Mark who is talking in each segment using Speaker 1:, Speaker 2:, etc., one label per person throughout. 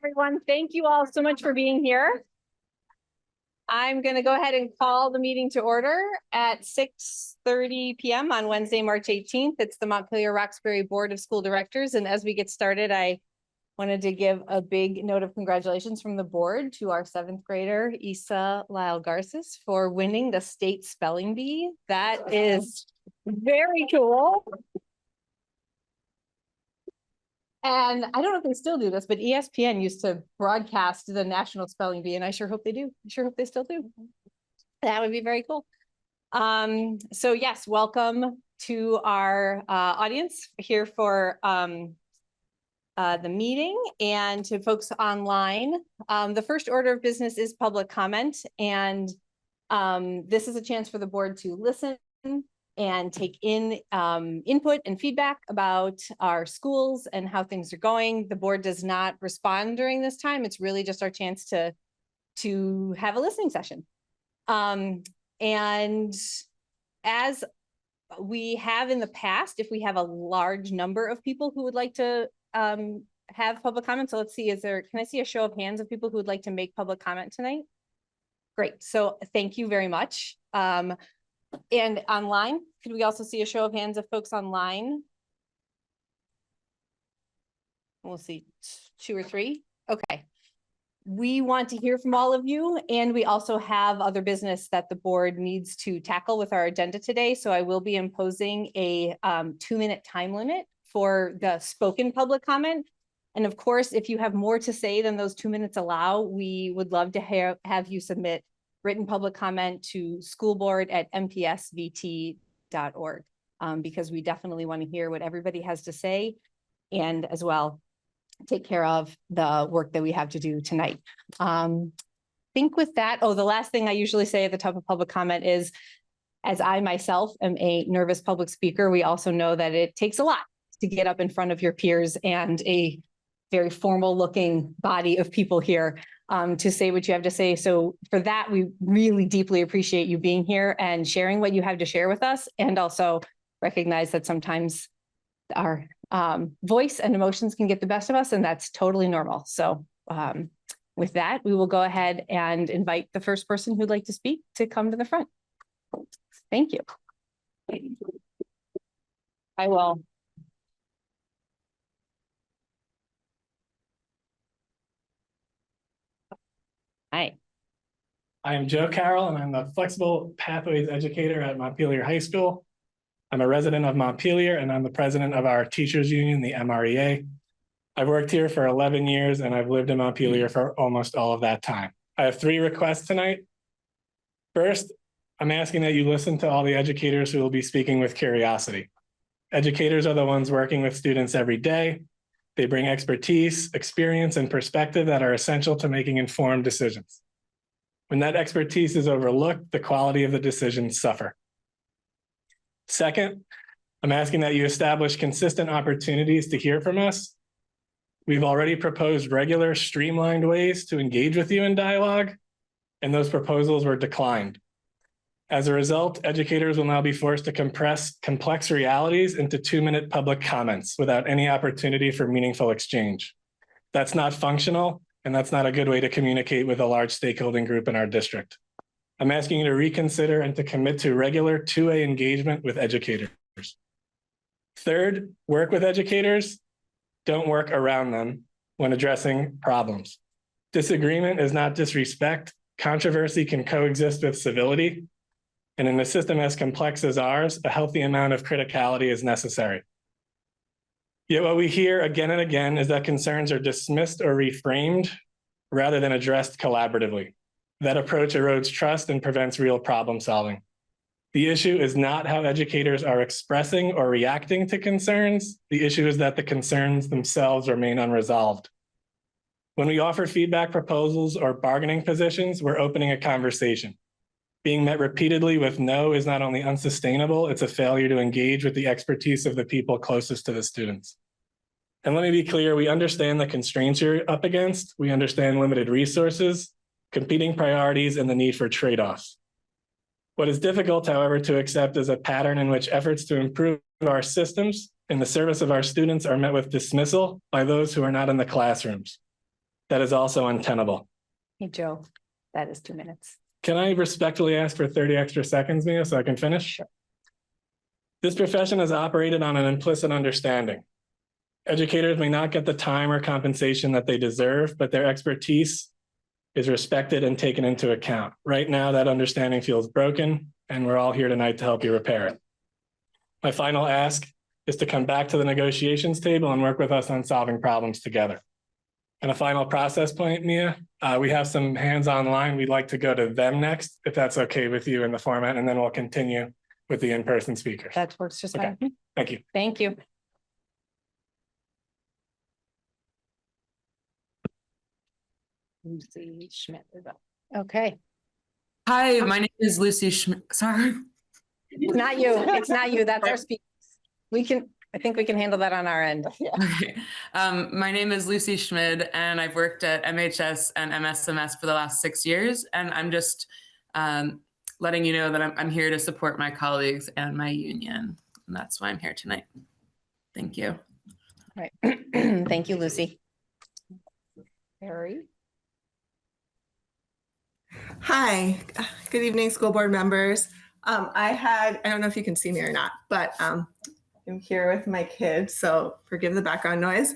Speaker 1: everyone. Thank you all so much for being here. I'm going to go ahead and call the meeting to order at 6:30 p.m. on Wednesday, March 18th. It's the Montpelier-Roxbury Board of School Directors. And as we get started, I wanted to give a big note of congratulations from the board to our 7th grader, Isa Lyle Garces, for winning the state spelling bee. That is very cool. And I don't know if they still do this, but ESPN used to broadcast the National Spelling Bee, and I sure hope they do. I sure hope they still do. That would be very cool. So yes, welcome to our audience here for the meeting, and to folks online. The first order of business is public comment, and this is a chance for the board to listen and take in input and feedback about our schools and how things are going. The board does not respond during this time. It's really just our chance to have a listening session. And as we have in the past, if we have a large number of people who would like to have public comment. So let's see, can I see a show of hands of people who would like to make public comment tonight? Great, so thank you very much. And online, could we also see a show of hands of folks online? We'll see 2 or 3. Okay. We want to hear from all of you, and we also have other business that the board needs to tackle with our agenda today. So I will be imposing a 2-minute time limit for the spoken public comment. And of course, if you have more to say than those 2 minutes allow, we would love to have you submit written public comment to schoolboard@mpsvt.org, because we definitely want to hear what everybody has to say, and as well take care of the work that we have to do tonight. Think with that, the last thing I usually say at the top of public comment is, as I myself am a nervous public speaker, we also know that it takes a lot to get up in front of your peers and a very formal looking body of people here to say what you have to say. So for that, we really deeply appreciate you being here and sharing what you have to share with us, and also recognize that sometimes our voice and emotions can get the best of us, and that's totally normal. So with that, we will go ahead and invite the first person who'd like to speak to come to the front. Thank you. I will. Hi.
Speaker 2: I am Joe Carroll, and I'm the Flexible Pathways Educator at Montpelier High School. I'm a resident of Montpelier, and I'm the president of our teachers union, the MREA. I've worked here for 11 years, and I've lived in Montpelier for almost all of that time. I have 3 requests tonight. First, I'm asking that you listen to all the educators who will be speaking with curiosity. Educators are the ones working with students every day. They bring expertise, experience, and perspective that are essential to making informed decisions. When that expertise is overlooked, the quality of the decisions suffer. Second, I'm asking that you establish consistent opportunities to hear from us. We've already proposed regular, streamlined ways to engage with you in dialogue, and those proposals were declined. As a result, educators will now be forced to compress complex realities into 2-minute public comments without any opportunity for meaningful exchange. That's not functional, and that's not a good way to communicate with a large stakeholding group in our district. I'm asking you to reconsider and to commit to regular 2-way engagement with educators. Third, work with educators. Don't work around them when addressing problems. Disagreement is not disrespect. Controversy can coexist with civility. And in a system as complex as ours, a healthy amount of criticality is necessary. Yet what we hear again and again is that concerns are dismissed or reframed rather than addressed collaboratively. That approach erodes trust and prevents real problem solving. The issue is not how educators are expressing or reacting to concerns. The issue is that the concerns themselves remain unresolved. When we offer feedback proposals or bargaining positions, we're opening a conversation. Being met repeatedly with no is not only unsustainable, it's a failure to engage with the expertise of the people closest to the students. And let me be clear, we understand the constraints you're up against. We understand limited resources, competing priorities, and the need for trade-offs. What is difficult, however, to accept is a pattern in which efforts to improve our systems in the service of our students are met with dismissal by those who are not in the classrooms. that is also untenable.
Speaker 1: Hey, Joe, that is 2 minutes.
Speaker 2: Can I respectfully ask for 30 extra seconds, Mia, so I can finish?
Speaker 1: Sure.
Speaker 2: This profession is operated on an implicit understanding. Educators may not get the time or compensation that they deserve, but their expertise is respected and taken into account. Right now, that understanding feels broken, and we're all here tonight to help you repair it. My final ask is to come back to the negotiations table and work with us on solving problems together. And a final process point, Mia, we have some hands online. We'd like to go to them next, if that's okay with you in the format, and then we'll continue with the in-person speakers.
Speaker 1: That works just
Speaker 2: Okay.
Speaker 1: fine.
Speaker 2: Thank you.
Speaker 1: Thank you. Lucy Schmidt. Okay,
Speaker 3: Hi, my name is Lucy Schmidt. Sorry.
Speaker 1: it's not you. It's not you. That's our speakers. I think we can handle that on our end.
Speaker 3: Okay. My name is Lucy Schmid, and I've worked at MHS and MSMS for the last 6 years. And I'm just letting you know that I'm here to support my colleagues and my union. And that's why I'm here tonight. Thank you.
Speaker 1: All right. Thank you, Lucy. Harry?
Speaker 4: Hi, good evening, school board members. I don't know if you can see me or not, but I'm here with my kids, so forgive the background noise.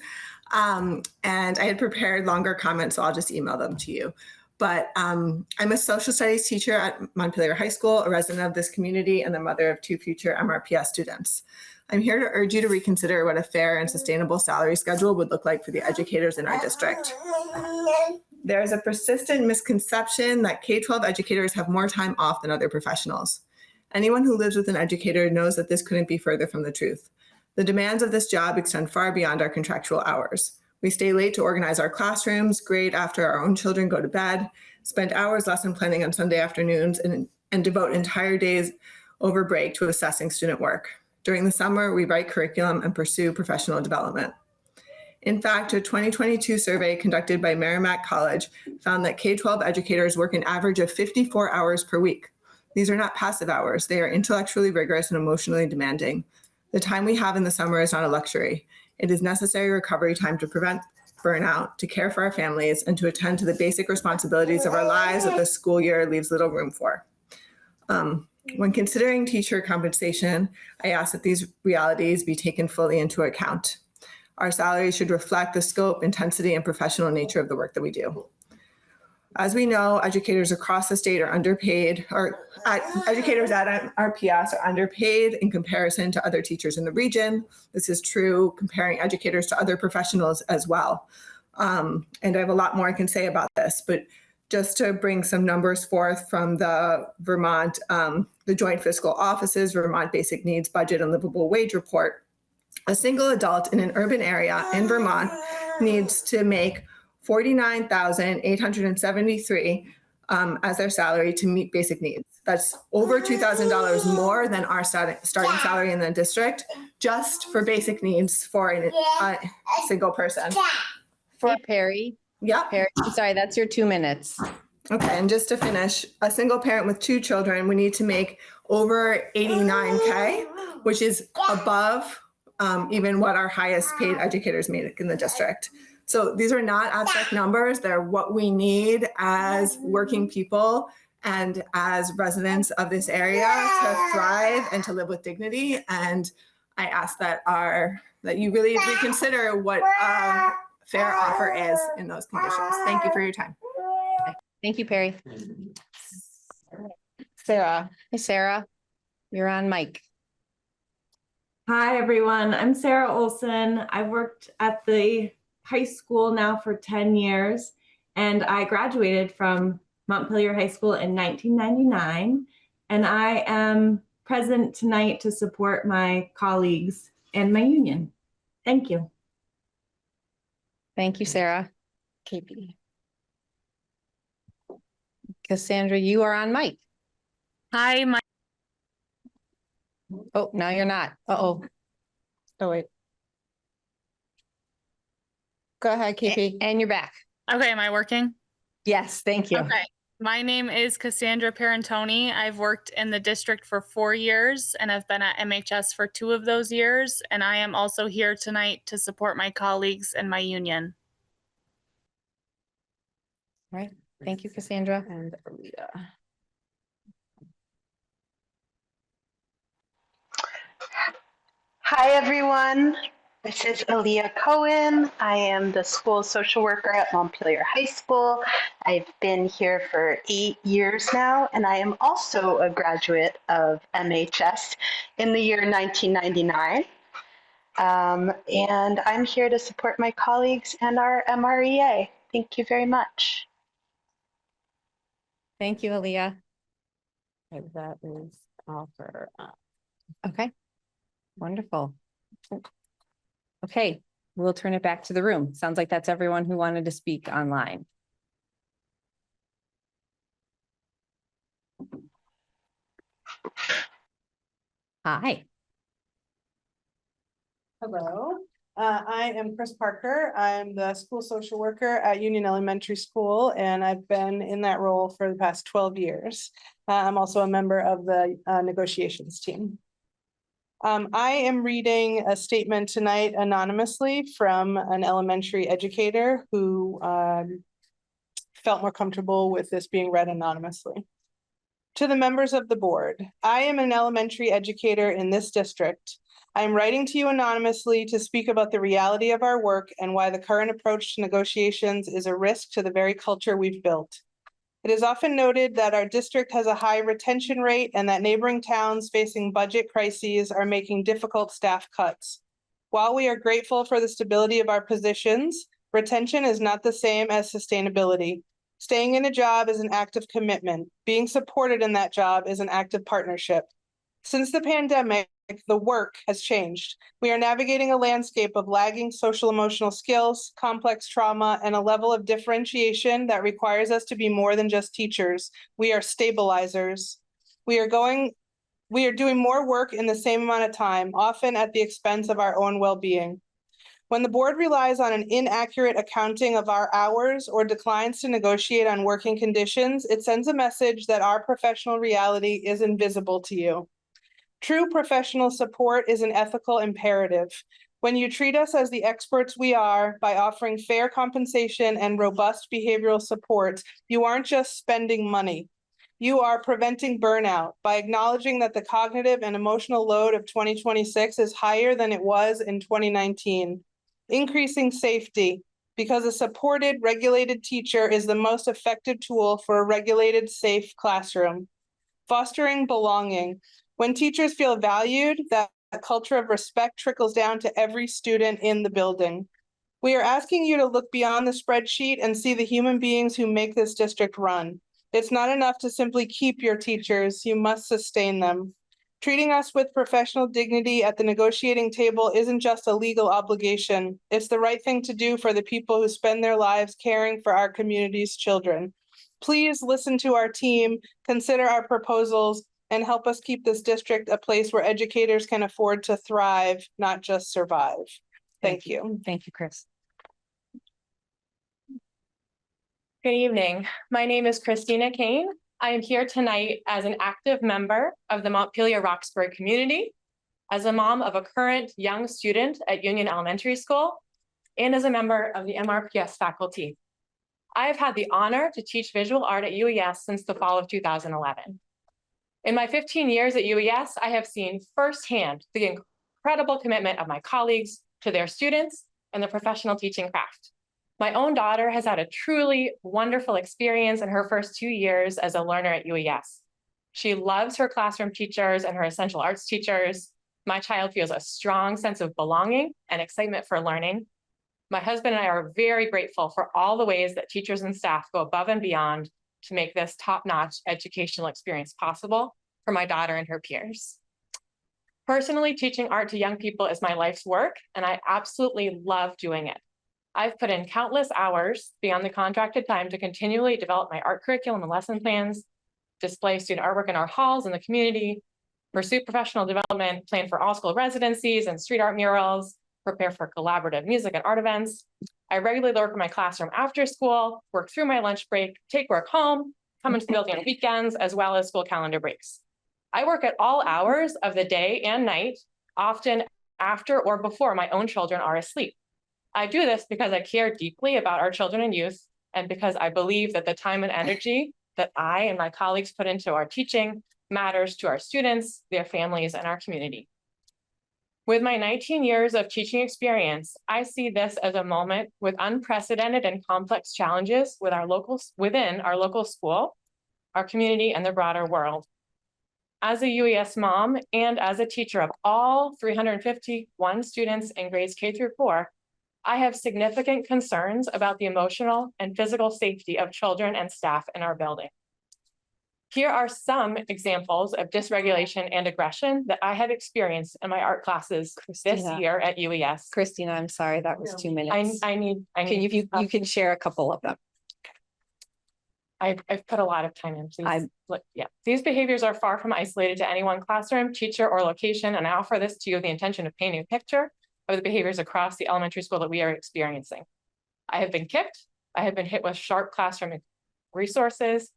Speaker 4: And I had prepared longer comments, so I'll just email them to you. But I'm a social studies teacher at Montpelier High School, a resident of this community, and the mother of 2 future MRPS students. I'm here to urge you to reconsider what a fair and sustainable salary schedule would look like for the educators in our district. There is a persistent misconception that K-12 educators have more time off than other professionals. Anyone who lives with an educator knows that this couldn't be further from the truth. The demands of this job extend far beyond our contractual hours. We stay late to organize our classrooms, grade after our own children go to bed, spend hours lesson planning on Sunday afternoons, and devote entire days over break to assessing student work. During the summer, we write curriculum and pursue professional development. In fact, a 2022 survey conducted by Merrimack College found that K-12 educators work an average of 54 hours per week. These are not passive hours. They are intellectually rigorous and emotionally demanding. The time we have in the summer is not a luxury. It is necessary recovery time to prevent burnout, to care for our families, and to attend to the basic responsibilities of our lives that the school year leaves little room for. When considering teacher compensation, I ask that these realities be taken fully into account. Our salaries should reflect the scope, intensity, and professional nature of the work that we do. As we know, educators across the state are underpaid, or educators at RPS are underpaid in comparison to other teachers in the region. This is true comparing educators to other professionals as well. And I have a lot more I can say about this, but just to bring some numbers forth from the Vermont, the Joint Fiscal Office's Vermont Basic Needs Budget and Livable Wage Report, a single adult in an urban area in Vermont needs to make $49,873 as their salary to meet basic needs. That's over $2,000 more than our starting salary in the district, just for basic needs for a single person.
Speaker 1: Hey, Perry.
Speaker 4: Yep.
Speaker 1: Perry, I'm sorry, that's your 2 minutes.
Speaker 4: Okay, and just to finish, a single parent with 2 children, we need to make over $89K, which is above even what our highest paid educators make in the district. So these are not abstract numbers. They're what we need as working people and as residents of this area to thrive and to live with dignity. And I ask that you really reconsider what a fair offer is in those conditions. Thank you for your time.
Speaker 1: Thank you, Perry. Sarah. Hey, Sarah. You're on mic.
Speaker 5: Hi, everyone. I'm Sarah Olson. I've worked at the high school now for 10 years, and I graduated from Montpelier High School in 1999, and I am present tonight to support my colleagues and my union. Thank you.
Speaker 1: Thank you, Sarah. KP. Cassandra, you are on mic.
Speaker 6: Hi,
Speaker 1: Oh, now you're not. Uh-oh. Oh, wait. Go ahead, KP. And you're back.
Speaker 6: okay, am I working?
Speaker 1: Yes, thank you.
Speaker 6: Okay. My name is Cassandra Parentoni. I've worked in the district for 4 years and I've been at MHS for 2 of those years. And I am also here tonight to support my colleagues and my union.
Speaker 1: All right, thank you, Cassandra. And
Speaker 7: Hi, everyone. This is Aaliyah Cohen. I am the school social worker at Montpelier High School. I've been here for 8 years now, and I am also a graduate of MHS in the year 1999. And I'm here to support my colleagues and our MREA. Thank you very much.
Speaker 1: thank you, Aaliyah. Okay, that is all for, okay, wonderful. Okay, we'll turn it back to the room. Sounds like that's everyone who wanted to speak online. Hi.
Speaker 8: Hello, I am Chris Parker. I'm the school social worker at Union Elementary School, and I've been in that role for the past 12 years. I'm also a member of the negotiations team. I am reading a statement tonight anonymously from an elementary educator who felt more comfortable with this being read anonymously. To the members of the board, I am an elementary educator in this district. I am writing to you anonymously to speak about the reality of our work and why the current approach to negotiations is a risk to the very culture we've built. It is often noted that our district has a high retention rate and that neighboring towns facing budget crises are making difficult staff cuts. While we are grateful for the stability of our positions, retention is not the same as sustainability. Staying in a job is an act of commitment. Being supported in that job is an act of partnership. Since the pandemic, the work has changed. We are navigating a landscape of lagging social emotional skills, complex trauma, and a level of differentiation that requires us to be more than just teachers. We are stabilizers. We are doing more work in the same amount of time, often at the expense of our own well-being. When the board relies on an inaccurate accounting of our hours or declines to negotiate on working conditions, it sends a message that our professional reality is invisible to you. True professional support is an ethical imperative. When you treat us as the experts we are by offering fair compensation and robust behavioral support, you aren't just spending money. You are preventing burnout by acknowledging that the cognitive and emotional load of 2026 is higher than it was in 2019. Increasing safety, because a supported, regulated teacher is the most effective tool for a regulated, safe classroom. Fostering belonging. When teachers feel valued, that culture of respect trickles down to every student in the building. We are asking you to look beyond the spreadsheet and see the human beings who make this district run. It's not enough to simply keep your teachers, you must sustain them. Treating us with professional dignity at the negotiating table isn't just a legal obligation. It's the right thing to do for the people who spend their lives caring for our community's children. Please listen to our team, consider our proposals, and help us keep this district a place where educators can afford to thrive, not just survive. Thank you.
Speaker 1: Thank you, Chris.
Speaker 9: Good evening. My name is Christina Kane. I am here tonight as an active member of the Montpelier-Roxbury community, as a mom of a current young student at Union Elementary School, and as a member of the MRPS faculty. I have had the honor to teach visual art at UES since the fall of 2011. In my 15 years at UES, I have seen firsthand the incredible commitment of my colleagues to their students and the professional teaching craft. My own daughter has had a truly wonderful experience in her first 2 years as a learner at UES. She loves her classroom teachers and her essential arts teachers. My child feels a strong sense of belonging and excitement for learning. My husband and I are very grateful for all the ways that teachers and staff go above and beyond to make this top-notch educational experience possible for my daughter and her peers. Personally, teaching art to young people is my life's work, and I absolutely love doing it. I've put in countless hours beyond the contracted time to continually develop my art curriculum and lesson plans, display student artwork in our halls in the community, pursue professional development, plan for all school residencies and street art murals, prepare for collaborative music and art events. I regularly work in my classroom after school, work through my lunch break, take work home, come into the building on weekends, as well as school calendar breaks. I work at all hours of the day and night, often after or before my own children are asleep. I do this because I care deeply about our children and youth and because I believe that the time and energy that I and my colleagues put into our teaching matters to our students, their families, and our community. With my 19 years of teaching experience, I see this as a moment with unprecedented and complex challenges within our local school, our community, and the broader world. As a UES mom and as a teacher of all 351 students in grades K through 4, I have significant concerns about the emotional and physical safety of children and staff in our building. Here are some examples of dysregulation and aggression that I have experienced in my art classes this year at UES.
Speaker 1: Christina, I'm sorry, that was 2 minutes.
Speaker 9: I need.
Speaker 1: You can share a couple of them.
Speaker 9: I've put a lot of time in. Please look. Yeah, these behaviors are far from isolated to any one classroom, teacher, or location, and I offer this to you with the intention of painting a picture of the behaviors across the elementary school that we are experiencing. I have been kicked. I have been hit with sharp classroom resources.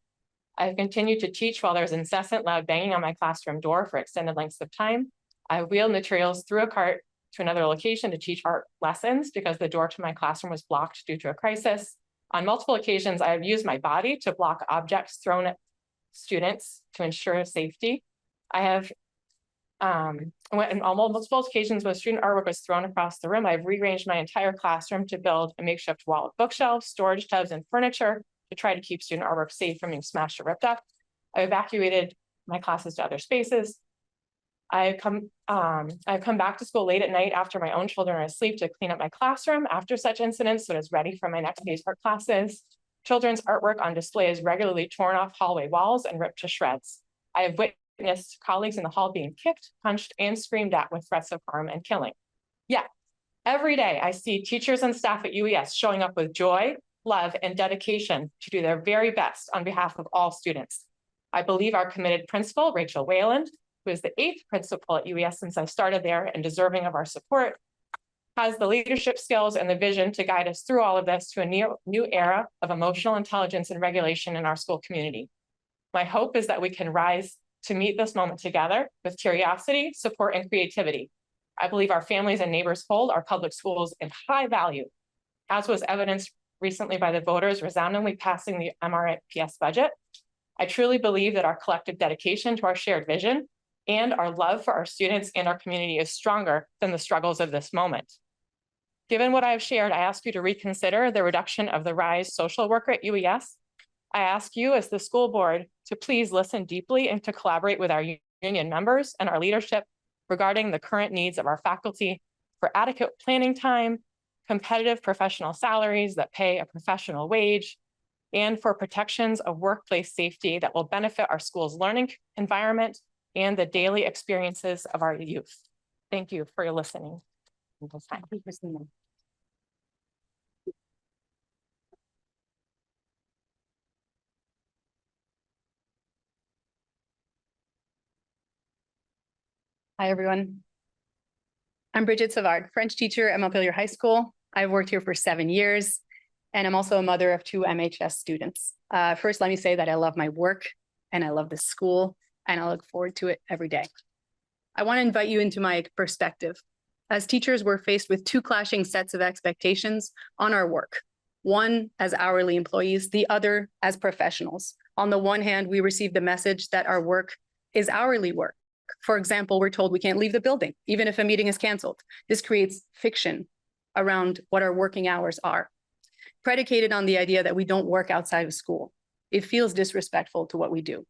Speaker 9: I have continued to teach while there's incessant loud banging on my classroom door for extended lengths of time. I have wheeled materials through a cart to another location to teach art lessons because the door to my classroom was blocked due to a crisis. On multiple occasions, I have used my body to block objects thrown at students to ensure safety. I have, on multiple occasions when student artwork was thrown across the room, I've rearranged my entire classroom to build a makeshift wall of bookshelves, storage tubs, and furniture to try to keep student artwork safe from being smashed or ripped up. I evacuated my classes to other spaces. I've come back to school late at night after my own children are asleep to clean up my classroom after such incidents so it is ready for my next day's art classes. Children's artwork on display is regularly torn off hallway walls and ripped to shreds. I have witnessed colleagues in the hall being kicked, punched, and screamed at with threats of harm and killing. Yet, every day I see teachers and staff at UES showing up with joy, love, and dedication to do their very best on behalf of all students. I believe our committed principal, Rachel Wayland, who is the 8th principal at UES since I started there and deserving of our support, has the leadership skills and the vision to guide us through all of this to a new era of emotional intelligence and regulation in our school community. My hope is that we can rise to meet this moment together with curiosity, support, and creativity. I believe our families and neighbors hold our public schools in high value, as was evidenced recently by the voters resoundingly passing the MRSB budget. I truly believe that our collective dedication to our shared vision and our love for our students and our community is stronger than the struggles of this moment. Given what I have shared, I ask you to reconsider the reduction of the RISE social worker at UES. I ask you as the school board to please listen deeply and to collaborate with our union members and our leadership regarding the current needs of our faculty for adequate planning time, competitive professional salaries that pay a professional wage, and for protections of workplace safety that will benefit our school's learning environment and the daily experiences of our youth. Thank you for your listening. Thank you, Christina.
Speaker 1: Hi, everyone. I'm Bridget Savard, French teacher at Montpelier High School. I've worked here for 7 years, and I'm also a mother of 2 MHS students. First, let me say that I love my work and I love this school, and I look forward to it every day. I want to invite you into my perspective. As teachers, we're faced with 2 clashing sets of expectations on our work. One as hourly employees, the other as professionals. On the one hand, we receive the message that our work is hourly work. For example, we're told we can't leave the building, even if a meeting is canceled. This creates fiction around what our working hours are, predicated on the idea that we don't work outside of school. It feels disrespectful to what we do.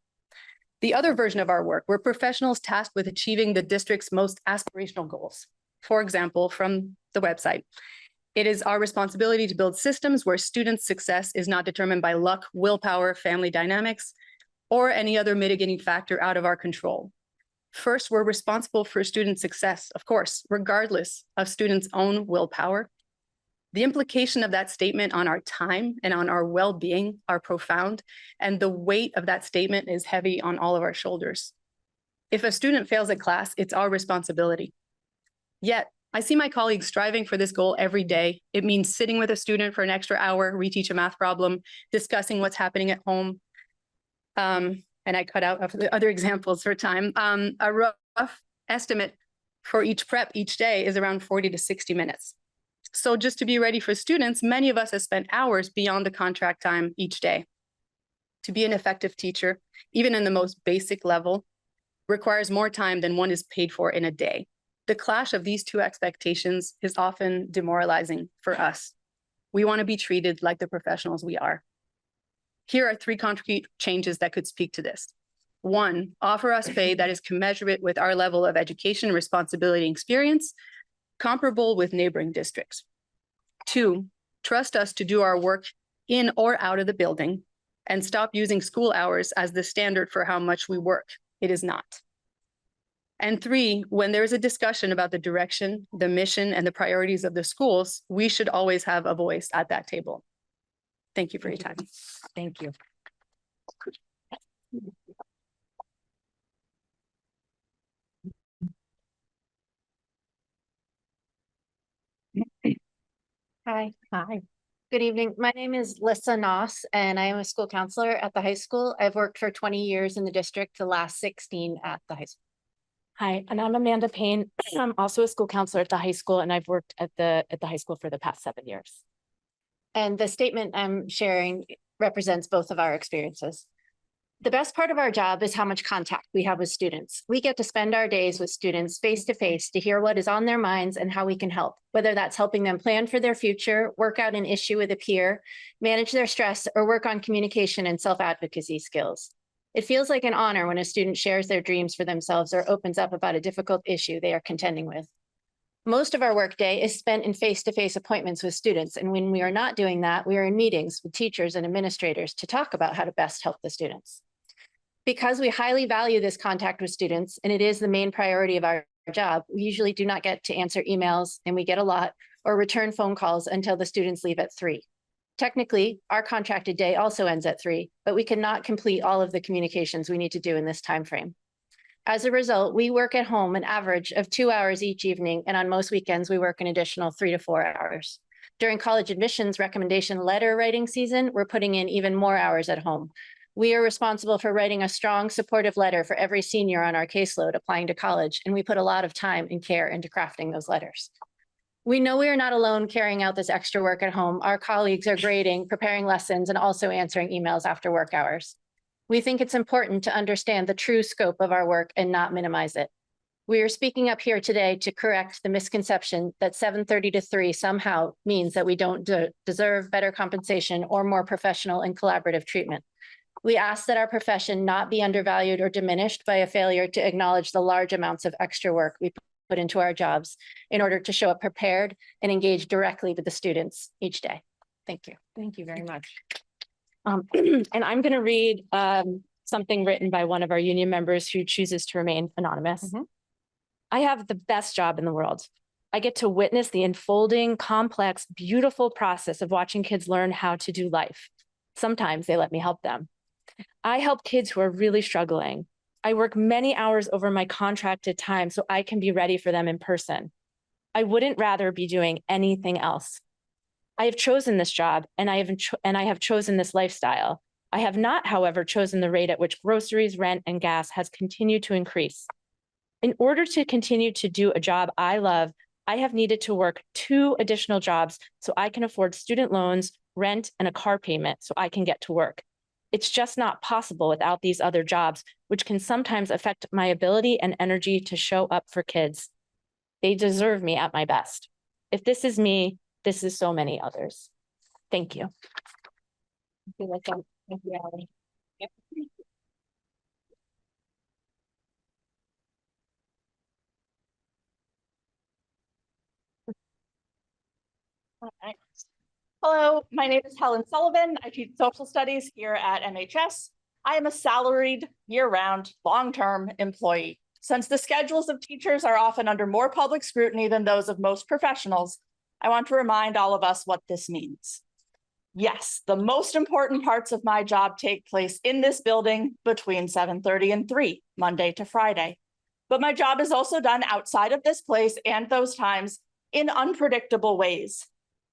Speaker 1: The other version of our work, we're professionals tasked with achieving the district's most aspirational goals. For example, from the website, it is our responsibility to build systems where students' success is not determined by luck, willpower, family dynamics, or any other mitigating factor out of our control. First, we're responsible for student success, of course, regardless of students' own willpower. The implication of that statement on our time and on our well-being are profound, and the weight of that statement is heavy on all of our shoulders. If a student fails a class, it's our responsibility. Yet, I see my colleagues striving for this goal every day. It means sitting with a student for an extra hour, reteach a math problem, discussing what's happening at home. And I cut out of the other examples for time. A rough estimate for each prep each day is around 40 to 60 minutes.
Speaker 10: So just to be ready for students, many of us have spent hours beyond the contract time each day. To be an effective teacher, even in the most basic level, requires more time than one is paid for in a day. The clash of these two expectations is often demoralizing for us. We want to be treated like the professionals we are. Here are 3 concrete changes that could speak to this. 1, offer us pay that is commensurate with our level of education, responsibility, and experience, comparable with neighboring districts. 2, trust us to do our work in or out of the building and stop using school hours as the standard for how much we work. It is not. And 3, when there is a discussion about the direction, the mission, and the priorities of the schools, we should always have a voice at that table. Thank you for your time.
Speaker 1: Thank you.
Speaker 11: Hi,
Speaker 1: Hi.
Speaker 11: good evening. My name is Lissa Noss, and I am a school counselor at the high school. I've worked for 20 years in the district, the last 16 at the high school.
Speaker 9: Hi, and I'm Amanda Payne. I'm also a school counselor at the high school, and I've worked at the high school for the past 7 years.
Speaker 11: And the statement I'm sharing represents both of our experiences. The best part of our job is how much contact we have with students. We get to spend our days with students face to face to hear what is on their minds and how we can help, whether that's helping them plan for their future, work out an issue with a peer, manage their stress, or work on communication and self-advocacy skills. It feels like an honor when a student shares their dreams for themselves or opens up about a difficult issue they are contending with. Most of our workday is spent in face-to-face appointments with students, and when we are not doing that, we are in meetings with teachers and administrators to talk about how to best help the students. Because we highly value this contact with students, and it is the main priority of our job, we usually do not get to answer emails, and we get a lot, or return phone calls until the students leave at 3. Technically, our contracted day also ends at 3, but we cannot complete all of the communications we need to do in this time frame. As a result, we work at home an average of 2 hours each evening, and on most weekends, we work an additional 3 to 4 hours. During college admissions recommendation letter writing season, we're putting in even more hours at home. We are responsible for writing a strong, supportive letter for every senior on our caseload applying to college, and we put a lot of time and care into crafting those letters. We know we are not alone carrying out this extra work at home. Our colleagues are grading, preparing lessons, and also answering emails after work hours. We think it's important to understand the true scope of our work and not minimize it. We are speaking up here today to correct the misconception that 7:30 to 3 somehow means that we don't deserve better compensation or more professional and collaborative treatment. We ask that our profession not be undervalued or diminished by a failure to acknowledge the large amounts of extra work we put into our jobs in order to show up prepared and engage directly with the students each day. Thank you.
Speaker 1: Thank you very much.
Speaker 9: And I'm going to read something written by one of our union members who chooses to remain anonymous. I have the best job in the world. I get to witness the unfolding, complex, beautiful process of watching kids learn how to do life. Sometimes they let me help them. I help kids who are really struggling. I work many hours over my contracted time so I can be ready for them in person. I wouldn't rather be doing anything else. I have chosen this job and I have chosen this lifestyle. I have not, however, chosen the rate at which groceries, rent, and gas has continued to increase. In order to continue to do a job I love, I have needed to work 2 additional jobs so I can afford student loans, rent, and a car payment so I can get to work. It's just not possible without these other jobs, which can sometimes affect my ability and energy to show up for kids. They deserve me at my best. If this is me, this is so many others. Thank you.
Speaker 1: Thank you, Allie. Yep.
Speaker 12: All right. Hello, my name is Helen Sullivan. I teach social studies here at MHS. I am a salaried, year-round, long-term employee. Since the schedules of teachers are often under more public scrutiny than those of most professionals, I want to remind all of us what this means. Yes, the most important parts of my job take place in this building between 7:30 and 3, Monday to Friday. But my job is also done outside of this place and those times in unpredictable ways.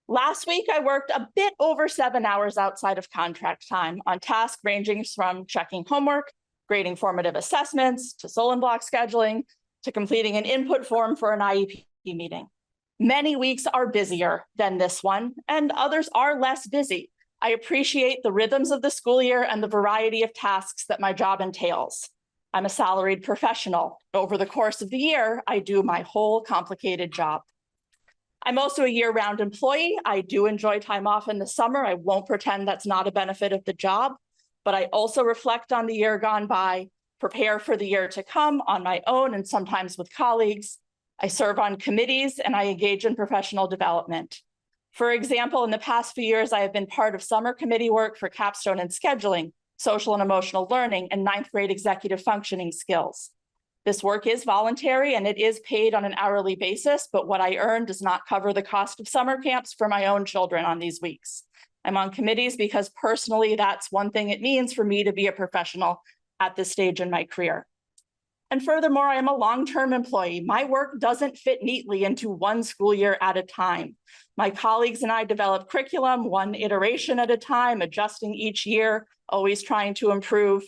Speaker 12: Last week, I worked a bit over 7 hours outside of contract time on tasks ranging from checking homework, grading formative assessments, to Solon block scheduling, to completing an input form for an IEP meeting. Many weeks are busier than this one, and others are less busy. I appreciate the rhythms of the school year and the variety of tasks that my job entails. I'm a salaried professional. Over the course of the year, I do my whole complicated job. I'm also a year-round employee. I do enjoy time off in the summer. I won't pretend that's not a benefit of the job, but I also reflect on the year gone by, prepare for the year to come on my own and sometimes with colleagues. I serve on committees and I engage in professional development. For example, in the past few years, I have been part of summer committee work for capstone and scheduling, social and emotional learning, and 9th grade executive functioning skills. This work is voluntary and it is paid on an hourly basis, but what I earn does not cover the cost of summer camps for my own children on these weeks. I'm on committees because personally, that's one thing it means for me to be a professional at this stage in my career. And furthermore, I am a long-term employee. My work doesn't fit neatly into one school year at a time. My colleagues and I develop curriculum one iteration at a time, adjusting each year, always trying to improve.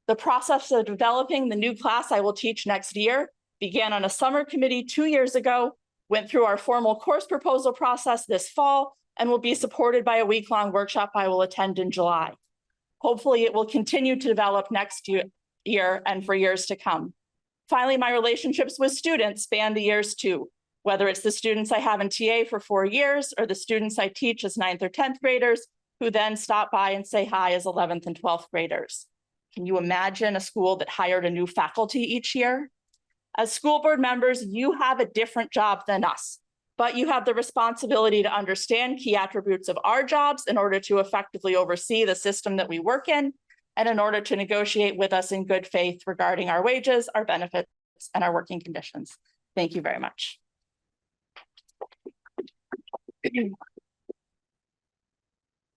Speaker 12: The process of developing the new class I will teach next year began on a summer committee 2 years ago, went through our formal course proposal process this fall, and will be supported by a week-long workshop I will attend in July. Hopefully, it will continue to develop next year and for years to come. Finally, my relationships with students span the years too, whether it's the students I have in TA for 4 years or the students I teach as 9th or 10th graders who then stop by and say hi as 11th and 12th graders. Can you imagine a school that hired a new faculty each year? As school board members, you have a different job than us, but you have the responsibility to understand key attributes of our jobs in order to effectively oversee the system that we work in, and in order to negotiate with us in good faith regarding our wages, our benefits, and our working conditions. Thank you very much.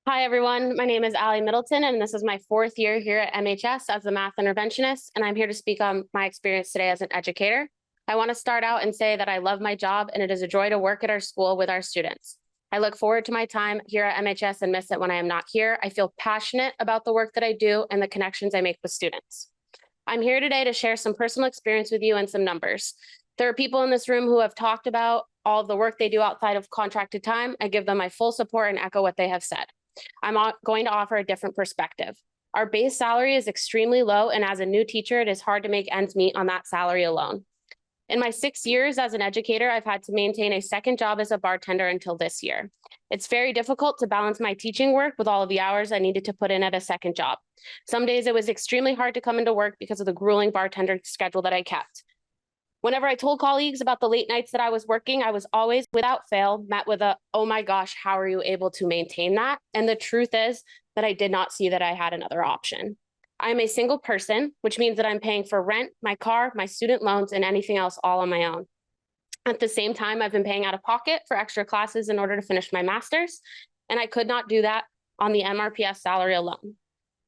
Speaker 13: Hi, everyone. My name is Allie Middleton, and this is my 4th year here at MHS as a math interventionist, and I'm here to speak on my experience today as an educator. I want to start out and say that I love my job, and it is a joy to work at our school with our students. I look forward to my time here at MHS and miss it when I am not here. I feel passionate about the work that I do and the connections I make with students. I'm here today to share some personal experience with you and some numbers. There are people in this room who have talked about all of the work they do outside of contracted time. I give them my full support and echo what they have said. I'm going to offer a different perspective. Our base salary is extremely low, and as a new teacher, it is hard to make ends meet on that salary alone. In my 6 years as an educator, I've had to maintain a second job as a bartender until this year. It's very difficult to balance my teaching work with all of the hours I needed to put in at a second job. Some days it was extremely hard to come into work because of the grueling bartender schedule that I kept. Whenever I told colleagues about the late nights that I was working, I was always, without fail, met with a, "Oh my gosh, how are you able to maintain that?" And the truth is that I did not see that I had another option. I'm a single person, which means that I'm paying for rent, my car, my student loans, and anything else all on my own. At the same time, I've been paying out of pocket for extra classes in order to finish my master's, and I could not do that on the MRPS salary alone.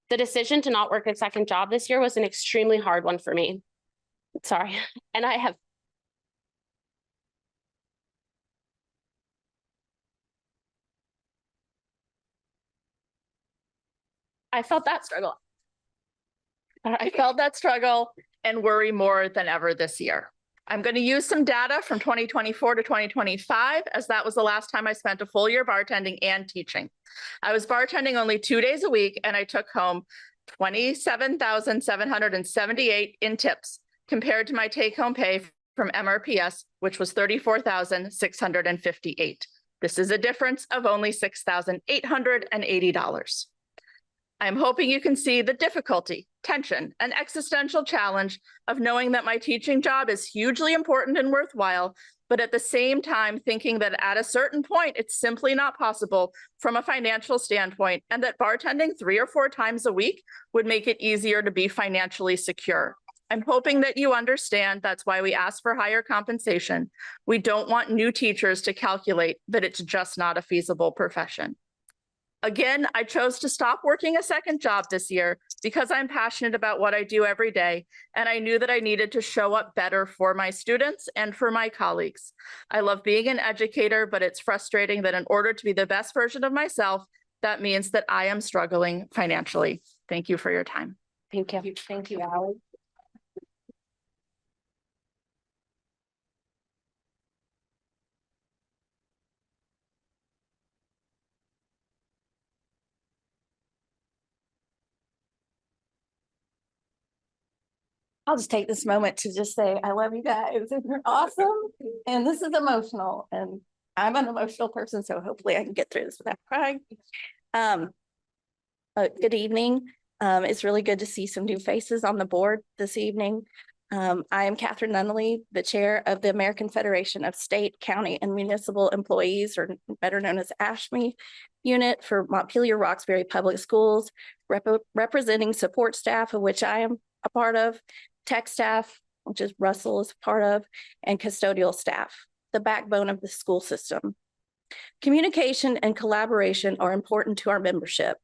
Speaker 13: The decision to not work a second job this year was an extremely hard one for me. Sorry, and I felt that struggle.
Speaker 12: I felt that struggle and worry more than ever this year. I'm going to use some data from 2024 to 2025, as that was the last time I spent a full year bartending and teaching. I was bartending only 2 days a week, and I took home $27,778 in tips, compared to my take-home pay from MRPS, which was $34,658. This is a difference of only $6,880. I'm hoping you can see the difficulty, tension, and existential challenge of knowing that my teaching job is hugely important and worthwhile, but at the same time thinking that at a certain point, it's simply not possible from a financial standpoint, and that bartending 3 or 4 times a week would make it easier to be financially secure. I'm hoping that you understand that's why we ask for higher compensation. We don't want new teachers to calculate that it's just not a feasible profession. Again, I chose to stop working a second job this year because I'm passionate about what I do every day, and I knew that I needed to show up better for my students and for my colleagues. I love being an educator, but it's frustrating that in order to be the best version of myself, that means that I am struggling financially. Thank you for your time.
Speaker 13: Thank you.
Speaker 1: Thank you, Allie.
Speaker 12: I'll just take this moment to just say, I love you guys. You're awesome. And this is emotional, and I'm an emotional person, so hopefully I can get through this without crying. Good evening. It's really good to see some new faces on the board this evening. I am Catherine Nunnally, the chair of the American Federation of State, County, and Municipal Employees, or better known as AFSCME unit for Montpelier-Roxbury Public Schools, representing support staff, of which I am a part of, tech staff, which is Russell is a part of, and custodial staff, the backbone of the school system. Communication and collaboration are important to our membership.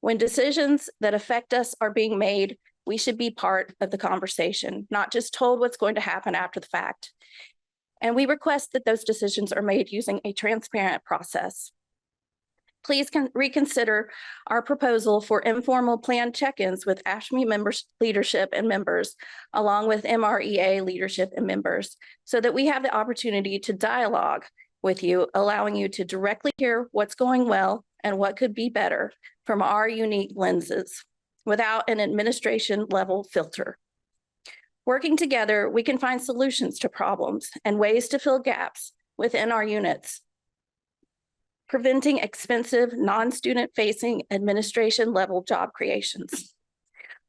Speaker 12: When decisions that affect us are being made, we should be part of the conversation, not just told what's going to happen after the fact. And we request that those decisions are made using a transparent process. Please reconsider our proposal for informal planned check-ins with AFSCME members, leadership and members, along with MREA leadership and members, so that we have the opportunity to dialogue with you, allowing you to directly hear what's going well and what could be better from our unique lenses without an administration level filter. Working together, we can find solutions to problems and ways to fill gaps within our units, preventing expensive, non-student facing administration level job creations.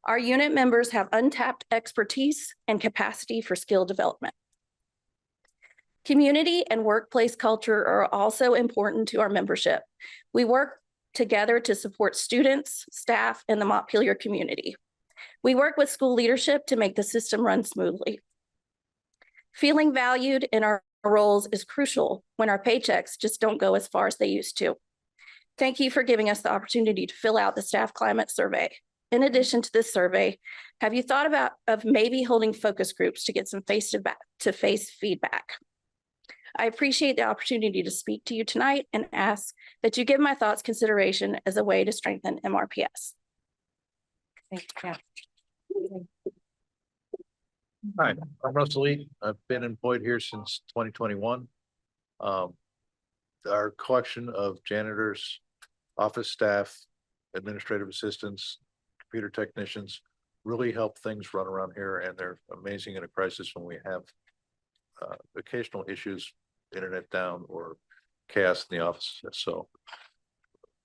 Speaker 12: Our unit members have untapped expertise and capacity for skill development. Community and workplace culture are also important to our membership. We work together to support students, staff, and the Montpelier community. We work with school leadership to make the system run smoothly. Feeling valued in our roles is crucial when our paychecks just don't go as far as they used to. Thank you for giving us the opportunity to fill out the staff climate survey. In addition to this survey, have you thought about maybe holding focus groups to get some face-to-face feedback? I appreciate the opportunity to speak to you tonight and ask that you give my thoughts consideration as a way to strengthen MRPS. Thank you.
Speaker 14: Hi, I'm Russell Lee. I've been employed here since 2021. Our collection of janitors, office staff, administrative assistants, computer technicians really help things run around here, and they're amazing in a crisis when we have occasional issues, internet down or chaos in the office. So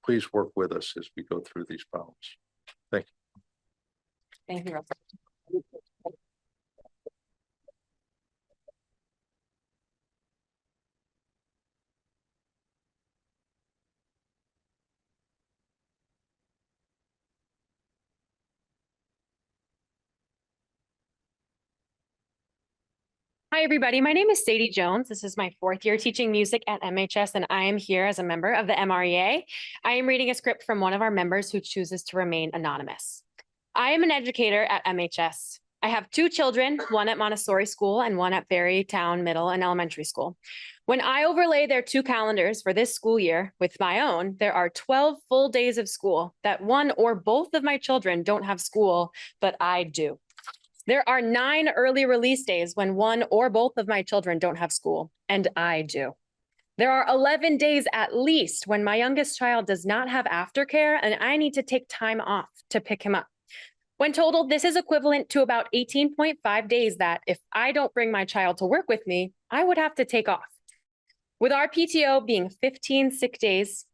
Speaker 14: please work with us as we go through these problems. Thank you.
Speaker 1: Thank you, Russell.
Speaker 15: Hi, everybody. My name is Sadie Jones. This is my 4th year teaching music at MHS, and I am here as a member of the MREA. I am reading a script from one of our members who chooses to remain anonymous. I am an educator at MHS. I have 2 children, one at Montessori School and one at Berrytown Middle and Elementary School. When I overlay their 2 calendars for this school year with my own, there are 12 full days of school that one or both of my children don't have school, but I do. There are 9 early release days when one or both of my children don't have school, and I do. There are 11 days at least when my youngest child does not have aftercare and I need to take time off to pick him up. When totaled, this is equivalent to about 18.5 days that if I don't bring my child to work with me, I would have to take off. With our PTO being 15 sick days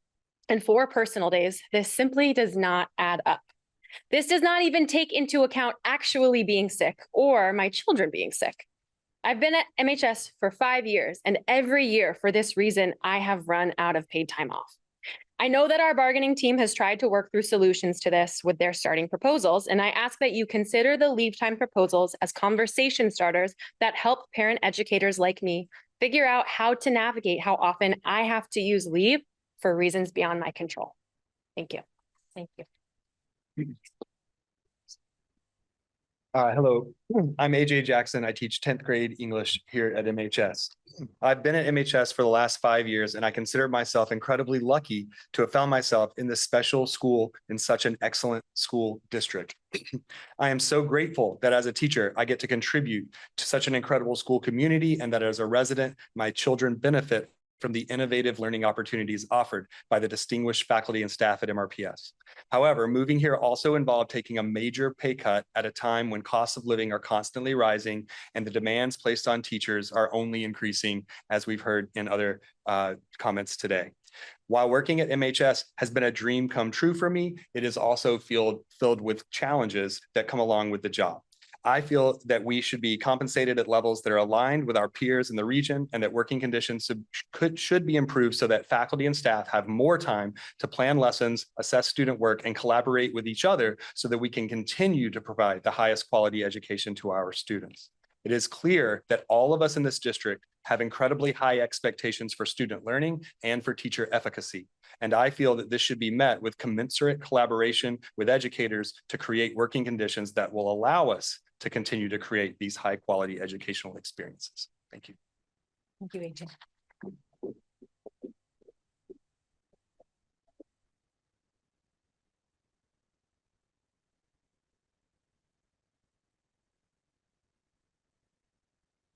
Speaker 15: and 4 personal days, this simply does not add up. This does not even take into account actually being sick or my children being sick. I've been at MHS for 5 years, and every year for this reason, I have run out of paid time off. I know that our bargaining team has tried to work through solutions to this with their starting proposals, and I ask that you consider the leave time proposals as conversation starters that help parent educators like me figure out how to navigate how often I have to use leave for reasons beyond my control. Thank you.
Speaker 1: Thank you.
Speaker 16: Hello, I'm AJ Jackson. I teach 10th grade English here at MHS. I've been at MHS for the last 5 years, and I consider myself incredibly lucky to have found myself in this special school in such an excellent school district. I am so grateful that as a teacher, I get to contribute to such an incredible school community, and that as a resident, my children benefit from the innovative learning opportunities offered by the distinguished faculty and staff at MRPS. However, moving here also involved taking a major pay cut at a time when costs of living are constantly rising and the demands placed on teachers are only increasing, as we've heard in other comments today. While working at MHS has been a dream come true for me, it is also filled with challenges that come along with the job. I feel that we should be compensated at levels that are aligned with our peers in the region and that working conditions should be improved so that faculty and staff have more time to plan lessons, assess student work, and collaborate with each other so that we can continue to provide the highest quality education to our students. It is clear that all of us in this district have incredibly high expectations for student learning and for teacher efficacy. And I feel that this should be met with commensurate collaboration with educators to create working conditions that will allow us to continue to create these high quality educational experiences. Thank you.
Speaker 1: Thank you, AJ.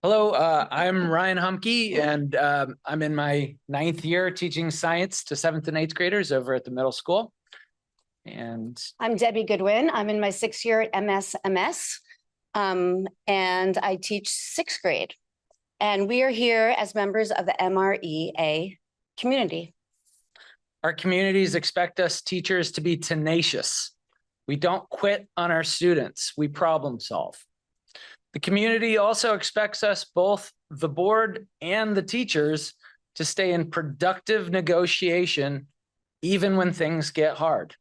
Speaker 17: Hello, I'm Ryan Humke, and I'm in my 9th year teaching science to 7th and 8th graders over at the middle school. And
Speaker 11: I'm Debbie Goodwin. I'm in my 6th year at MSMS, and I teach 6th grade. And we are here as members of the MREA community.
Speaker 17: our communities expect us teachers to be tenacious. We don't quit on our students. We problem solve. The community also expects us, both the board and the teachers, to stay in productive negotiation even when things get hard.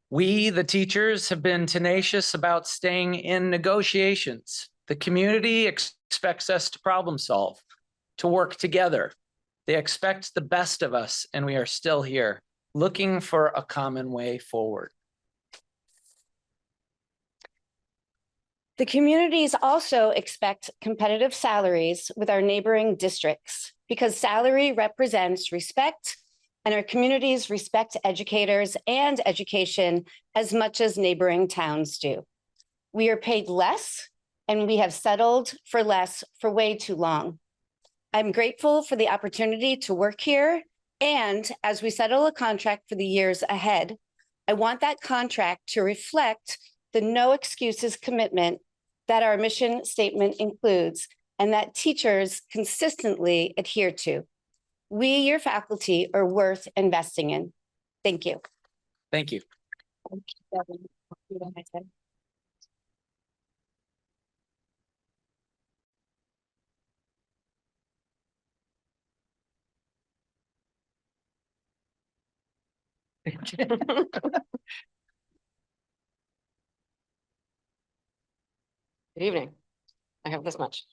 Speaker 17: We, the teachers, have been tenacious about staying in negotiations. The community expects us to problem solve, to work together. They expect the best of us, and we are still here, looking for a common way forward.
Speaker 11: The communities also expect competitive salaries with our neighboring districts because salary represents respect, and our communities respect educators and education as much as neighboring towns do. We are paid less, and we have settled for less for way too long. I'm grateful for the opportunity to work here, and as we settle a contract for the years ahead, I want that contract to reflect the no excuses commitment that our mission statement includes and that teachers consistently adhere to. We, your faculty, are worth investing in. Thank you.
Speaker 17: Thank you.
Speaker 15: Good evening. I have this much.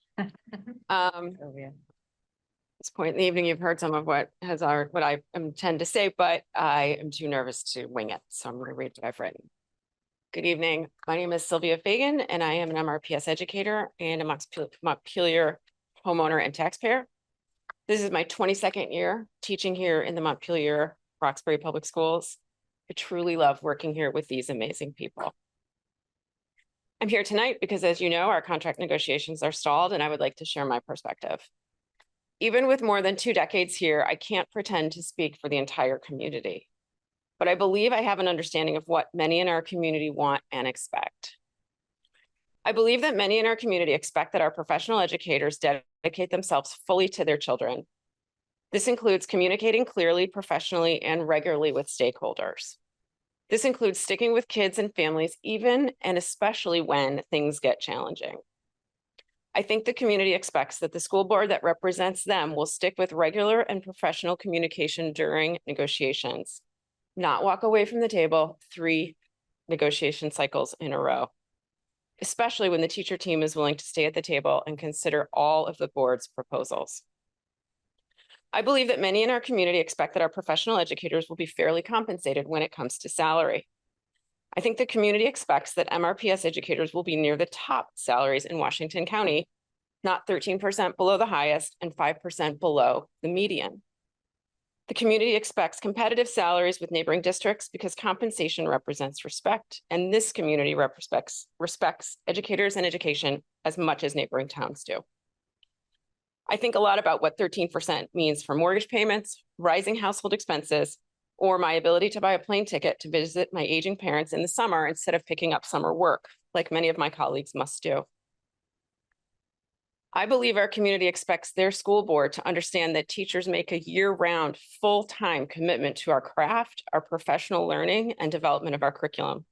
Speaker 15: This point in the evening, you've heard some of what I intend to say, but I am too nervous to wing it. So I'm going to read what I've written. Good evening. My name is Sylvia Fagan, and I am an MRPS educator and a Montpelier homeowner and taxpayer. This is my 22nd year teaching here in the Montpelier-Roxbury Public Schools. I truly love working here with these amazing people. I'm here tonight because, as you know, our contract negotiations are stalled, and I would like to share my perspective. Even with more than 2 decades here, I can't pretend to speak for the entire community, but I believe I have an understanding of what many in our community want and expect. I believe that many in our community expect that our professional educators dedicate themselves fully to their children. This includes communicating clearly, professionally, and regularly with stakeholders. This includes sticking with kids and families, even and especially when things get challenging. I think the community expects that the school board that represents them will stick with regular and professional communication during negotiations, not walk away from the table 3 negotiation cycles in a row, especially when the teacher team is willing to stay at the table and consider all of the board's proposals. I believe that many in our community expect that our professional educators will be fairly compensated when it comes to salary. I think the community expects that MRPS educators will be near the top salaries in Washington County, not 13% below the highest and 5% below the median. The community expects competitive salaries with neighboring districts because compensation represents respect, and this community respects educators and education as much as neighboring towns do.
Speaker 18: I think a lot about what 13% means for mortgage payments, rising household expenses, or my ability to buy a plane ticket to visit my aging parents in the summer instead of picking up summer work, like many of my colleagues must do. I believe our community expects their school board to understand that teachers make a year-round, full-time commitment to our craft, our professional learning, and development of our curriculum.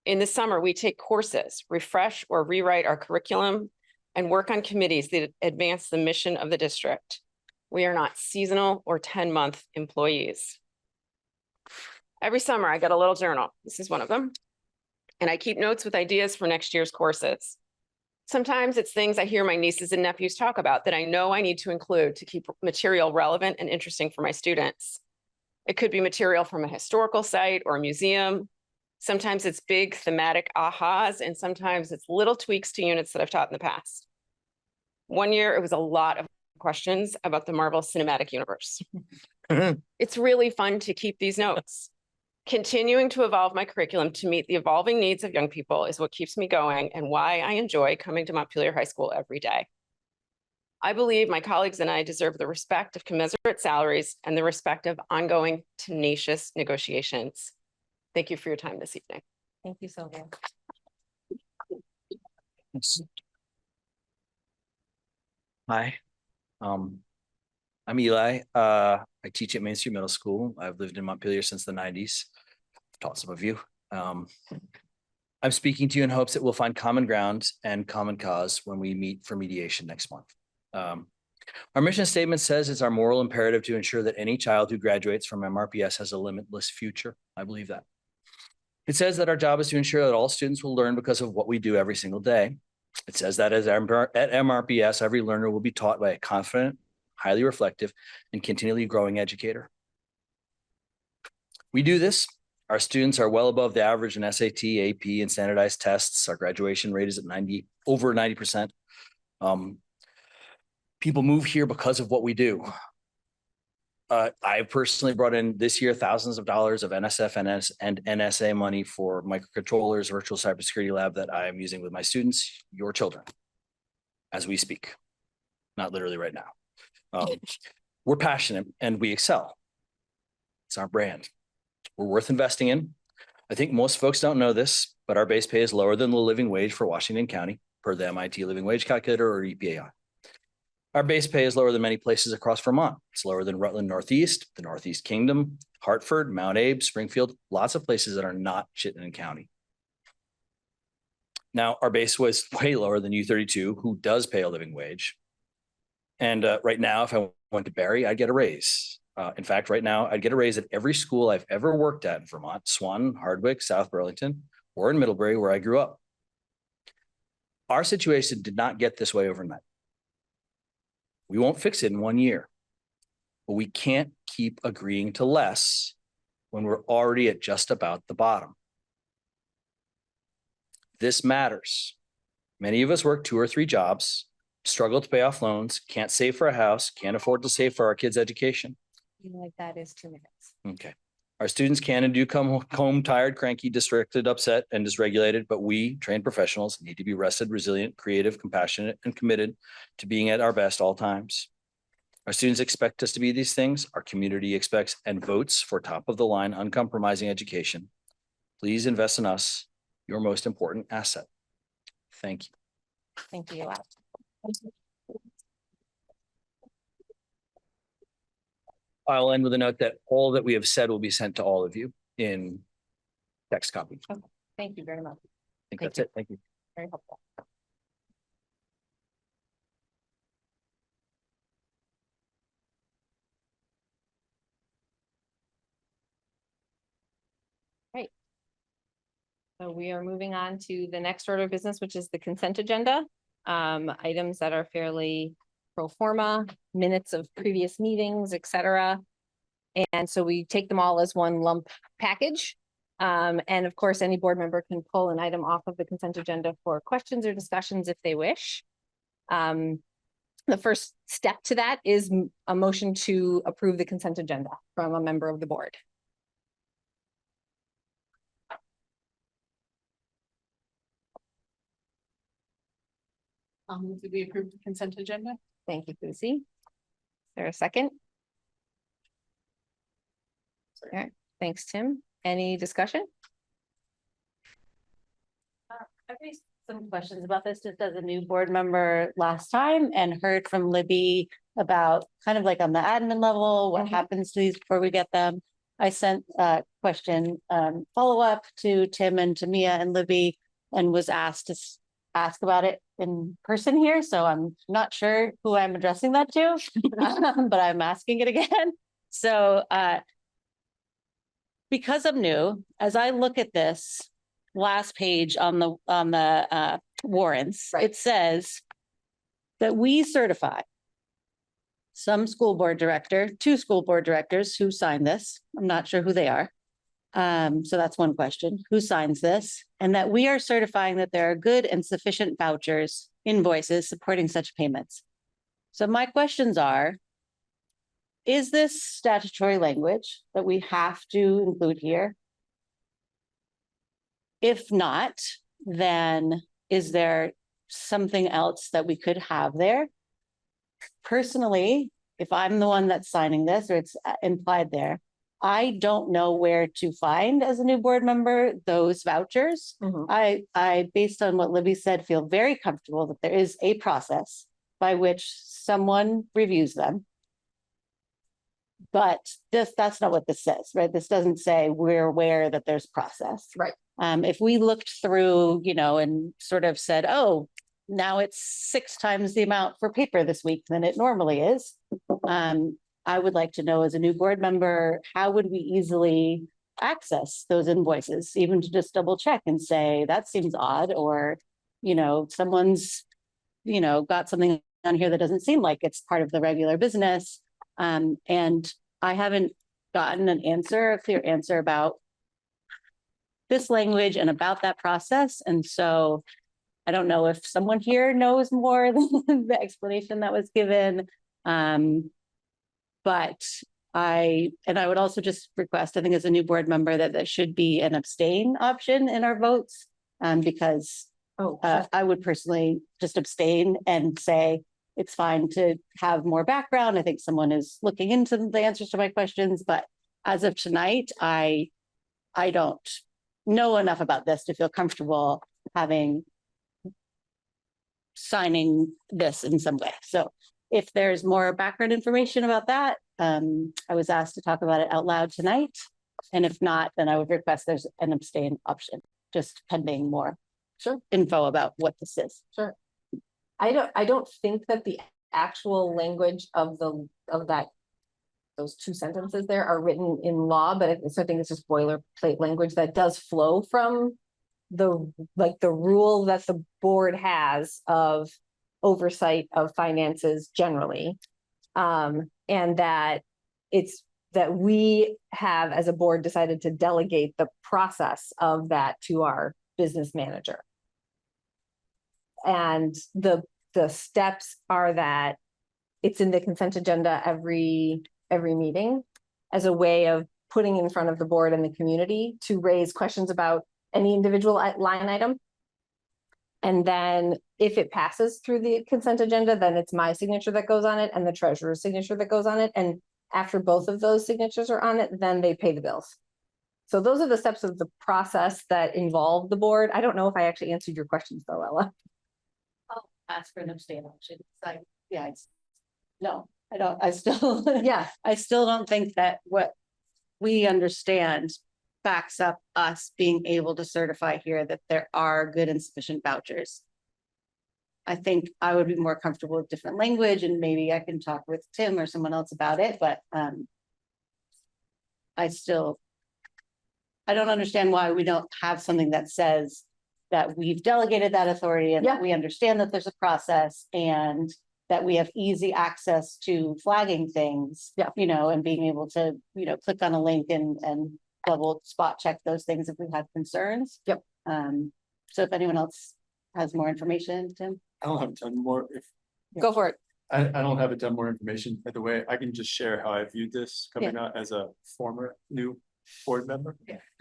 Speaker 18: In the summer, we take courses, refresh or rewrite our curriculum, and work on committees that advance the mission of the district. We are not seasonal or 10-month employees. Every summer, I get a little journal. This is one of them. And I keep notes with ideas for next year's courses. Sometimes it's things I hear my nieces and nephews talk about that I know I need to include to keep material relevant and interesting for my students. It could be material from a historical site or a museum. Sometimes it's big thematic ahas, and sometimes it's little tweaks to units that I've taught in the past. One year, it was a lot of questions about the Marvel Cinematic Universe. It's really fun to keep these notes. Continuing to evolve my curriculum to meet the evolving needs of young people is what keeps me going and why I enjoy coming to Montpelier High School every day. I believe my colleagues and I deserve the respect of commensurate salaries and the respect of ongoing tenacious negotiations. Thank you for your time this evening.
Speaker 1: Thank you, Sylvia.
Speaker 19: Hi, I'm Eli. I teach at Main Street Middle School. I've lived in Montpelier since the 90s. I've taught some of you. I'm speaking to you in hopes that we'll find common ground and common cause when we meet for mediation next month. Our mission statement says it's our moral imperative to ensure that any child who graduates from MRPS has a limitless future. I believe that. It says that our job is to ensure that all students will learn because of what we do every single day. It says that at MRPS, every learner will be taught by a confident, highly reflective, and continually growing educator. We do this. Our students are well above the average in SAT, AP, and standardized tests. Our graduation rate is at over 90%. People move here because of what we do. I personally brought in this year thousands of dollars of NSF and NSA money for microcontrollers, virtual cybersecurity lab that I am using with my students, your children, as we speak. Not literally right now. We're passionate and we excel. It's our brand. We're worth investing in. I think most folks don't know this, but our base pay is lower than the living wage for Washington County per the MIT living wage calculator or EPAI. Our base pay is lower than many places across Vermont. It's lower than Rutland Northeast, the Northeast Kingdom, Hartford, Mount Abe, Springfield, lots of places that are not Chittenden County. Now, our base was way lower than U32, who does pay a living wage. And right now, if I went to Barry, I'd get a raise. In fact, right now, I'd get a raise at every school I've ever worked at in Vermont, Swan, Hardwick, South Burlington, or in Middlebury, where I grew up. Our situation did not get this way overnight. We won't fix it in 1 year, but we can't keep agreeing to less when we're already at just about the bottom. This matters. Many of us work 2 or 3 jobs, struggle to pay off loans, can't save for a house, can't afford to save for our kids' education.
Speaker 1: Like that is 2 minutes.
Speaker 19: Okay. Our students can and do come home tired, cranky, distracted, upset, and dysregulated, but we, trained professionals, need to be rested, resilient, creative, compassionate, and committed to being at our best all times. Our students expect us to be these things. Our community expects and votes for top-of-the-line, uncompromising education. Please invest in us, your most important asset. Thank you.
Speaker 1: Thank you.
Speaker 19: I'll end with a note that all that we have said will be sent to all of you in text copy.
Speaker 1: Okay. Thank you very much.
Speaker 19: I think that's it. Thank you.
Speaker 1: Very helpful. Right. So we are moving on to the next order of business, which is the consent agenda. Items that are fairly pro forma, minutes of previous meetings, et cetera. And so we take them all as one lump package. And of course, any board member can pull an item off of the consent agenda for questions or discussions if they wish. The first step to that is a motion to approve the consent agenda from a member of the board.
Speaker 10: To be approved the consent agenda.
Speaker 1: Thank you, Lucy. Is there a second? All right, thanks, Tim. Any discussion?
Speaker 11: I raised some questions about this just as a new board member last time and heard from Libby about kind of like on the admin level, what happens to these before we get them. I sent a question follow-up to Tim and to Mia and Libby and was asked to ask about it in person here. So I'm not sure who I'm addressing that to, but I'm asking it again. So because I'm new, as I look at this last page on the warrants, it says that we certify some school board director, 2 school board directors who sign this. I'm not sure who they are. So that's one question. Who signs this? And that we are certifying that there are good and sufficient vouchers, invoices supporting such payments. So my questions are, is this statutory language that we have to include here? If not, then is there something else that we could have there? Personally, if I'm the one that's signing this, or it's implied there, I don't know where to find as a new board member those vouchers. I, based on what Libby said, feel very comfortable that there is a process by which someone reviews them. But that's not what this says, right? This doesn't say we're aware that there's process.
Speaker 1: Right.
Speaker 11: If we looked through, and sort of said, oh, now it's 6 times the amount for paper this week than it normally is. I would like to know as a new board member, how would we easily access those invoices, even to just double check and say, that seems odd, or, someone's, got something on here that doesn't seem like it's part of the regular business. And I haven't gotten a clear answer about this language and about that process. And so I don't know if someone here knows more than the explanation that was given. But I would also just request, I think as a new board member, that there should be an abstain option in our votes. Because I would personally just abstain and say, it's fine to have more background. I think someone is looking into the answers to my questions, but as of tonight, I don't know enough about this to feel comfortable signing this in some way. So if there's more background information about that, I was asked to talk about it out loud tonight. And if not, then I would request there's an abstain option, just pending more info about what this is.
Speaker 1: Sure. I don't think that the actual language of those 2 sentences there are written in law, but I think it's just boilerplate language that does flow from the rule that the board has of oversight of finances generally. And that we have as a board decided to delegate the process of that to our business manager. And the steps are that it's in the consent agenda every meeting as a way of putting in front of the board and the community to raise questions about any individual line item. And then if it passes through the consent agenda, then it's my signature that goes on it and the treasurer's signature that goes on it. And after both of those signatures are on it, then they pay the bills. So those are the steps of the process that involve the board. I don't know if I actually answered your questions though, Ella.
Speaker 11: I'll ask for an abstain option. No, I don't. I still, I still don't think that what we understand backs up us being able to certify here that there are good and sufficient vouchers. I think I would be more comfortable with different language, and maybe I can talk with Tim or someone else about it, but I don't understand why we don't have something that says that we've delegated that authority and that we understand that there's a process and that we have easy access to flagging things, and being able to, click on a link and double spot check those things if we have concerns. So if anyone else has more information, Tim?
Speaker 20: I don't have a ton more.
Speaker 1: Go for it.
Speaker 20: I don't have a ton more information. By the way, I can just share how I viewed this coming out as a former new board member.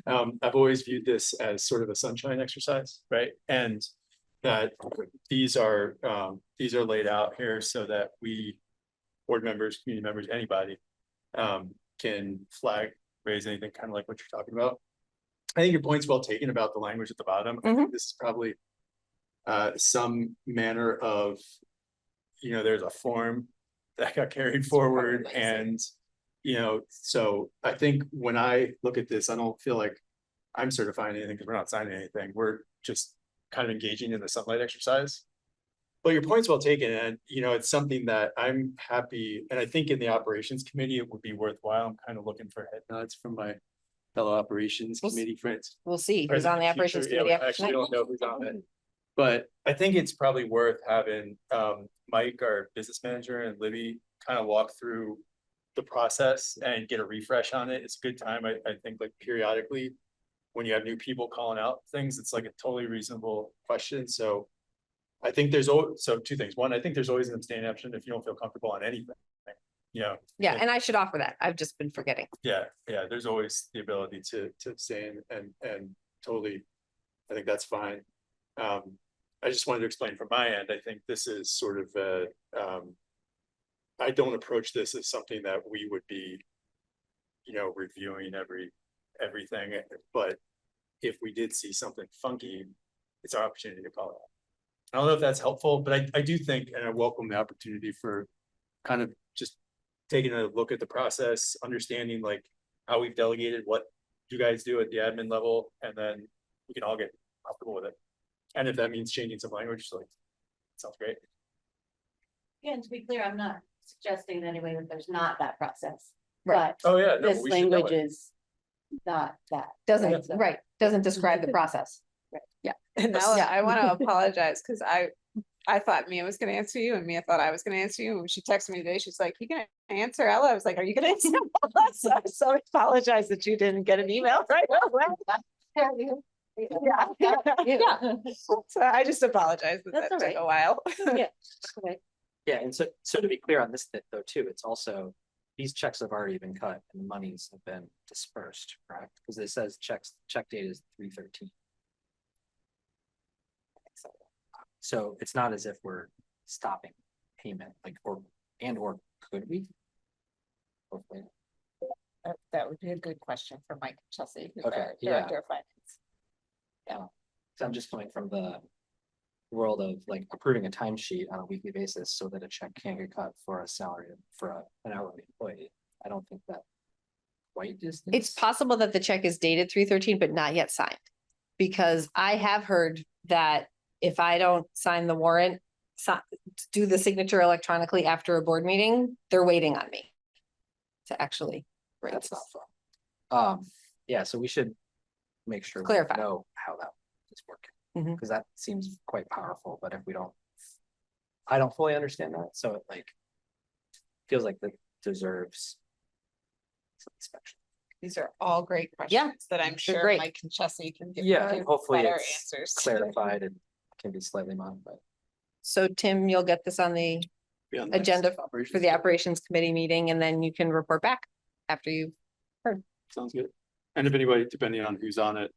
Speaker 20: I've always viewed this as sort of a sunshine exercise, right? And that these are laid out here so that we, board members, community members, anybody, can flag, raise anything kind of like what you're talking about. I think your point's well taken about the language at the bottom. I think this is probably some manner of, there's a form that got carried forward and, so I think when I look at this, I don't feel like I'm certifying anything because we're not signing anything. We're just kind of engaging in the sunlight exercise. But your point's well taken, and it's something that I'm happy, and I think in the operations committee, it would be worthwhile. I'm kind of looking for head nods from my fellow operations committee friends.
Speaker 1: We'll see who's on the operations committee.
Speaker 20: I actually don't know who's on it. But I think it's probably worth having Mike, our business manager, and Libby kind of walk through the process and get a refresh on it. It's a good time. I think like periodically when you have new people calling out things, it's like a totally reasonable question. So I think there's two things. One, I think there's always an abstain option if you don't feel comfortable on anything.
Speaker 1: Yeah, and I should offer that. I've just been forgetting.
Speaker 20: Yeah, there's always the ability to abstain and totally, I think that's fine. I just wanted to explain from my end, I think this is sort of I don't approach this as something that we would be, reviewing everything, but if we did see something funky, it's our opportunity to call it out. I don't know if that's helpful, but I do think, and I welcome the opportunity for kind of just taking a look at the process, understanding like how we've delegated what you guys do at the admin level, and then we can all get comfortable with it. And if that means changing some language, like, sounds great.
Speaker 21: Yeah, and to be clear, I'm not suggesting in any way that there's not that process.
Speaker 1: Right.
Speaker 21: But
Speaker 20: Oh, yeah, no,
Speaker 21: this
Speaker 20: we should know
Speaker 21: language
Speaker 20: it.
Speaker 21: is not that.
Speaker 1: Doesn't,
Speaker 21: So-
Speaker 1: right, doesn't describe the process. Yeah.
Speaker 22: And now
Speaker 1: Yeah.
Speaker 22: I want to apologize because I thought Mia was going to answer you and Mia thought I was going to answer you. And when she texted me today, she's like, "You gonna answer Ella?" I was like, "Are you going to answer Ella?" So I apologize that you didn't get an email right away. Yeah. So I just apologize that
Speaker 21: That's
Speaker 22: took
Speaker 21: all
Speaker 22: a while.
Speaker 21: Yeah. Okay.
Speaker 23: Yeah, and so to be clear on this though too, it's also, these checks have already been cut and the monies have been dispersed, correct? Because it says check date is 3/13. So it's not as if we're stopping payment, like, or could we? Hopefully.
Speaker 22: That would be a good question for Mike Chelsea, who's
Speaker 23: Okay,
Speaker 22: our
Speaker 23: yeah.
Speaker 22: Director of Finance.
Speaker 23: Yeah, so I'm just coming from the world of like approving a timesheet on a weekly basis so that a check can get cut for a salary for an hourly employee. I don't think that quite is.
Speaker 1: It's possible that the check is dated 3/13, but not yet signed. Because I have heard that if I don't sign the warrant, do the signature electronically after a board meeting, they're waiting on me to actually.
Speaker 23: That's not fun. Yeah, so we should make sure we
Speaker 1: Clarify.
Speaker 23: know how that is working, because that seems quite powerful, but if we don't, I don't fully understand that, so it like feels like that deserves some inspection.
Speaker 22: These are all great questions that I'm sure
Speaker 1: great.
Speaker 22: Mike and Chelsea can give
Speaker 23: Yeah,
Speaker 22: give
Speaker 23: and hopefully
Speaker 22: better
Speaker 23: it's
Speaker 22: answers.
Speaker 23: clarified and can be slightly modified.
Speaker 1: So Tim, you'll get this on the
Speaker 20: Yeah, next
Speaker 1: agenda
Speaker 20: operations
Speaker 1: for the operations committee meeting, and then you can report back after you've heard.
Speaker 20: Sounds good. And if anybody, depending on who's on it.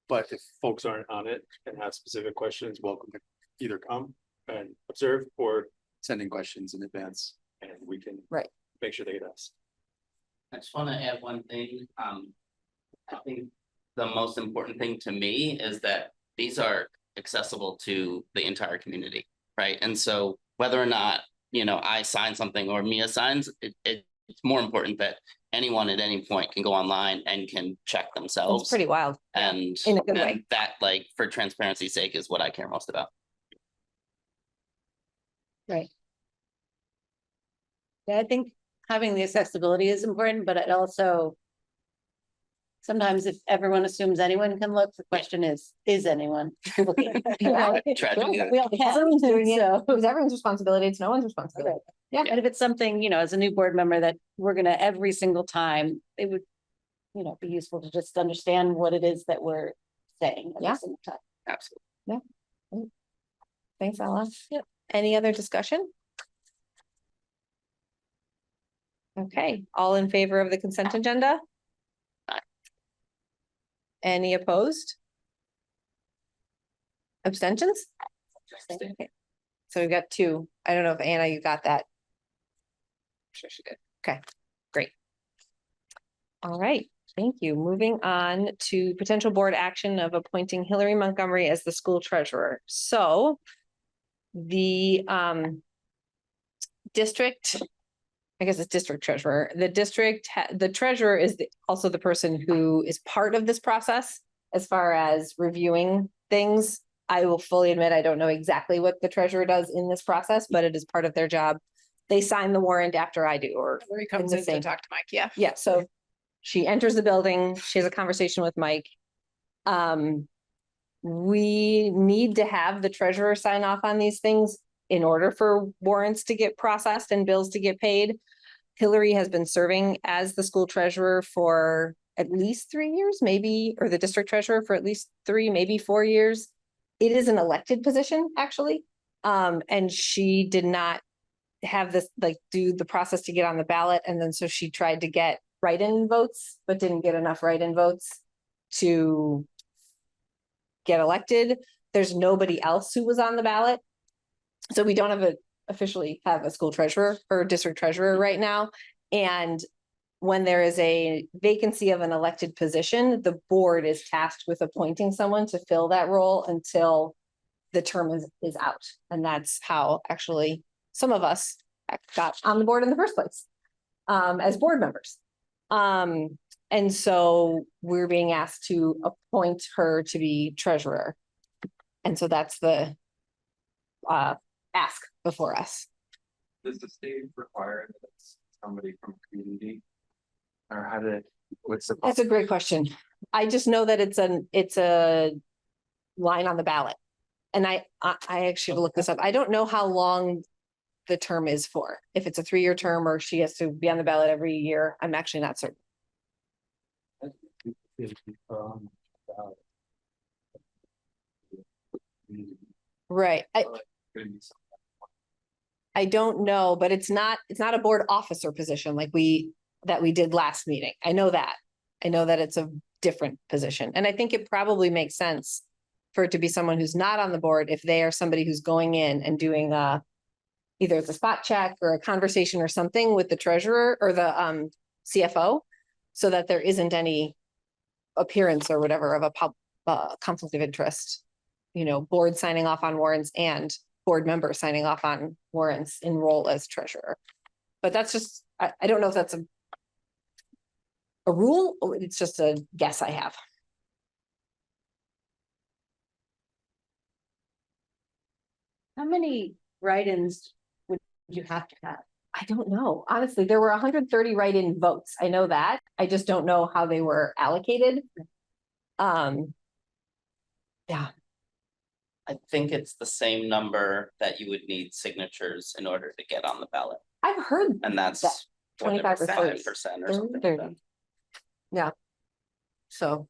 Speaker 20: But if folks aren't on it and have specific questions, welcome to either come and observe or send in questions in advance and we can make sure they get asked.
Speaker 24: I just want to add one thing. I think the most important thing to me is that these are accessible to the entire community, right? And so whether or not, I sign something or Mia signs, it's more important that anyone at any point can go online and can check themselves.
Speaker 1: It's pretty wild.
Speaker 24: And,
Speaker 1: In a good
Speaker 24: and
Speaker 1: way.
Speaker 24: that, like, for transparency's sake, is what I care most about.
Speaker 1: Right. Yeah, I think having the accessibility is important, but it also. Sometimes if everyone assumes anyone can look, the question is anyone looking?
Speaker 24: Tragedy.
Speaker 1: We all can, everyone's doing it, so it's everyone's responsibility, it's no one's responsibility. Yeah, and if it's something, as a new board member that we're gonna every single time, it would. Be useful to just understand what it is that we're saying every single time.
Speaker 24: Absolutely.
Speaker 1: Yeah. Great. Thanks, Ella. Yep. Any other discussion? Okay, all in favor of the consent agenda? Any opposed? Abstentions? Okay. So we've got two. I don't know if Anna, you got that. Sure she did. Okay, great. All right, thank you. Moving on to potential board action of appointing Hillary Montgomery as the school treasurer. So the district, I guess it's district treasurer, the treasurer is also the person who is part of this process as far as reviewing things. I will fully admit, I don't know exactly what the treasurer does in this process, but it is part of their job. They sign the warrant after I do, or
Speaker 22: Where he comes in to talk to Mike, yeah.
Speaker 1: yeah, so she enters the building, she has a conversation with Mike. We need to have the treasurer sign off on these things in order for warrants to get processed and bills to get paid. Hillary has been serving as the school treasurer for at least 3 years, maybe, or the district treasurer for at least 3, maybe 4 years. It is an elected position, actually. And she did not have this, like, do the process to get on the ballot. And then so she tried to get write-in votes, but didn't get enough write-in votes to get elected. There's nobody else who was on the ballot. So we don't officially have a school treasurer or district treasurer right now. And when there is a vacancy of an elected position, the board is tasked with appointing someone to fill that role until the term is out. And that's how actually some of us got on the board in the first place, as board members. And so we're being asked to appoint her to be treasurer. And so that's the ask before us.
Speaker 2: Does the state require that it's somebody from community? Or what's the?
Speaker 1: That's a great question. I just know that it's a line on the ballot. And I actually looked this up. I don't know how long the term is for. If it's a 3-year term or she has to be on the ballot every year, I'm actually not certain. Right. I don't know, but it's not a board officer position like we did last meeting. I know that it's a different position. And I think it probably makes sense for it to be someone who's not on the board if they are somebody who's going in and doing either it's a spot check or a conversation or something with the treasurer or the CFO, so that there isn't any appearance or whatever of a conflict of interest, board signing off on warrants and board member signing off on warrants in role as treasurer. But that's just, I don't know if that's a rule, or it's just a guess I have.
Speaker 21: How many write-ins would you have to have?
Speaker 1: I don't know. Honestly, there were 130 write-in votes. I know that. I just don't know how they were allocated. Yeah.
Speaker 24: I think it's the same number that you would need signatures in order to get on the ballot.
Speaker 1: I've heard
Speaker 24: And that's
Speaker 1: that 25 or 30%.
Speaker 24: 5% or something like that.
Speaker 1: Yeah. So.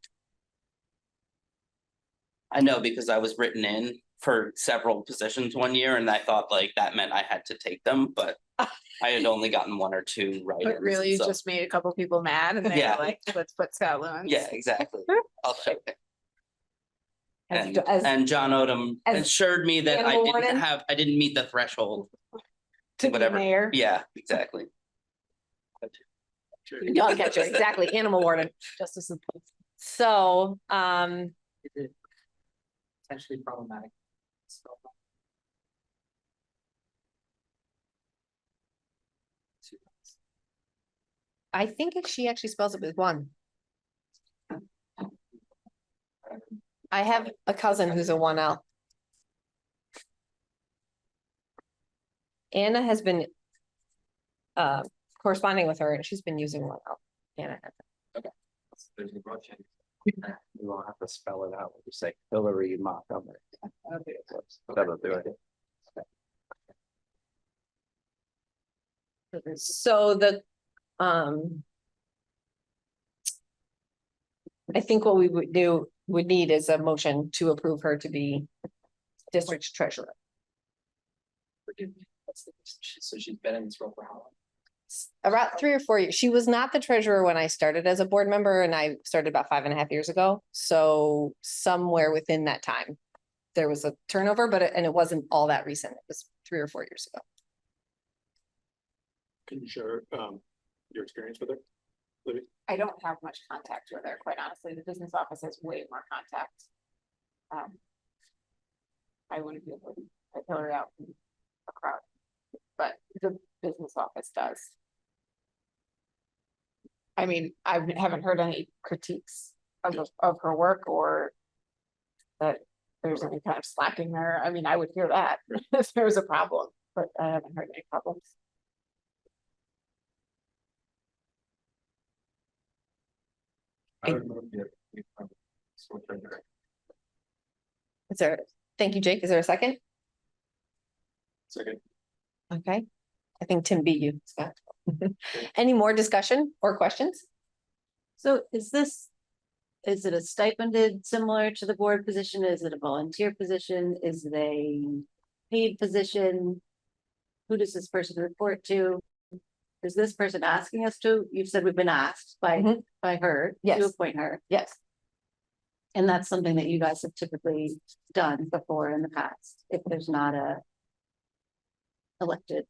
Speaker 24: I know because I was written in for several positions one year and I thought like that meant I had to take them, but I had only gotten 1 or 2 write-ins.
Speaker 22: But really, you
Speaker 24: so-
Speaker 22: just made a couple people mad and they
Speaker 24: Yeah.
Speaker 22: were like, let's put Scott Lewin.
Speaker 24: Yeah, exactly. I'll show you.
Speaker 1: As
Speaker 24: And John Odom
Speaker 1: as
Speaker 24: assured me that I
Speaker 1: animal
Speaker 24: didn't
Speaker 1: warden?
Speaker 24: I didn't meet the threshold.
Speaker 1: to be
Speaker 24: Whatever.
Speaker 1: mayor.
Speaker 24: Yeah, exactly.
Speaker 1: I'll catch you. Exactly. Animal warden.
Speaker 22: Justice of the peace.
Speaker 1: So,
Speaker 23: Is it potentially problematic?
Speaker 1: I think she actually spells it with 1. I have a cousin who's a 1L. Anna has been corresponding with her and she's been using 1L. Anna.
Speaker 2: There's a bunch of. We won't have to spell it out. We'll just say Hillary Montgomery.
Speaker 22: Okay.
Speaker 2: That'll do it.
Speaker 1: So the, I think what we would need is a motion to approve her to be district treasurer.
Speaker 23: Forgive me. So she's been in this role for how long?
Speaker 1: About 3 or 4 years. She was not the treasurer when I started as a board member and I started about 5.5 years ago. So somewhere within that time, there was a turnover, and it wasn't all that recent. It was 3 or 4 years ago.
Speaker 20: Can you share your experience with her? Libby?
Speaker 22: I don't have much contact with her, quite honestly. The business office has way more contact. I wouldn't be able to fill her out in a crowd, but the business office does. I mean, I haven't heard any critiques of her work or that there's any kind of slacking there. I mean, I would hear that if there was a problem, but I haven't heard any problems.
Speaker 2: I would move the school treasurer.
Speaker 1: Is there, thank you, Jake. Is there a second?
Speaker 20: Second.
Speaker 1: Okay. I think Tim beat you, Scott. Any more discussion or questions?
Speaker 21: So is it a stipended similar to the board position? Is it a volunteer position? Is it a paid position? Who does this person report to? Is this person asking us to? You've said we've been asked by her to appoint her.
Speaker 1: Yes.
Speaker 21: And that's something that you guys have typically done before in the past, if there's not a elected.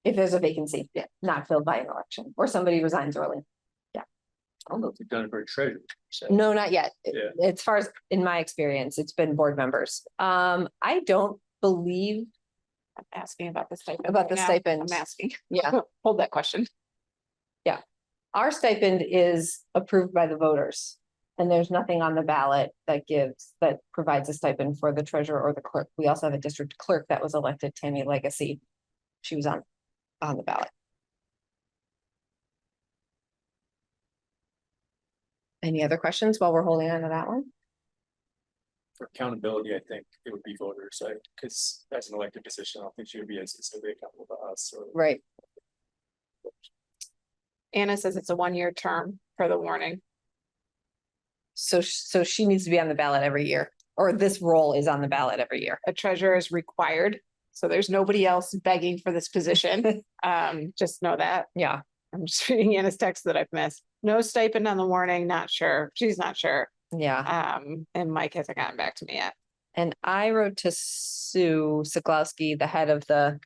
Speaker 1: If there's a vacancy, not filled by an election, or somebody resigns early.
Speaker 20: I don't know if we've done it for a treasurer. So.
Speaker 1: No, not yet.
Speaker 20: Yeah.
Speaker 1: As far as in my experience, it's been board members. I don't believe
Speaker 22: I'm asking about the stipend.
Speaker 1: about the
Speaker 22: right now.
Speaker 1: stipend.
Speaker 22: I'm asking.
Speaker 1: Yeah.
Speaker 22: Hold that question.
Speaker 1: Yeah. Our stipend is approved by the voters. And there's nothing on the ballot that provides a stipend for the treasurer or the clerk. We also have a district clerk that was elected, Tammy Legacy. She was on the ballot. Any other questions while we're holding on to that one?
Speaker 20: For accountability, I think it would be voters, like, because as an elected position, I don't think she would be as specifically accountable to us. Or...
Speaker 1: Right.
Speaker 22: Anna says it's a 1-year term for the warning.
Speaker 1: So she needs to be on the ballot every year, or this role is on the ballot every year.
Speaker 22: A treasurer is required. So there's nobody else begging for this position. Just know that.
Speaker 1: Yeah.
Speaker 22: I'm just reading Anna's text that I've missed. No stipend on the warning, not sure. She's not sure.
Speaker 1: Yeah.
Speaker 22: And Mike hasn't gotten back to me yet.
Speaker 1: And I wrote to Sue Siklowski, the head of the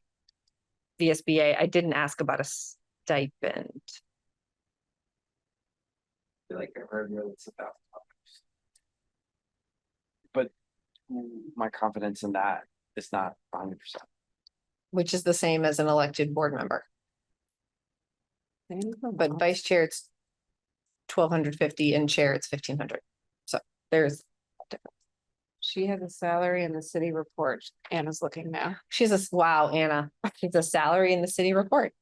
Speaker 1: VSBA. I didn't ask about a stipend.
Speaker 2: I feel like I heard it's $1,000.
Speaker 3: But my confidence in that is not 100%.
Speaker 1: Which is the same as an elected board member. But vice chair, it's 1,250 and chair, it's 1,500. So there's.
Speaker 22: She has a salary in the city report. Anna's looking now.
Speaker 1: She's wow, Anna. She's a salary in the city report.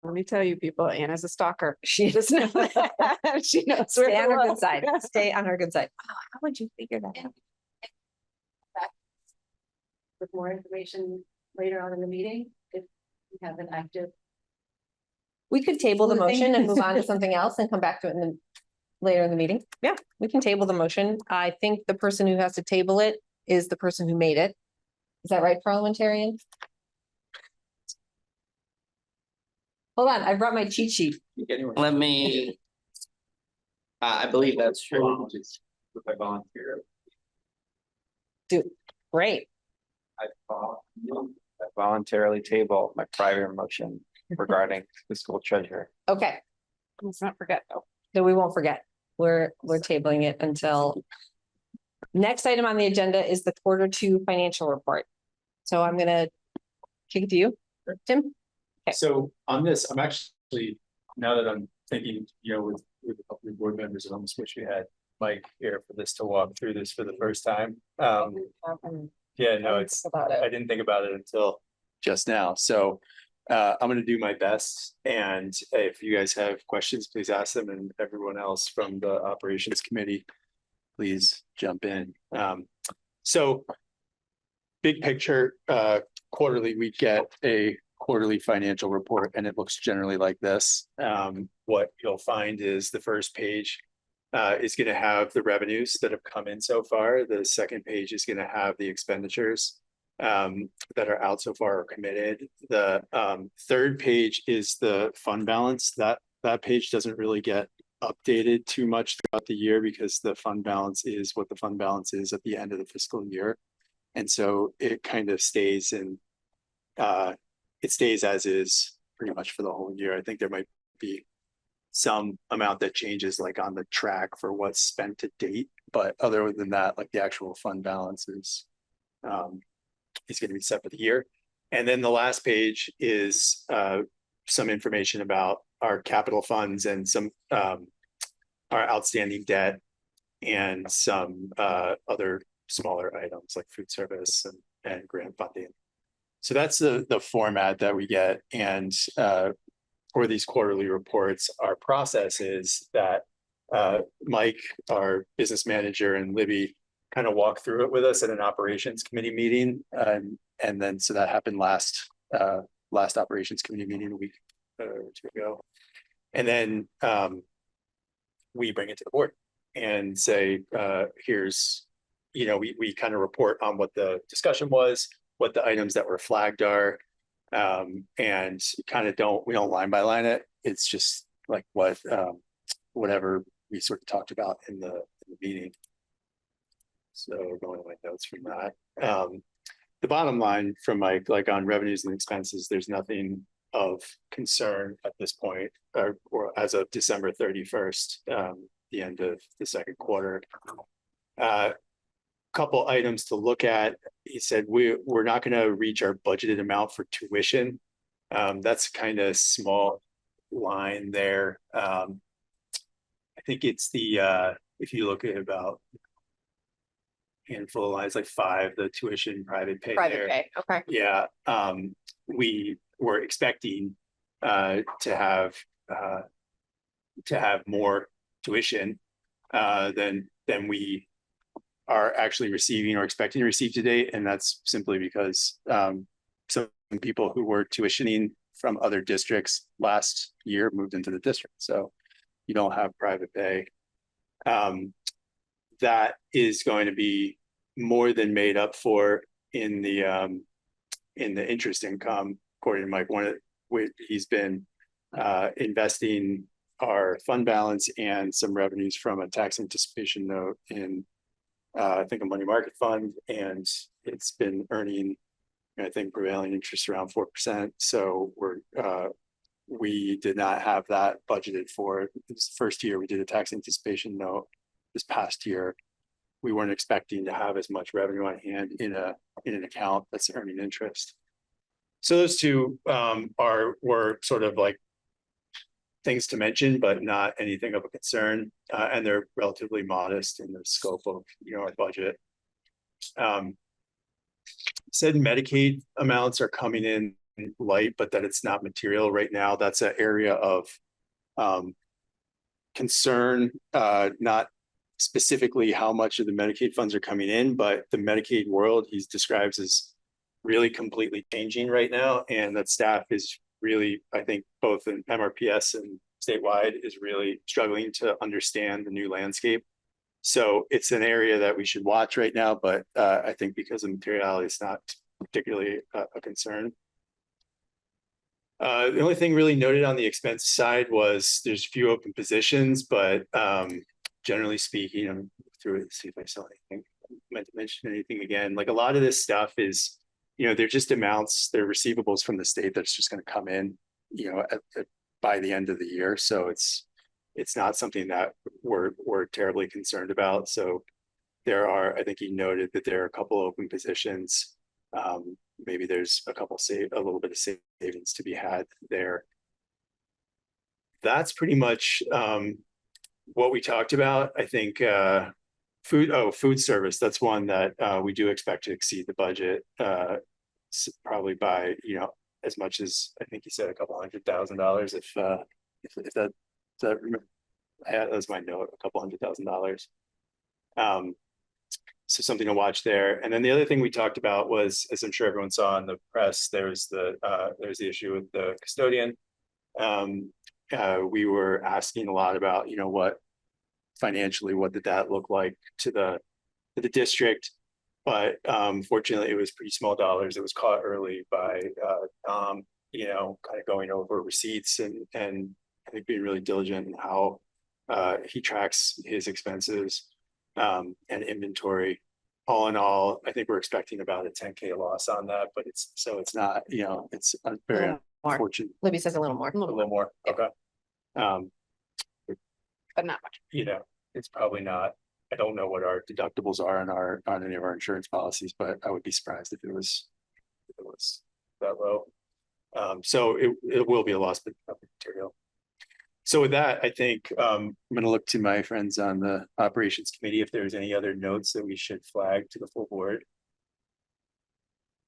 Speaker 22: Let me tell you, people, Anna's a stalker. She does know that. She knows.
Speaker 1: Stay on her good side. Stay on her good side. Oh, how would you figure that out?
Speaker 21: With more information later on in the meeting, if you have an active.
Speaker 1: We could table the
Speaker 21: Moving.
Speaker 1: motion and move on to something else and come back to it later in the meeting. Yeah, we can table the motion. I think the person who has to table it is the person who made it. Is that right, parliamentarian? Hold on, I brought my cheat sheet.
Speaker 24: Let me. I believe that's true.
Speaker 2: If I volunteer,
Speaker 1: Great.
Speaker 3: I voluntarily table my prior motion regarding the school treasurer.
Speaker 1: Okay,
Speaker 22: Let's not forget though.
Speaker 1: so we won't forget. We're tabling it until. Next item on the agenda is the Q2 financial report. So I'm gonna kick it to you, Tim. Okay.
Speaker 20: So on this, I'm actually, now that I'm thinking, with a couple of board members, I almost wish we had Mike here for this to walk through this for the first time. Yeah, no, I didn't think about it until just now. So I'm going to do my best. And if you guys have questions, please ask them. And everyone else from the operations committee, please jump in. So big picture, quarterly, we get a quarterly financial report and it looks generally like this. What you'll find is the first page is going to have the revenues that have come in so far. The second page is going to have the expenditures that are out so far or committed. The third page is the fund balance. That page doesn't really get updated too much throughout the year because the fund balance is what the fund balance is at the end of the fiscal year. And so it kind of stays it stays as is pretty much for the whole year. I think there might be some amount that changes like on the track for what's spent to date, but other than that, like the actual fund balance is going to be set for the year. And then the last page is some information about our capital funds and some our outstanding debt and some other smaller items like food service and grant funding. So that's the format that we get. And for these quarterly reports, our process is that Mike, our business manager, and Libby kind of walk through it with us at an operations committee meeting. And then so that happened last operations committee meeting a week or two ago. And then we bring it to the board and say, here's, we kind of report on what the discussion was, what the items that were flagged are, and kind of we don't line by line it. It's just like whatever we sort of talked about in the meeting. So going to my notes from that. The bottom line from Mike, like on revenues and expenses, there's nothing of concern at this point, or as of December 31st, the end of the second quarter. Couple items to look at. He said we're not going to reach our budgeted amount for tuition. That's kind of small line there. I think it's the if you look at about handful of lines, like 5, the tuition private pay there.
Speaker 9: Pay, okay.
Speaker 20: Yeah, we were expecting to have more tuition than we are actually receiving or expecting to receive today, and that's simply because some people who were tuitioning from other districts last year moved into the district, so you don't have private pay. That is going to be more than made up for in the interest income, according to Mike. He's been investing our fund balance and some revenues from a tax anticipation note in I think a money market fund, and it's been earning, I think, prevailing interest around 4%. So we did not have that budgeted for. This first year we did a tax anticipation note. This past year, we weren't expecting to have as much revenue on hand in an account that's earning interest. So those two were sort of like things to mention, but not anything of a concern, and they're relatively modest in the scope of our budget. Said Medicaid amounts are coming in light, but that it's not material right now. That's an area of concern, not specifically how much of the Medicaid funds are coming in, but the Medicaid world he describes as really completely changing right now, and that staff is really, I think, both in MRPS and statewide, is really struggling to understand the new landscape. So it's an area that we should watch right now, but I think because of materiality, it's not particularly a concern. The only thing really noted on the expense side was there's few open positions, but generally speaking, I'm through it to see if I saw anything. I meant to mention anything again. Like a lot of this stuff is, they're just amounts, they're receivables from the state that's just going to come in, by the end of the year. So it's not something that we're terribly concerned about. So there are, I think he noted that there are a couple open positions. Maybe there's a little bit of savings to be had there. That's pretty much what we talked about. I think food service, that's one that we do expect to exceed the budget, probably by as much as, I think he said $200,000, if that was my note, $200,000. So something to watch there. And then the other thing we talked about was, as I'm sure everyone saw in the press, there's the issue with the custodian. We were asking a lot about, what financially, what did that look like to the district? But fortunately, it was pretty small dollars. It was caught early by kind of going over receipts and I think being really diligent in how He tracks his expenses and inventory. All in all, I think we're expecting about a 10K loss on that, but it's not, it's a very
Speaker 1: More.
Speaker 20: unfortunate.
Speaker 1: Libby says a little more.
Speaker 20: A little more, okay.
Speaker 22: But not much.
Speaker 20: It's probably not. I don't know what our deductibles are on any of our insurance policies, but I would be surprised if it was that low. So it will be a loss, but not material. So with that, I think I'm going to look to my friends on the operations committee if there's any other notes that we should flag to the full board.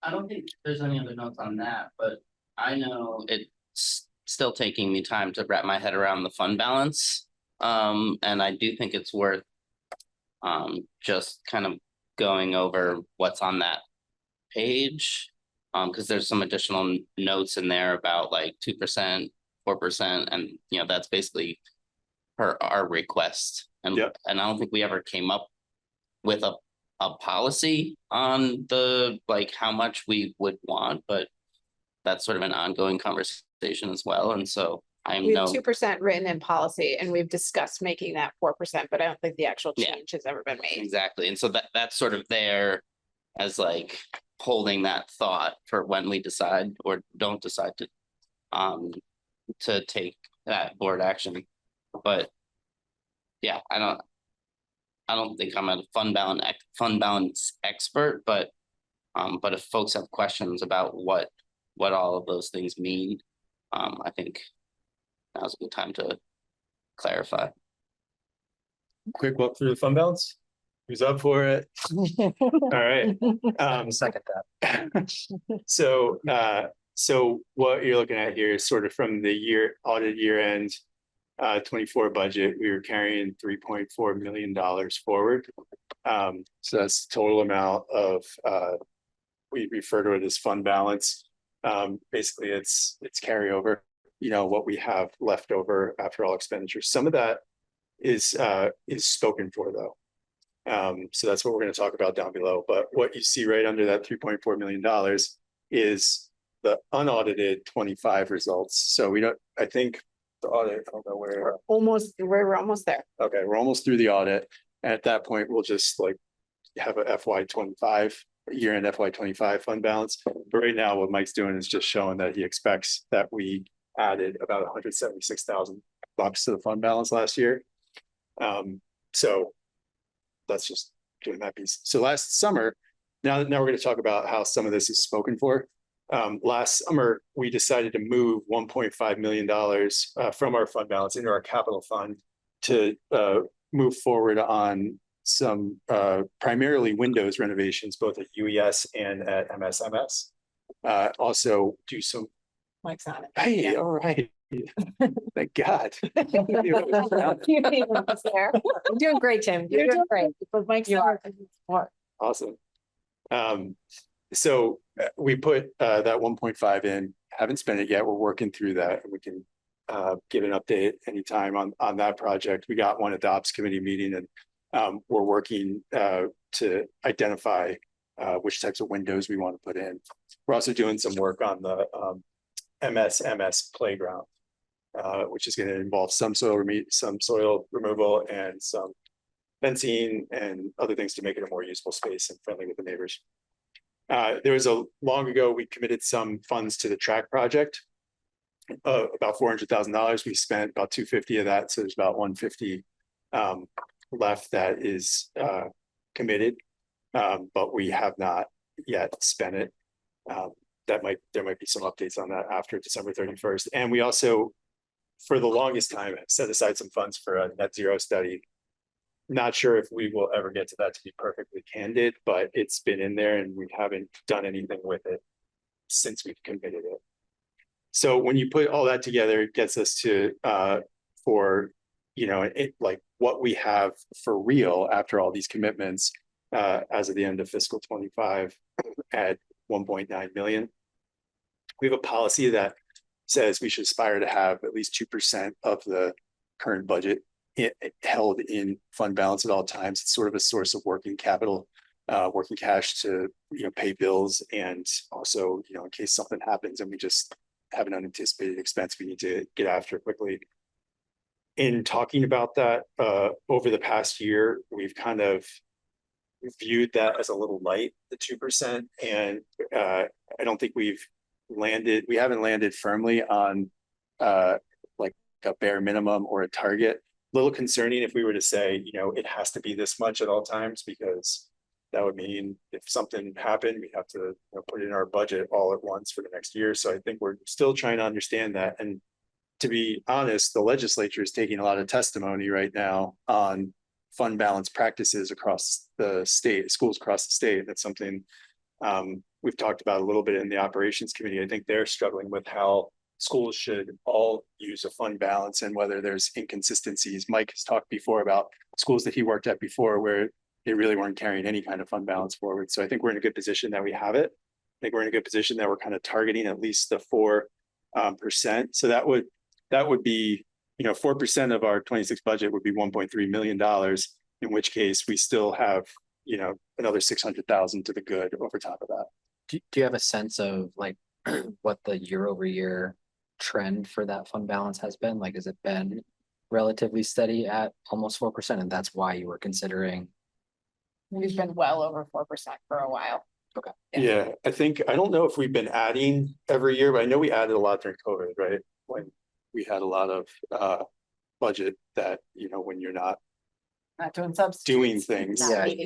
Speaker 24: I don't think there's any other notes on that, but I know it's still taking me time to wrap my head around the fund balance. And I do think it's worth just kind of going over what's on that page. Because there's some additional notes in there about like 2%, 4%, and that's basically our request. And I don't think we ever came up with a policy on the like how much we would want, but that's sort of an ongoing conversation as well. And so
Speaker 22: We have 2% written in policy, and we've discussed making that 4%, but I don't think the actual change has ever been made.
Speaker 24: Exactly. And so that's sort of there as like holding that thought for when we decide or don't decide to take that board action. But yeah, I don't think I'm a fund balance expert, but if folks have questions about what all of those things mean, I think now's a good time to clarify.
Speaker 20: Quick walk through the fund balance. Who's up for it? All right.
Speaker 23: Second that.
Speaker 20: So what you're looking at here is sort of from the audit year end 24 budget, we were carrying $3.4 million forward. So that's the total amount of we refer to it as fund balance. Basically it's carryover, what we have left over after all expenditures. Some of that is spoken for though. So that's what we're going to talk about down below. But what you see right under that $3.4 million is the unaudited 25 results. So I think the audit, I don't know where.
Speaker 22: We're almost there.
Speaker 20: Okay, we're almost through the audit. And at that point, we'll just like have a FY25 year-end FY25 fund balance. But right now, what Mike's doing is just showing that he expects that we added about $176,000 to the fund balance last year. So that's just doing that piece. So last summer, now we're going to talk about how some of this is spoken for. Last summer, we decided to move $1.5 million from our fund balance into our capital fund to move forward on some primarily Windows renovations, both at UES and at MSMS. Also do some.
Speaker 22: Mike's on it.
Speaker 20: Hey,
Speaker 22: Yeah.
Speaker 20: all right. Thank God.
Speaker 22: You're
Speaker 1: doing great, Tim. You're doing great.
Speaker 22: But Mike's
Speaker 20: Awesome. So we put that 1.5 in, haven't spent it yet. We're working through that. We can give an update anytime on that project. We got one at the ops committee meeting, and we're working to identify which types of windows we want to put in. We're also doing some work on the MSMS playground, which is going to involve some soil removal and some fencing and other things to make it a more useful space and friendly with the neighbors. There was long ago, we committed some funds to the track project, about $400,000. We spent about $250 of that. So there's about $150 left that is committed, but we have not yet spent it. There might be some updates on that after December 31st. And we also, for the longest time, set aside some funds for a net zero study. Not sure if we will ever get to that, to be perfectly candid, but it's been in there and we haven't done anything with it since we've committed it. So when you put all that together, it gets us to like what we have for real after all these commitments as of the end of fiscal 25 at 1.9 million. We have a policy that says we should aspire to have at least 2% of the current budget held in fund balance at all times. It's sort of a source of working capital, working cash to pay bills, and also in case something happens and we just have an unanticipated expense we need to get after quickly. in talking about that, over the past year, we've kind of viewed that as a little light, the 2%. And I don't think we haven't landed firmly on like a bare minimum or a target. A little concerning if we were to say, it has to be this much at all times, because that would mean if something happened, we have to put in our budget all at once for the next year. So I think we're still trying to understand that. And to be honest, the legislature is taking a lot of testimony right now on fund balance practices across the state, schools across the state. That's something we've talked about a little bit in the operations committee. I think they're struggling with how schools should all use a fund balance and whether there's inconsistencies. Mike has talked before about schools that he worked at before where they really weren't carrying any kind of fund balance forward. So I think we're in a good position that we have it. I think we're in a good position that we're kind of targeting at least the 4%. So that would be, 4% of our 26 budget would be $1.3 million, in which case we still have, another 600,000 to the good over top of that.
Speaker 23: Do you have a sense of like what the year over year trend for that fund balance has been? Like, has it been relatively steady at almost 4%? And that's why you were considering?
Speaker 22: We've been well over 4% for a while.
Speaker 23: Okay.
Speaker 20: Yeah, I don't know if we've been adding every year, but I know we added a lot during COVID, right? When we had a lot of budget that, when you're not
Speaker 22: doing substitutes.
Speaker 20: doing things.
Speaker 22: Money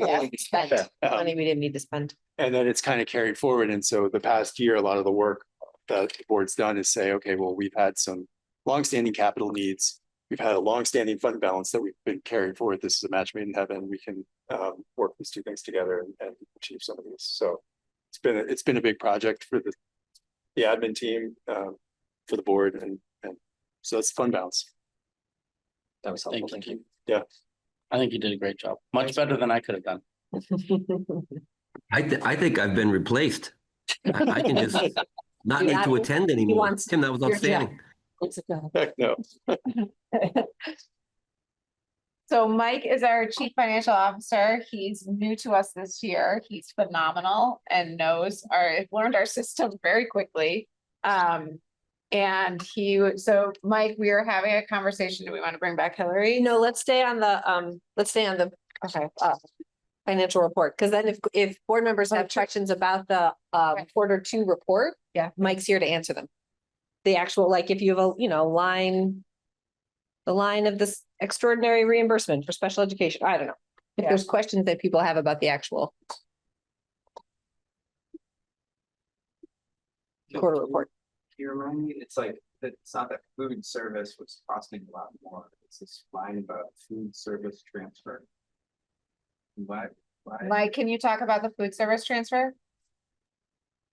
Speaker 22: we didn't need to spend.
Speaker 20: And then it's kind of carried forward. And so the past year, a lot of the work that the board's done is say, okay, well, we've had some longstanding capital needs. We've had a longstanding fund balance that we've been carrying forward. This is a match made in heaven. We can work these two things together and achieve some of these. So it's been a big project for the admin team, for the board, and so it's fund balance.
Speaker 23: That was helpful.
Speaker 20: Thank you. Yeah.
Speaker 24: I think you did a great job. Much better than I could have done.
Speaker 4: I think I've been replaced. I can just not need to attend anymore. Tim, that was outstanding.
Speaker 20: No.
Speaker 22: So Mike is our chief financial officer. He's new to us this year. He's phenomenal and learned our system very quickly. So Mike, we are having a conversation. Do we want to bring back Hillary?
Speaker 1: No, let's stay on the financial report, because then if board members have questions about the quarter 2 report, Mike's here to answer them. The actual, like if you have the line of this extraordinary reimbursement for special education. I don't know. If there's questions that people have about the actual quarter report.
Speaker 2: Can you remind me, it's not that food service was costing a lot more. It's this line about food service transfer. Why?
Speaker 22: Mike, can you talk about the food service transfer?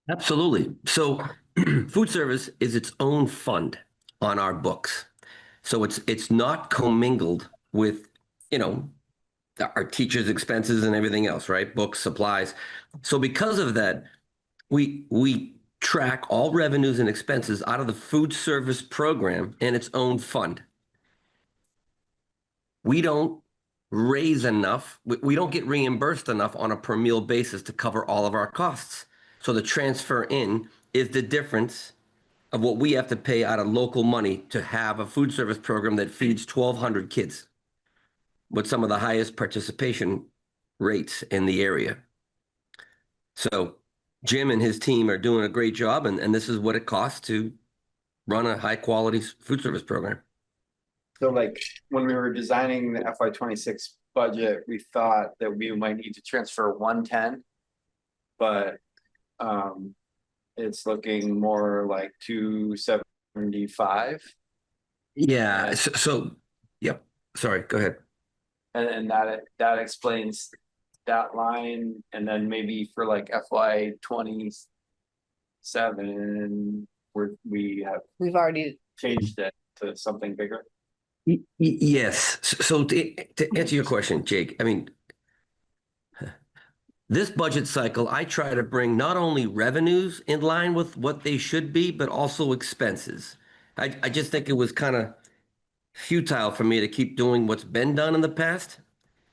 Speaker 4: Absolutely. So food service is its own fund on our books. So it's not commingled with, our teachers' expenses and everything else, right? Books, supplies. So because of that, we track all revenues and expenses out of the food service program in its own fund. We don't raise enough. We don't get reimbursed enough on a per meal basis to cover all of our costs. So the transfer in is the difference of what we have to pay out of local money to have a food service program that feeds 1,200 kids with some of the highest participation rates in the area. So Jim and his team are doing a great job, and this is what it costs to run a high quality food service program.
Speaker 3: So like when we were designing the FY26 budget, we thought that we might need to transfer 110, but it's looking more like 275.
Speaker 4: Yeah. So yep. Sorry. Go ahead.
Speaker 3: And that explains that line. And then maybe for like FY27, we've
Speaker 22: already
Speaker 3: changed it to something bigger.
Speaker 4: Yes. So to answer your question, Jake, I mean, this budget cycle, I try to bring not only revenues in line with what they should be, but also expenses. I just think it was kind of futile for me to keep doing what's been done in the past.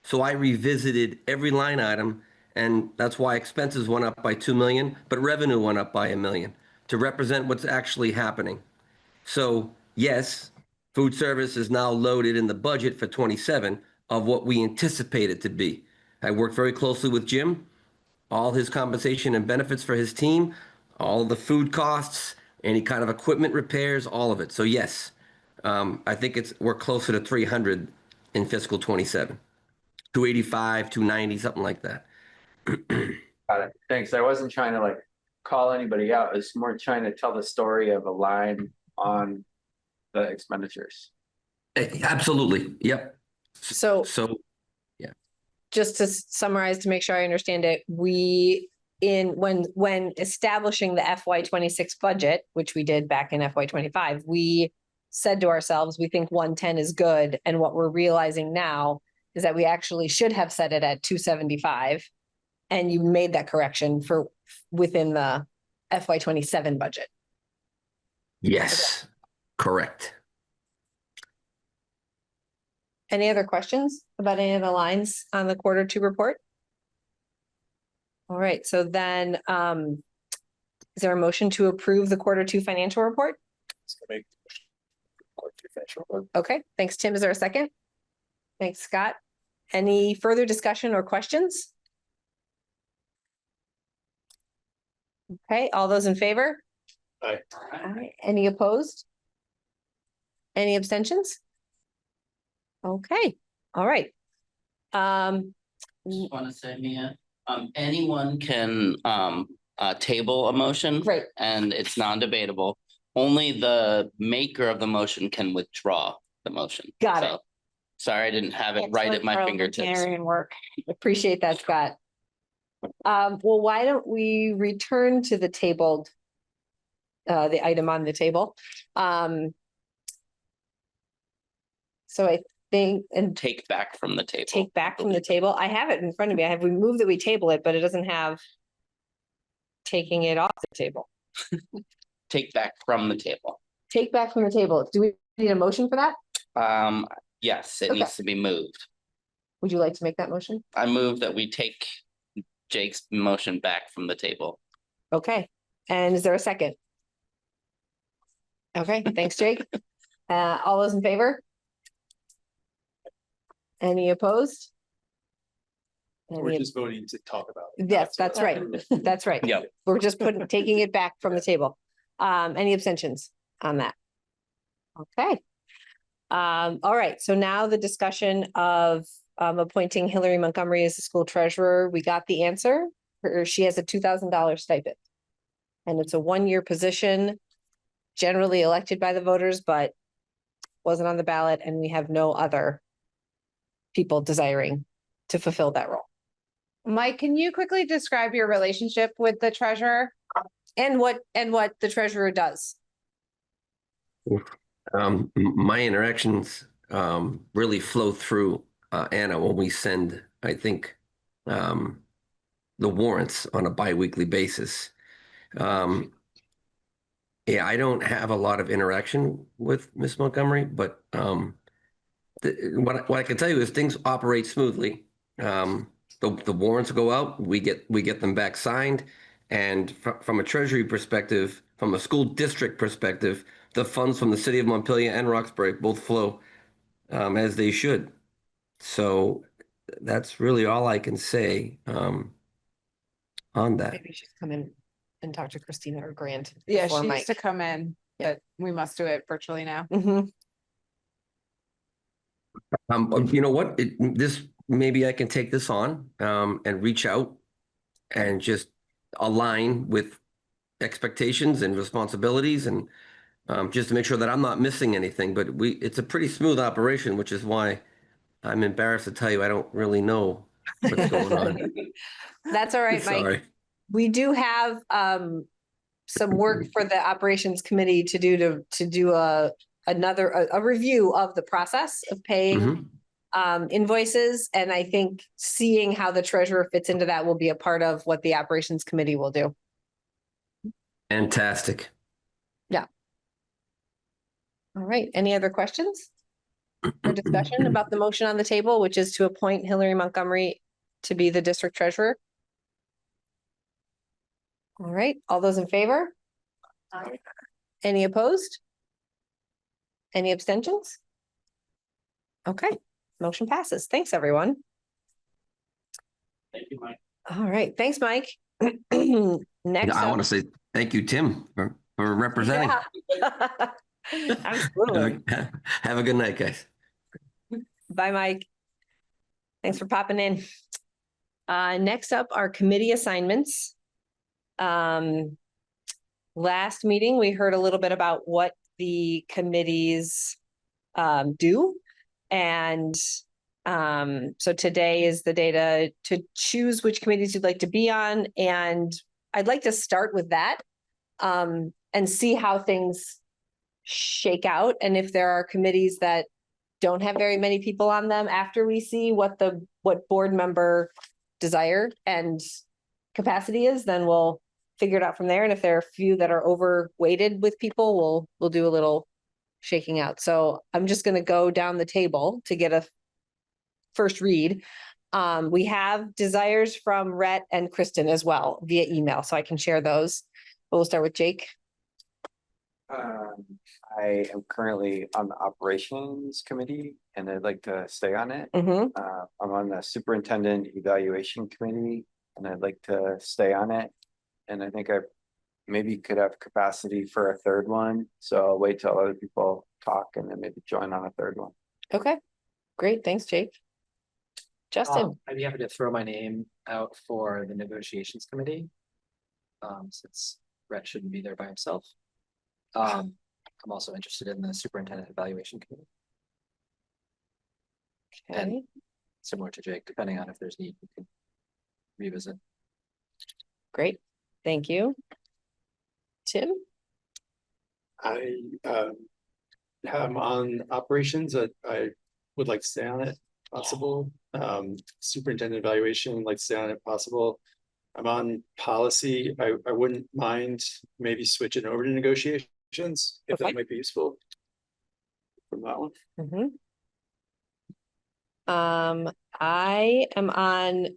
Speaker 4: So I revisited every line item, and that's why expenses went up by 2 million, but revenue went up by 1 million to represent what's actually happening. So yes, Food service is now loaded in the budget for 27 of what we anticipate it to be. I worked very closely with Jim, all his compensation and benefits for his team, all of the food costs, any kind of equipment repairs, all of it. So yes, I think we're closer to 300 in fiscal 27, 285, 290, something like that.
Speaker 3: Got it. Thanks. I wasn't trying to like call anybody out. It's more trying to tell the story of a line on the expenditures.
Speaker 4: Absolutely. Yep.
Speaker 1: So
Speaker 4: yeah.
Speaker 1: Just to summarize, to make sure I understand it, when establishing the FY 26 budget, which we did back in FY 25, we said to ourselves, we think 110 is good. And what we're realizing now is that we actually should have set it at 275. And you made that correction for within the FY 27 budget.
Speaker 4: Yes, correct.
Speaker 1: Any other questions about any of the lines on the quarter two report? All right, so then, is there a motion to approve the quarter two financial report? Okay, thanks, Tim. Is there a second? Thanks, Scott. Any further discussion or questions? Okay, all those in favor?
Speaker 20: Aye.
Speaker 1: Aye. Any opposed? Any abstentions? Okay, all right.
Speaker 24: Just want to say, Mia, anyone can table a motion.
Speaker 1: Right.
Speaker 24: And it's non-debatable. Only the maker of the motion can withdraw the motion.
Speaker 1: Got it.
Speaker 24: Sorry, I didn't have it right at my fingertips.
Speaker 1: Parliamentarian work. Appreciate that, Scott. Well, why don't we return to the tabled, the item on the table? So I think, and
Speaker 24: Take back from the table.
Speaker 1: take back from the table. I have it in front of me. I have removed that we table it, but it doesn't have taking it off the table.
Speaker 24: Take back from the table.
Speaker 1: Take back from the table. Do we need a motion for that?
Speaker 24: Yes, it
Speaker 1: Okay.
Speaker 24: needs to be moved.
Speaker 1: Would you like to make that motion?
Speaker 24: I move that we take Jake's motion back from the table.
Speaker 1: Okay, and is there a second? Okay, thanks, Jake. All those in favor? Any opposed?
Speaker 20: We're just voting to talk about it.
Speaker 1: Yes, that's right. That's right.
Speaker 24: Yep.
Speaker 1: We're just taking it back from the table. Any abstentions on that? Okay. All right, so now the discussion of appointing Hillary Montgomery as the school treasurer. We got the answer. She has a $2,000 stipend. And it's a 1-year position, generally elected by the voters, but wasn't on the ballot, and we have no other people desiring to fulfill that role.
Speaker 5: Mike, can you quickly describe your relationship with the treasurer?
Speaker 1: And what the treasurer does?
Speaker 4: My interactions really flow through Anna when we send, I think, the warrants on a bi-weekly basis. Yeah, I don't have a lot of interaction with Miss Montgomery, but what I can tell you is things operate smoothly. The warrants go out, we get them back signed, and from a treasury perspective, from a school district perspective, the funds from the city of Montpelier and Roxbury both flow as they should. So that's really all I can say on that.
Speaker 1: Maybe she's come in and talk to Christina or Grant.
Speaker 5: Yeah,
Speaker 1: before
Speaker 5: she
Speaker 1: Mike.
Speaker 5: used to come in, but we must do it virtually now.
Speaker 1: Mhm.
Speaker 4: You know what? Maybe I can take this on and reach out and just align with expectations and responsibilities, and just to make sure that I'm not missing anything. But it's a pretty smooth operation, which is why I'm embarrassed to tell you I don't really know what's going on.
Speaker 1: That's all right, Mike.
Speaker 4: Sorry.
Speaker 1: We do have some work for the operations committee to do a review of the process of paying invoices. And I think seeing how the treasurer fits into that will be a part of what the operations committee will do.
Speaker 4: Fantastic.
Speaker 1: Yeah. All right. Any other questions or discussion about the motion on the table, which is to appoint Hillary Montgomery to be the district treasurer? All right. All those in favor? Any opposed? Any abstentions? Okay, motion passes. Thanks, everyone.
Speaker 24: Thank you, Mike.
Speaker 1: All right, thanks, Mike. Next
Speaker 4: I
Speaker 1: up.
Speaker 4: want to say thank you, Tim, for representing.
Speaker 1: Yeah. Absolutely.
Speaker 4: Have a good night, guys.
Speaker 1: Bye, Mike. Thanks for popping in. Next up are committee assignments. Last meeting, we heard a little bit about what the committees do. And so today is the day to choose which committees you'd like to be on. And I'd like to start with that and see how things shake out. And if there are committees that don't have very many people on them after we see what board member desire and capacity is, then we'll figure it out from there. And if there are a few that are overweighted with people, we'll do a little shaking out. So I'm just going to go down the table to get a first read. We have desires from Rhett and Kristen as well via email, so I can share those. But we'll start with Jake.
Speaker 3: I am currently on the operations committee and I'd like to stay on it.
Speaker 1: Mhm.
Speaker 3: I'm on the superintendent evaluation committee and I'd like to stay on it. And I think I maybe could have capacity for a third one. So I'll wait till other people talk and then maybe join on a third one.
Speaker 1: Okay, great. Thanks, Jake. Justin.
Speaker 23: I'd be happy to throw my name out for the negotiations committee. Since Rhett shouldn't be there by himself. I'm also interested in the superintendent evaluation committee.
Speaker 1: Okay.
Speaker 23: And similar to Jake, depending on if there's need, we can revisit.
Speaker 1: Great, thank you. Tim?
Speaker 20: I am on operations. I would like to stay on it, possible. Superintendent evaluation, would like to stay on it, possible. I'm on policy. I wouldn't mind maybe switching over to negotiations if that might be useful from that one.
Speaker 1: I am on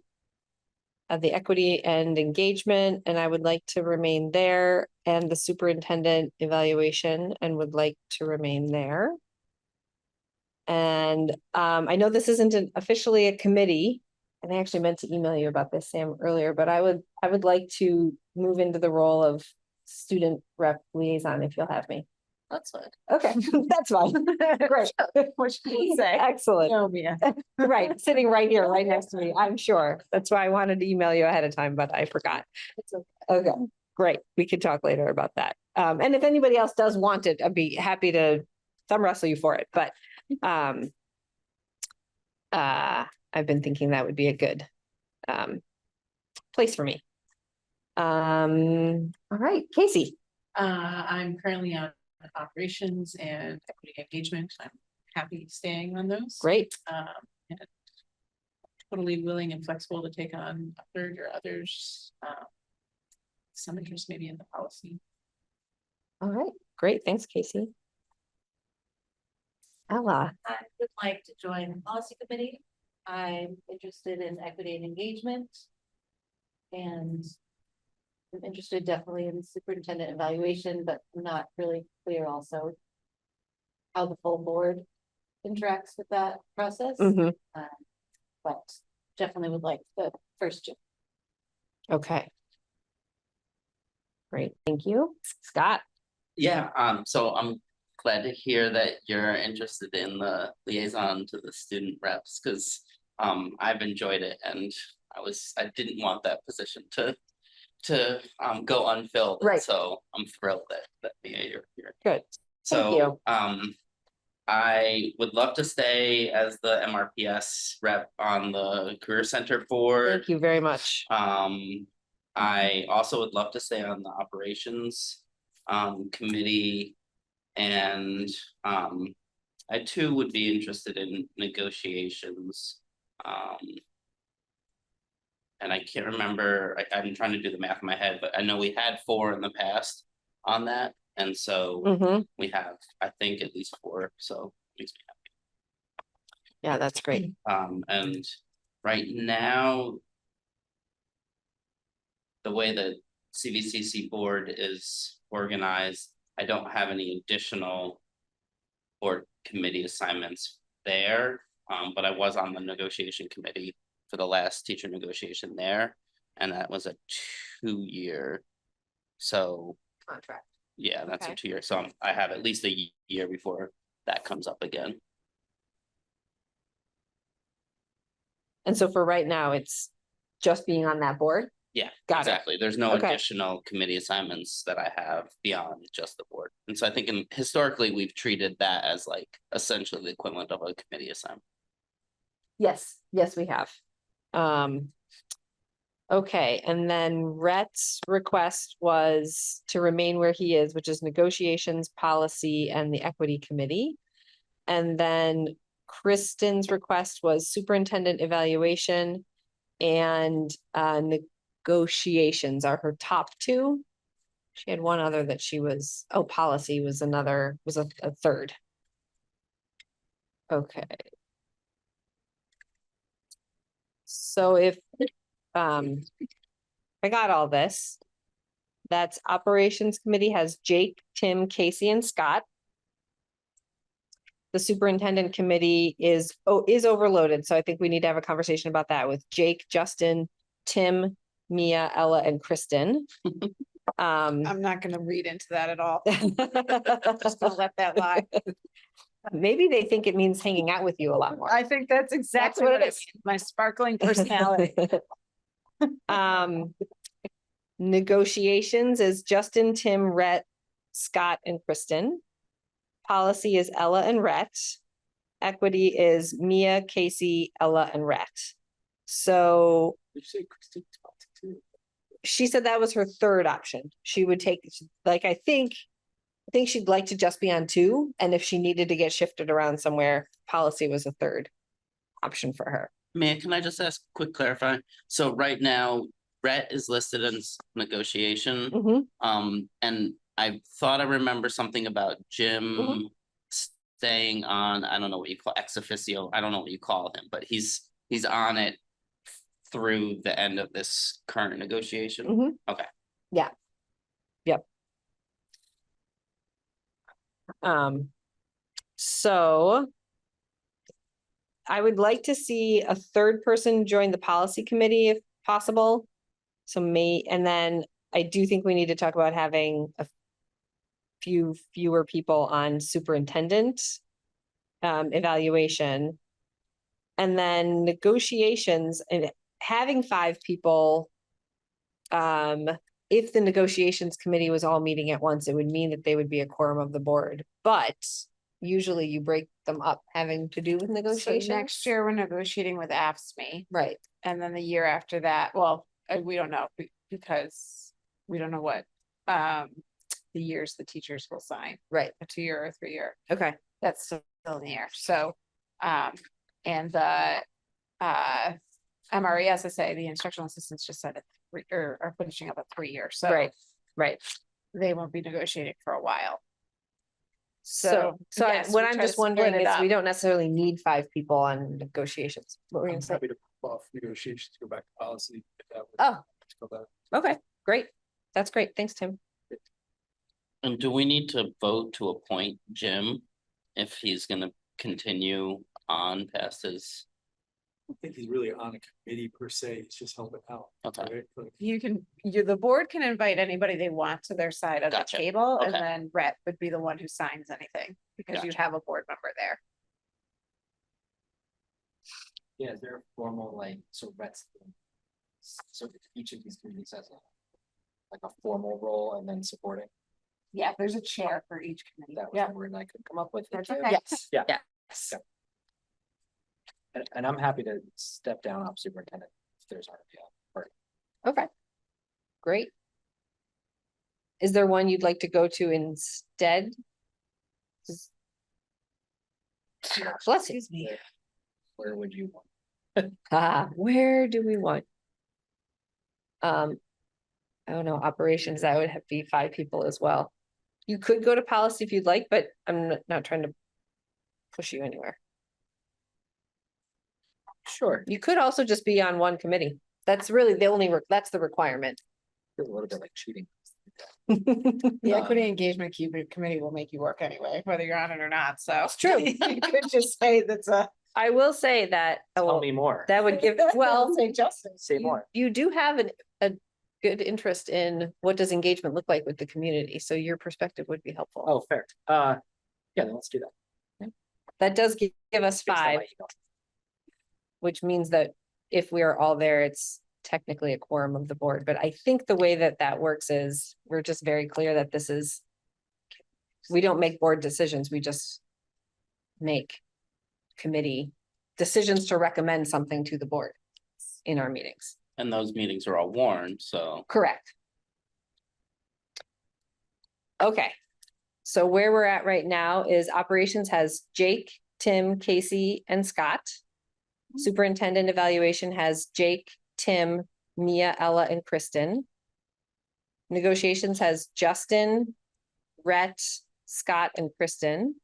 Speaker 1: the equity and engagement, and I would like to remain there, and the superintendent evaluation, and would like to remain there. And I know this isn't officially a committee, and I actually meant to email you about this, Sam, earlier, but I would like to move into the role of student rep liaison if you'll have me.
Speaker 22: That's fine.
Speaker 1: Okay, that's fine. Great.
Speaker 22: What should we say?
Speaker 1: Excellent.
Speaker 22: Oh, yeah.
Speaker 1: Right, sitting right here, right next to me, I'm sure. That's why I wanted to email you ahead of time, but I forgot.
Speaker 22: It's okay.
Speaker 1: Okay, great. We could talk later about that. And if anybody else does want it, I'd be happy to thumb wrestle you for it, but I've been thinking that would be a good place for me. All right, Casey.
Speaker 6: I'm currently on operations and equity engagement. I'm happy staying on those.
Speaker 1: Great.
Speaker 6: And totally willing and flexible to take on a third or others. Some interest maybe in the policy.
Speaker 1: All right, great. Thanks, Casey. Ella.
Speaker 21: I would like to join the policy committee. I'm interested in equity and engagement. And I'm interested definitely in superintendent evaluation, but I'm not really clear also how the full board interacts with that process. But definitely would like the first two.
Speaker 1: Okay. Great, thank you. Scott.
Speaker 24: Yeah, so I'm glad to hear that you're interested in the liaison to the student reps, because I've enjoyed it and I didn't want that position to go unfilled.
Speaker 1: Right.
Speaker 24: So I'm thrilled that you're here.
Speaker 1: Good.
Speaker 24: So I would love to stay as the MRPS rep on the Career Center board.
Speaker 1: Thank you very much.
Speaker 24: I also would love to stay on the operations committee, and I too would be interested in negotiations. And I can't remember, I'm trying to do the math in my head, but I know we had 4 in the past on that. And so we have, I think, at least 4, so it makes me happy.
Speaker 1: Yeah, that's great.
Speaker 24: And right now, the way the CVCC board is organized, I don't have any additional board committee assignments there. But I was on the negotiation committee for the last teacher negotiation there, and that was a 2-year. So
Speaker 11: Contract.
Speaker 24: yeah, that's a
Speaker 11: Okay.
Speaker 24: 2-year. So I have at least a year before that comes up again.
Speaker 1: And so for right now, it's just being on that board?
Speaker 24: Yeah,
Speaker 1: Got it.
Speaker 24: exactly. There's no
Speaker 1: Okay.
Speaker 24: additional committee assignments that I have beyond just the board. And so I think historically, we've treated that as like essentially the equivalent of a committee assignment.
Speaker 1: Yes, yes, we have. Okay, and then Rhett's request was to remain where he is, which is negotiations, policy, and the equity committee. And then Kristen's request was superintendent evaluation and negotiations are her top two. She had one other that she was, oh, policy was another, was a third. Okay. So if I got all this, that's operations committee has Jake, Tim, Casey, and Scott. The superintendent committee is overloaded, so I think we need to have a conversation about that with Jake, Justin, Tim, Mia, Ella, and Kristen.
Speaker 22: I'm not gonna read into that at all. Just gonna let that lie.
Speaker 1: Maybe they think it means hanging out with you a lot more.
Speaker 22: I think that's exactly what it is. My sparkling personality.
Speaker 1: Negotiations is Justin, Tim, Rhett, Scott, and Kristen. Policy is Ella and Rhett. Equity is Mia, Casey, Ella, and Rhett. So she said that was her third option. She would take, like, I think she'd like to just be on 2. And if she needed to get shifted around somewhere, policy was a third option for her.
Speaker 24: Mia, can I just ask quick clarifying? So right now, Rhett is listed as negotiation. And I thought I remember something about Jim staying on, I don't know what you call ex officio. I don't know what you call him, but he's on it through the end of this current negotiation. Okay.
Speaker 1: Yeah. Yep. So I would like to see a third person join the policy committee if possible. So and then I do think we need to talk about having a fewer people on superintendent evaluation. And then negotiations and having 5 people. If the negotiations committee was all meeting at once, it would mean that they would be a quorum of the board, but usually you break them up having to do with
Speaker 22: So
Speaker 1: negotiations.
Speaker 22: next year, we're negotiating with AFSCME.
Speaker 1: Right.
Speaker 22: And then the year after that, well, we don't know because we don't know what the years the teachers will sign.
Speaker 1: Right.
Speaker 22: A 2-year or 3-year.
Speaker 1: Okay.
Speaker 22: That's still in the air. So, and the MRSB, the instructional assistants just said are finishing up a 3-year. So
Speaker 1: right.
Speaker 22: They won't be negotiating for a while.
Speaker 1: So
Speaker 22: yes,
Speaker 1: what
Speaker 22: we
Speaker 1: I'm
Speaker 22: try to
Speaker 1: just wondering
Speaker 22: split it
Speaker 1: is we
Speaker 22: up.
Speaker 1: don't necessarily need 5 people on negotiations. What were you
Speaker 20: I'm
Speaker 1: gonna say?
Speaker 20: happy to pull off negotiations, go back to policy. If that would
Speaker 1: Oh,
Speaker 20: go back.
Speaker 1: okay, great. That's great. Thanks, Tim.
Speaker 24: And do we need to vote to appoint Jim if he's gonna continue on past his?
Speaker 20: I don't think he's really on a committee per se, it's just helping out.
Speaker 24: Okay.
Speaker 20: Right? Like,
Speaker 22: The board can invite anybody they want to their side of
Speaker 24: Gotcha.
Speaker 22: the table, and
Speaker 24: Okay.
Speaker 22: then Rhett would be the one who signs anything, because you
Speaker 24: Gotcha.
Speaker 22: have a board member there.
Speaker 23: Yeah, is there a formal like, so that's. So each of these committees has a formal role and then supporting.
Speaker 22: Yeah, there's a chair for each committee.
Speaker 23: That was the word I could come up with.
Speaker 22: That's okay.
Speaker 1: Yes.
Speaker 23: Yeah.
Speaker 1: Yes.
Speaker 23: And I'm happy to step down off superintendent if there's already a part.
Speaker 1: Okay. Great. Is there one you'd like to go to instead? Bless you.
Speaker 23: Where would you want?
Speaker 1: Where do we want? I don't know, operations, that would have to be 5 people as well. You could go to policy if you'd like, but I'm not trying to push you anywhere.
Speaker 23: Sure.
Speaker 1: You could also just be on one committee. That's really the only, that's the requirement.
Speaker 23: Feels a little bit like cheating.
Speaker 22: The equity engagement committee will make you work anyway, whether you're on it or not, so.
Speaker 1: It's true.
Speaker 22: You could just say that's a.
Speaker 1: I will say that.
Speaker 23: Tell me more.
Speaker 1: That would give, well,
Speaker 22: Say justice.
Speaker 23: Say more.
Speaker 1: you do have a good interest in what does engagement look like with the community, so your perspective would be helpful.
Speaker 23: Oh, fair. Yeah, then let's do that.
Speaker 1: That does give us
Speaker 23: Based on my
Speaker 1: 5,
Speaker 23: email.
Speaker 1: which means that if we are all there, it's technically a quorum of the board. But I think the way that that works is we're just very clear that this is, we don't make board decisions, we just make committee decisions to recommend something to the board in our meetings.
Speaker 24: And those meetings are all warned, so.
Speaker 1: Correct. Okay, so where we're at right now is operations has Jake, Tim, Casey, and Scott. Superintendent evaluation has Jake, Tim, Mia, Ella, and Kristen. Negotiations has Justin, Rhett, Scott, and Kristen.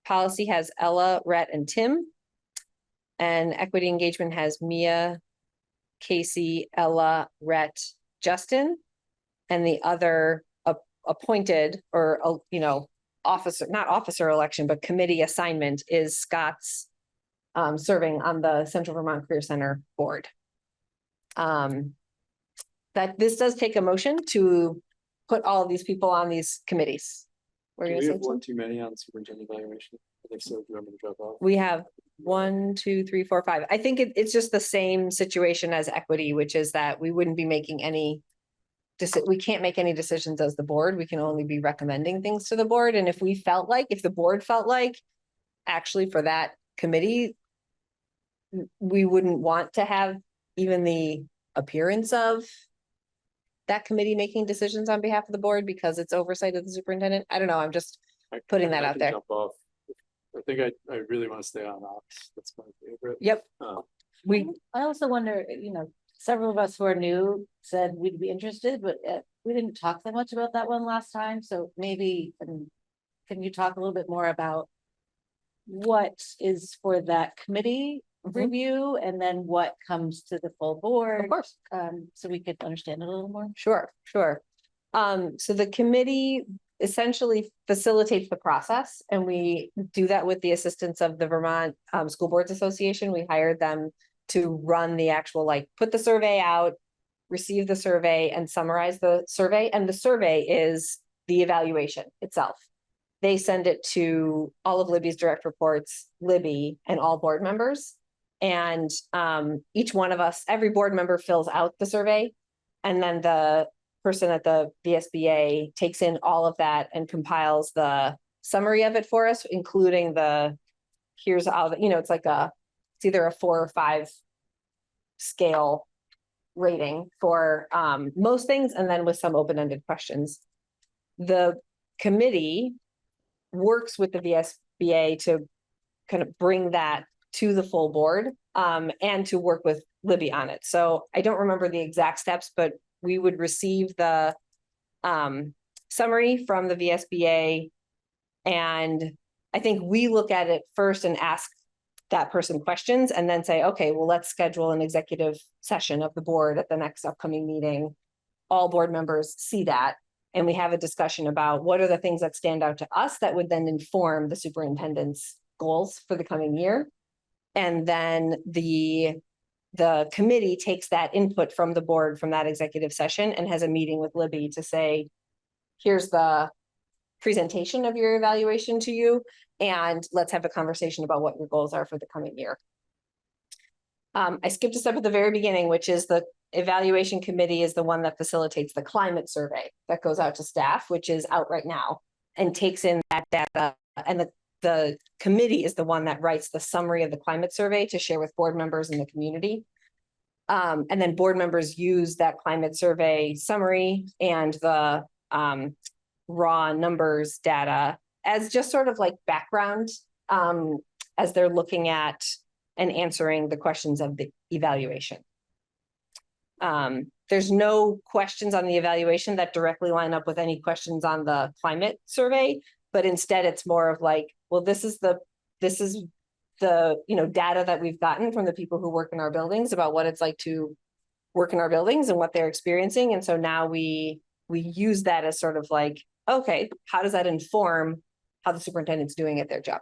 Speaker 1: Policy has Ella, Rhett, and Tim. And equity engagement has Mia, Casey, Ella, Rhett, Justin. And the other appointed or, officer, not officer election, but committee assignment is Scott's serving on the Central Vermont Career Center board. That this does take a motion to put all of these people on these committees.
Speaker 20: Do we have one too many on superintendent evaluation? If so, do you want me to drop off?
Speaker 1: We have 1, 2, 3, 4, 5. I think it's just the same situation as equity, which is that we wouldn't be making any. We can't make any decisions as the board. We can only be recommending things to the board. And if the board felt like, actually for that committee, we wouldn't want to have even the appearance of that committee making decisions on behalf of the board because it's oversight of the superintendent. I don't know. I'm just putting that
Speaker 20: I
Speaker 1: out
Speaker 20: can
Speaker 1: there.
Speaker 20: jump off. I think I really want to stay on ops. That's my favorite.
Speaker 1: Yep.
Speaker 21: I also wonder, several of us who are new said we'd be interested, but we didn't talk that much about that one last time. So maybe, can you talk a little bit more about what is for that committee review and then what comes to the full board?
Speaker 1: Of course.
Speaker 21: So we could understand it a little more.
Speaker 1: Sure. So the committee essentially facilitates the process, and we do that with the assistance of the Vermont School Boards Association. We hired them to run the actual, put the survey out, receive the survey, and summarize the survey. And the survey is the evaluation itself. They send it to all of Libby's direct reports, Libby, and all board members. And each one of us, every board member fills out the survey, and then the person at the VSBA takes in all of that and compiles the summary of it for us, including here's all the, it's like it's either a 4 or 5 scale rating for most things, and then with some open-ended questions. The committee works with the VSBA to kind of bring that to the full board and to work with Libby on it. So I don't remember the exact steps, but we would receive the summary from the VSBA. And I think we look at it first and ask that person questions and then say, okay, well, let's schedule an executive session of the board at the next upcoming meeting. All board members see that. And we have a discussion about what are the things that stand out to us that would then inform the superintendent's goals for the coming year. And then the committee takes that input from the board from that executive session and has a meeting with Libby to say, here's the presentation of your evaluation to you, and let's have a conversation about what your goals are for the coming year. I skipped a step at the very beginning, which is the evaluation committee is the one that facilitates the climate survey that goes out to staff, which is out right now, and takes in that data. And the committee is the one that writes the summary of the climate survey to share with board members in the community. And then board members use that climate survey summary and the raw numbers data as just sort of like background as they're looking at and answering the questions of the evaluation. There's no questions on the evaluation that directly line up with any questions on the climate survey, but instead it's more of like, well, this is the data that we've gotten from the people who work in our buildings about what it's like to work in our buildings and what they're experiencing. And so now we we use that as sort of like, okay, how does that inform how the superintendent's doing at their job?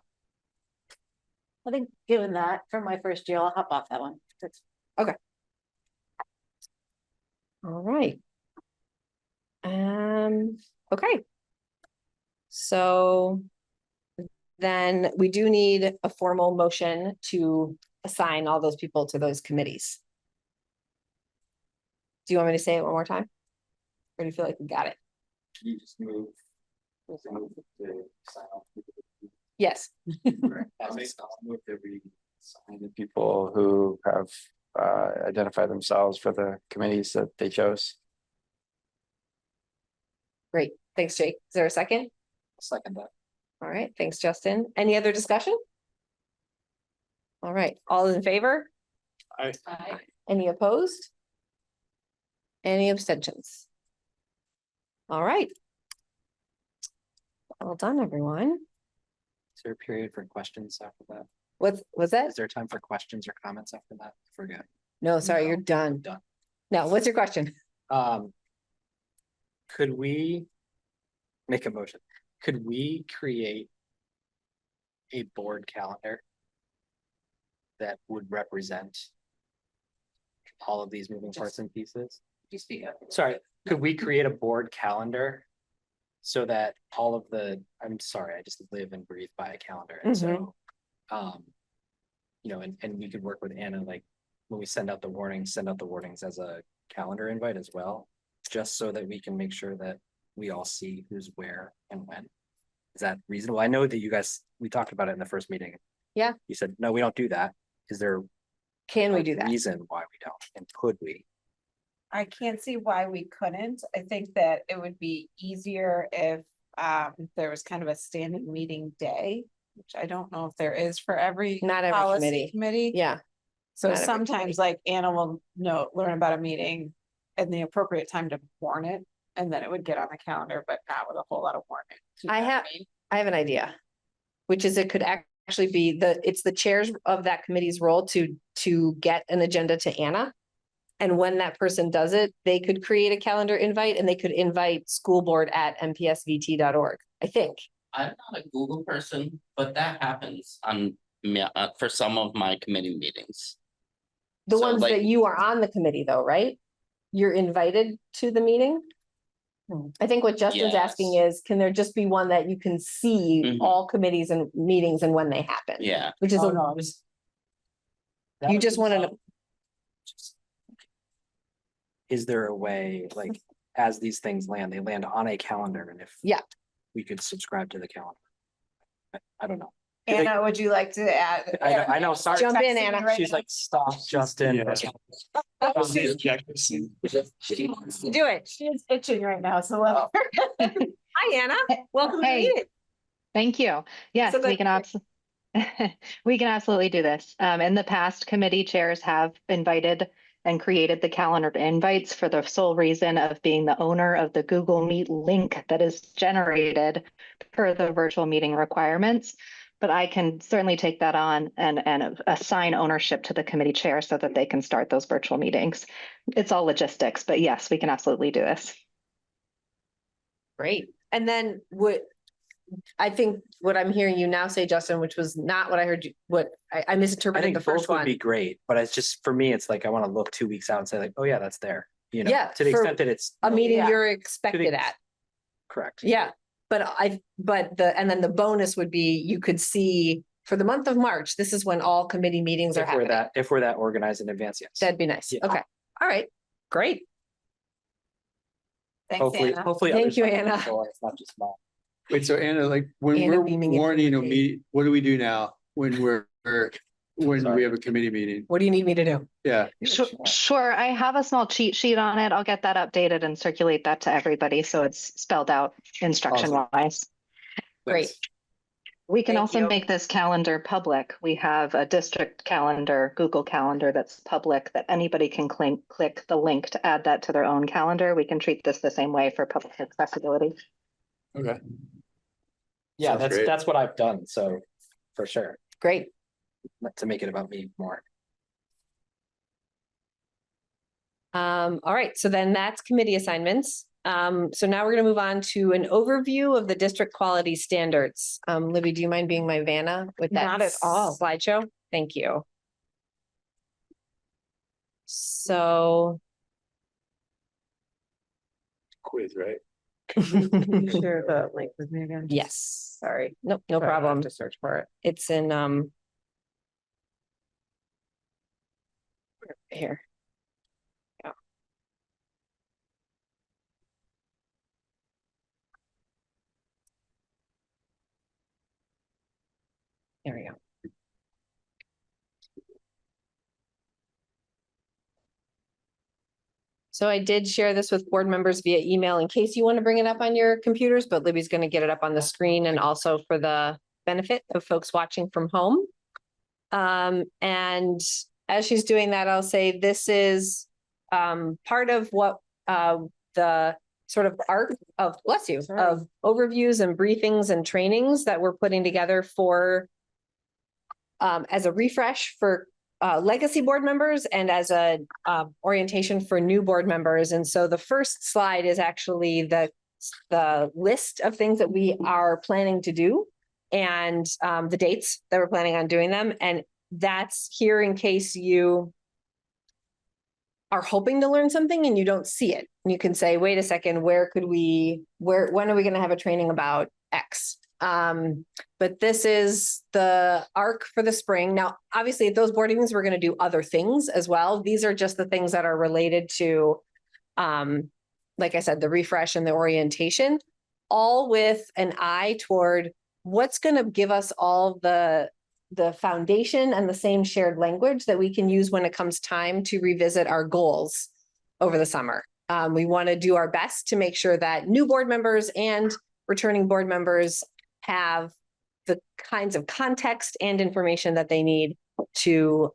Speaker 21: I think given that from my first year, I'll hop off that one. That's
Speaker 1: Okay. All right. Okay. So then we do need a formal motion to assign all those people to those committees. Do you want me to say it one more time? Or do you feel like we got it?
Speaker 23: You just move to sign off.
Speaker 1: Yes.
Speaker 23: I'll move that we
Speaker 3: And the people who have identified themselves for the committees that they chose.
Speaker 1: Great. Thanks, Jake. Is there a second?
Speaker 23: second that.
Speaker 1: All right. Thanks, Justin. Any other discussion? All right. All in favor?
Speaker 20: Aye.
Speaker 1: Any opposed? Any abstentions? All right. Well done, everyone.
Speaker 23: Is there a period for questions after that?
Speaker 1: What was that?
Speaker 23: Is there time for questions or comments after that? Forget.
Speaker 1: No, sorry, you're done.
Speaker 23: Done.
Speaker 1: No, what's your question?
Speaker 23: Could we make a motion? Could we create a board calendar that would represent all of these moving parts and pieces?
Speaker 6: You speak up.
Speaker 23: Sorry, could we create a board calendar so that all of the, I'm sorry, I just live and breathe by a calendar. And so, you know, and we could work with Anna, like when we send out the warnings as a calendar invite as well, just so that we can make sure that we all see who's where and when. Is that reasonable? I know that you guys, we talked about it in the first meeting.
Speaker 1: Yeah.
Speaker 23: You said, no, we don't do that. Is there
Speaker 1: Can we
Speaker 23: a
Speaker 1: do that?
Speaker 23: reason why we don't? And could we?
Speaker 22: I can't see why we couldn't. I think that it would be easier if there was kind of a standing meeting day, which I don't know if there is for every
Speaker 1: Not every
Speaker 22: policy
Speaker 1: committee. Yeah.
Speaker 22: So
Speaker 1: not every
Speaker 22: sometimes like Anna will learn about a meeting and the appropriate time to warn it, and then it would get on the calendar, but not with a whole lot of warning. Do you know what mean?
Speaker 1: I have an idea, which is it could actually be it's the chairs of that committee's role to get an agenda to Anna. And when that person does it, they could create a calendar invite and they could invite schoolboard@mpsvt.org, I think.
Speaker 24: I'm not a Google person, but that happens on for some of my committee meetings.
Speaker 1: The
Speaker 24: So,
Speaker 1: ones
Speaker 24: like-
Speaker 1: that you are on the committee though, right? You're invited to the meeting? I think what Justin's asking is, can there just be one that you can see all committees and meetings and when they happen?
Speaker 24: Yeah.
Speaker 1: Which is, you just want to know.
Speaker 23: Is there a way, like, as these things land, they land on a calendar, and if we could subscribe to the calendar? I don't know.
Speaker 22: Anna, would you like to add?
Speaker 23: I know, sorry.
Speaker 1: Jump in, Anna.
Speaker 23: She's like, stop, Justin.
Speaker 22: She wants to do it. She is itching right now, so love her.
Speaker 1: Hi, Anna. Welcome to the
Speaker 7: Hey.
Speaker 1: meeting.
Speaker 7: Thank you. Yes,
Speaker 1: So
Speaker 7: we can we can absolutely do this. In the past, committee chairs have invited and created the calendar invites for the sole reason of being the owner of the Google Meet link that is generated per the virtual meeting requirements. But I can certainly take that on and assign ownership to the committee chair so that they can start those virtual meetings. It's all logistics, but yes, we can absolutely do this.
Speaker 1: Great. And then I think what I'm hearing you now say, Justin, which was not what I heard you, I
Speaker 23: I
Speaker 1: misinterpreted
Speaker 23: think
Speaker 1: the first
Speaker 23: both would
Speaker 1: one.
Speaker 23: be great, but it's just, for me, it's like, I want to look 2 weeks out and say like, oh yeah, that's there. You know,
Speaker 1: Yeah,
Speaker 23: to the
Speaker 1: for
Speaker 23: extent that it's
Speaker 1: a meeting you're expected at.
Speaker 23: correct.
Speaker 1: Yeah, but and then the bonus would be you could see for the month of March, this is when all committee meetings are
Speaker 23: If we're
Speaker 1: happening.
Speaker 23: if we're that organized in advance, yes.
Speaker 1: That'd be nice.
Speaker 23: Yeah.
Speaker 1: Okay. All right. Great.
Speaker 22: Thanks,
Speaker 23: Hopefully,
Speaker 22: Anna.
Speaker 23: hopefully.
Speaker 1: Thank
Speaker 23: others
Speaker 1: you,
Speaker 23: have it
Speaker 1: Anna.
Speaker 23: before, It's not just mine.
Speaker 20: Wait, so Anna, like when
Speaker 1: Anna
Speaker 20: we're
Speaker 1: beaming in
Speaker 20: warning a
Speaker 1: 4K.
Speaker 20: meeting, what do we do now when we have a committee meeting?
Speaker 1: What do you need me to do?
Speaker 20: Yeah.
Speaker 7: Sure, I have a small cheat sheet on it. I'll get that updated and circulate that to everybody so it's spelled out instruction wise.
Speaker 1: Great.
Speaker 7: We can
Speaker 1: Thank
Speaker 7: also
Speaker 1: you.
Speaker 7: make this calendar public. We have a district calendar, Google Calendar that's public that anybody can click the link to add that to their own calendar. We can treat this the same way for public accessibility.
Speaker 20: Okay.
Speaker 23: Yeah,
Speaker 20: Sounds great.
Speaker 23: that's what I've done, so for sure,
Speaker 1: Great.
Speaker 23: to make it about me more.
Speaker 1: All right. So then that's committee assignments. So now we're going to move on to an overview of the district quality standards. Libby, do you mind being my Vanna with that?
Speaker 15: Not at all.
Speaker 1: Slideshow? Thank you. So.
Speaker 20: Quiz, right?
Speaker 15: Share the link with me again.
Speaker 1: Yes, sorry. Nope, no
Speaker 15: Sorry, I have
Speaker 1: problem.
Speaker 15: to search for it.
Speaker 1: It's in, here. Yeah. There we go. So I did share this with board members via email in case you want to bring it up on your computers, but Libby's going to get it up on the screen and also for the benefit of folks watching from home. And as she's doing that, I'll say this is part of what the sort of arc of, bless you, of overviews and briefings and trainings that we're putting together for as a refresh for legacy board members and as a orientation for new board members. And so the first slide is actually the list of things that we are planning to do and the dates that we're planning on doing them. And that's here in case you are hoping to learn something and you don't see it. And you can say, wait a second, when are we going to have a training about X? But this is the arc for the spring. Now, obviously at those board meetings, we're going to do other things as well. These are just the things that are related to, like I said, the refresh and the orientation, all with an eye toward what's going to give us all the foundation and the same shared language that we can use when it comes time to revisit our goals over the summer. We want to do our best to make sure that new board members and returning board members have the kinds of context and information that they need to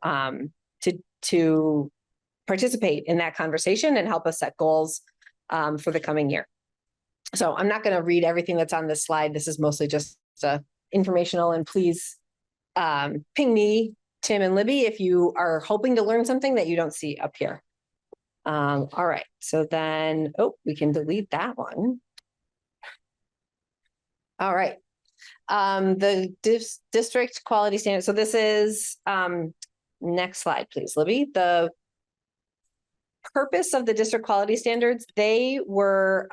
Speaker 1: participate in that conversation and help us set goals for the coming year. So I'm not going to read everything that's on this slide. This is mostly just informational, and please ping me, Tim and Libby, if you are hoping to learn something that you don't see up here. All right, so then, we can delete that one. All right. The district quality standard. So this is, next slide, please, Libby. The purpose of the district quality standards, they were,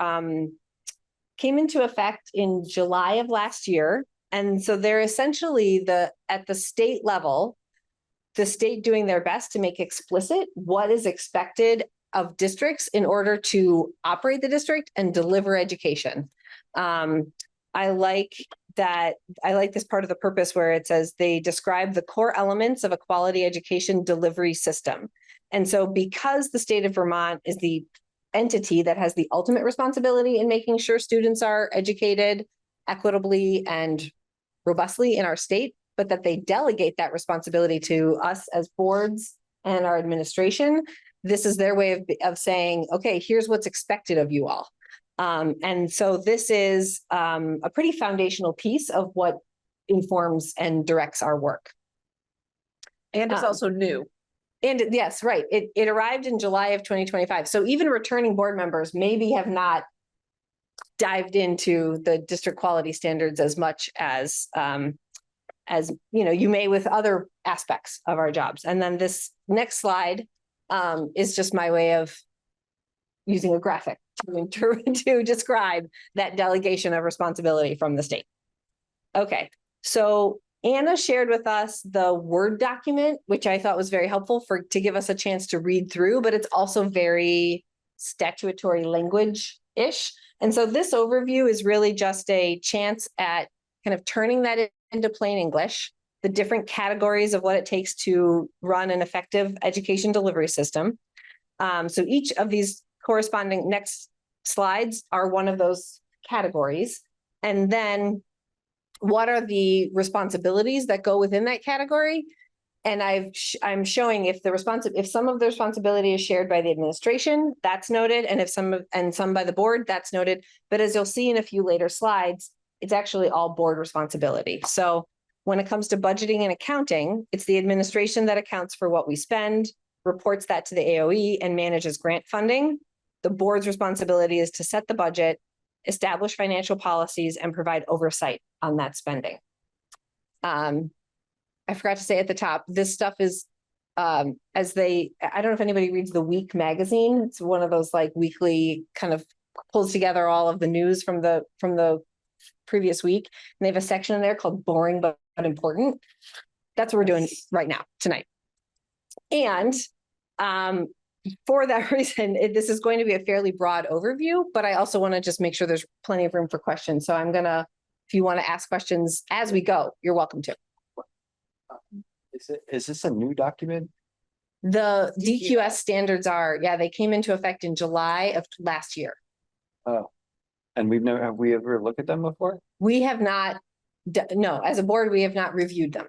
Speaker 1: came into effect in July of last year. And so they're essentially at the state level, the state doing their best to make explicit what is expected of districts in order to operate the district and deliver education. I like this part of the purpose where it says they describe the core elements of a quality education delivery system. And so because the state of Vermont is the entity that has the ultimate responsibility in making sure students are educated equitably and robustly in our state, but that they delegate that responsibility to us as boards and our administration, this is their way of saying, okay, here's what's expected of you all. And so this is a pretty foundational piece of what informs and directs our work.
Speaker 6: And it's also new.
Speaker 1: And yes, right. It arrived in July of 2025. So even returning board members maybe have not dived into the district quality standards as much as you may with other aspects of our jobs. And then this next slide is just my way of using a graphic to describe that delegation of responsibility from the state. Okay, so Anna shared with us the Word document, which I thought was very helpful to give us a chance to read through, but it's also very statutory language-ish. And so this overview is really just a chance at kind of turning that into plain English, the different categories of what it takes to run an effective education delivery system. So each of these corresponding next slides are one of those categories. And then what are the responsibilities that go within that category? And I'm showing if some of the responsibility is shared by the administration, that's noted, and if some by the board, that's noted. But as you'll see in a few later slides, it's actually all board responsibility. So when it comes to budgeting and accounting, it's the administration that accounts for what we spend, reports that to the AOE, and manages grant funding. The board's responsibility is to set the budget, establish financial policies, and provide oversight on that spending. I forgot to say at the top, this stuff is, I don't know if anybody reads The Week magazine. It's one of those like weekly kind of pulls together all of the news from the previous week. And they have a section in there called Boring but Important. That's what we're doing right now, tonight. And for that reason, this is going to be a fairly broad overview, but I also want to just make sure there's plenty of room for questions. So I'm gonna, if you want to ask questions as we go, you're welcome to.
Speaker 3: Is this a new document?
Speaker 1: The DQS standards are, yeah, they came into effect in July of last year.
Speaker 3: Oh, and have we ever looked at them before?
Speaker 1: We have not, no, as a board, we have not reviewed them.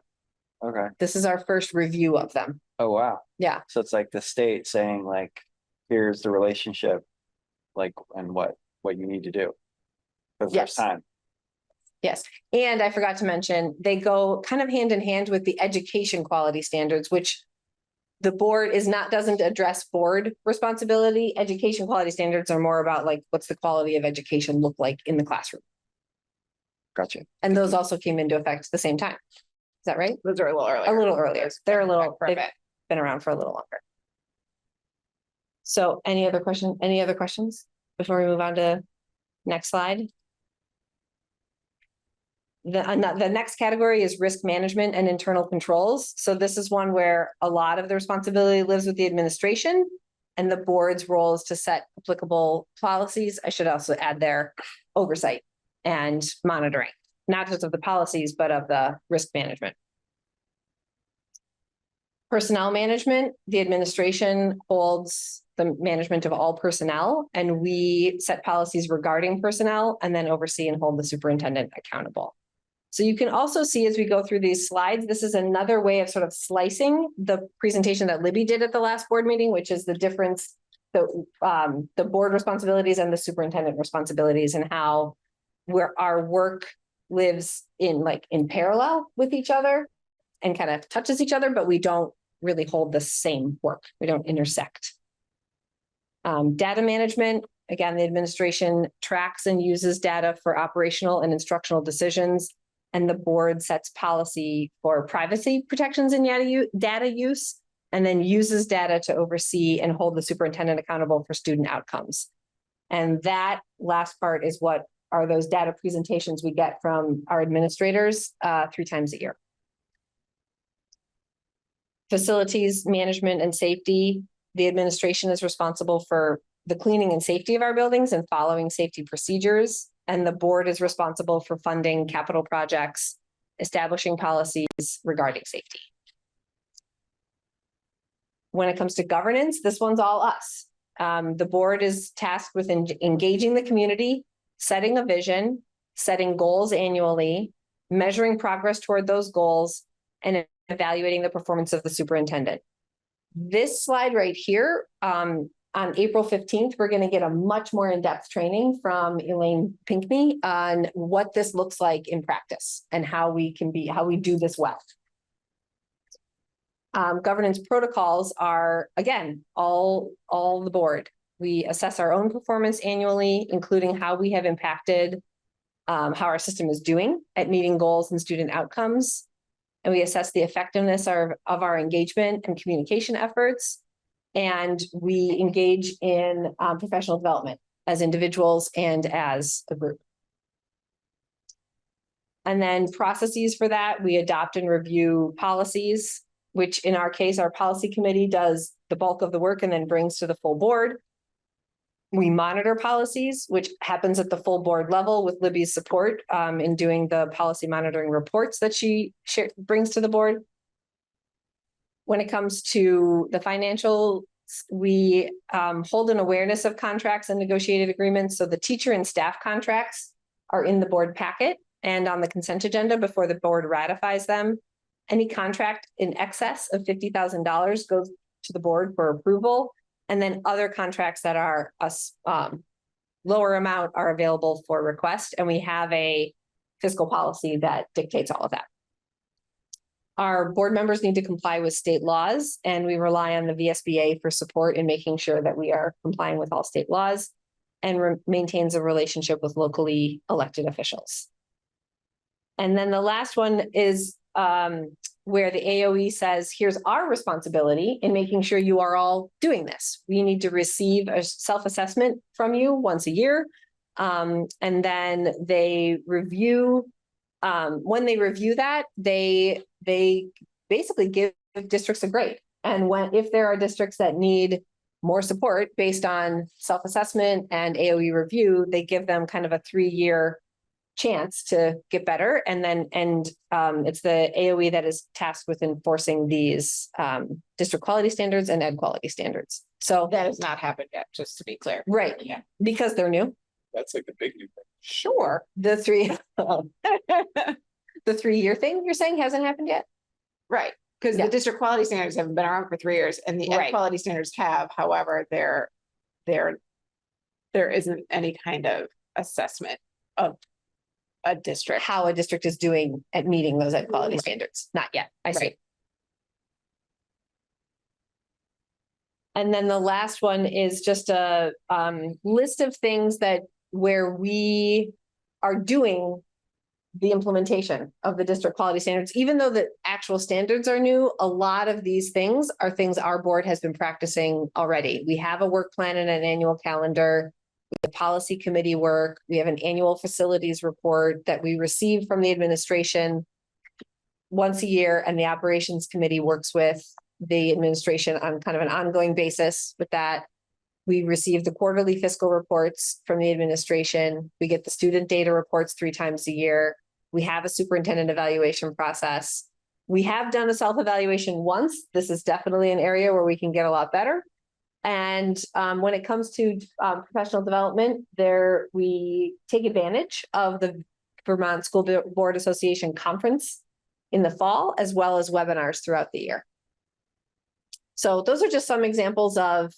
Speaker 3: Okay.
Speaker 1: This is our first review of them.
Speaker 3: Oh, wow.
Speaker 1: Yeah.
Speaker 3: So it's like the state saying like, here's the relationship, like, and what you need to do for the first time.
Speaker 1: Yes, and I forgot to mention, they go kind of hand in hand with the education quality standards, which the board doesn't address board responsibility. Education quality standards are more about like, what's the quality of education look like in the classroom?
Speaker 3: Gotcha.
Speaker 1: And those also came into effect at the same time. Is that right?
Speaker 5: Those are a little earlier.
Speaker 1: A little earlier. They're a little, they've been around for a little longer. So any other questions before we move on to next slide? The next category is risk management and internal controls. So this is one where a lot of the responsibility lives with the administration, and the board's role is to set applicable policies. I should also add their oversight and monitoring, not just of the policies, but of the risk management. Personnel management, the administration holds the management of all personnel, and we set policies regarding personnel and then oversee and hold the superintendent accountable. So you can also see as we go through these slides, this is another way of sort of slicing the presentation that Libby did at the last board meeting, which is the difference, the board responsibilities and the superintendent responsibilities, and how our work lives in parallel with each other and kind of touches each other, but we don't really hold the same work. We don't intersect. Data management, again, the administration tracks and uses data for operational and instructional decisions, and the board sets policy for privacy protections in data use, and then uses data to oversee and hold the superintendent accountable for student outcomes. And that last part is what are those data presentations we get from our administrators 3 times a year. Facilities management and safety, the administration is responsible for the cleaning and safety of our buildings and following safety procedures. And the board is responsible for funding capital projects, establishing policies regarding safety. When it comes to governance, this one's all us. The board is tasked with engaging the community, setting a vision, setting goals annually, measuring progress toward those goals, and evaluating the performance of the superintendent. This slide right here, on April 15th, we're going to get a much more in-depth training from Elaine Pinkney on what this looks like in practice and how we do this well. Governance protocols are, again, all the board. We assess our own performance annually, including how we have impacted how our system is doing at meeting goals and student outcomes. And we assess the effectiveness of our engagement and communication efforts. And we engage in professional development as individuals and as a group. And then processes for that, we adopt and review policies, which in our case, our policy committee does the bulk of the work and then brings to the full board. We monitor policies, which happens at the full board level with Libby's support in doing the policy monitoring reports that she brings to the board. When it comes to the financial, we hold an awareness of contracts and negotiated agreements. So the teacher and staff contracts are in the board packet and on the consent agenda before the board ratifies them. Any contract in excess of $50,000 goes to the board for approval. And then other contracts that are lower amount are available for request. And we have a fiscal policy that dictates all of that. our board members need to comply with state laws, and we rely on the VSBA for support in making sure that we are complying with all state laws and maintains a relationship with locally elected officials. And then the last one is where the AOE says, here's our responsibility in making sure you are all doing this. We need to receive a self-assessment from you once a year. And then they review, when they review that, they basically give districts a grade. And if there are districts that need more support based on self-assessment and AOE review, they give them kind of a 3-year chance to get better. And it's the AOE that is tasked with enforcing these district quality standards and ed quality standards. So
Speaker 22: that has not happened yet, just to be clear.
Speaker 1: Right.
Speaker 22: Yeah.
Speaker 1: Because they're new.
Speaker 20: That's like the big new thing.
Speaker 1: Sure. The 3-year thing you're saying hasn't happened yet?
Speaker 22: Right. Because the district quality standards haven't been around for 3 years and the ed quality standards have, however, there isn't any kind of assessment of a district.
Speaker 1: How a district is doing at meeting those ed quality standards. Not yet. I see. And then the last one is just a list of things where we are doing the implementation of the district quality standards. Even though the actual standards are new, a lot of these things are things our board has been practicing already. We have a work plan and an annual calendar. The policy committee work. We have an annual facilities report that we receive from the administration once a year, and the operations committee works with the administration on kind of an ongoing basis with that. We receive the quarterly fiscal reports from the administration. We get the student data reports 3 times a year. We have a superintendent evaluation process. We have done a self-evaluation once. This is definitely an area where we can get a lot better. And when it comes to professional development, we take advantage of the Vermont School Board Association conference in the fall, as well as webinars throughout the year. So those are just some examples of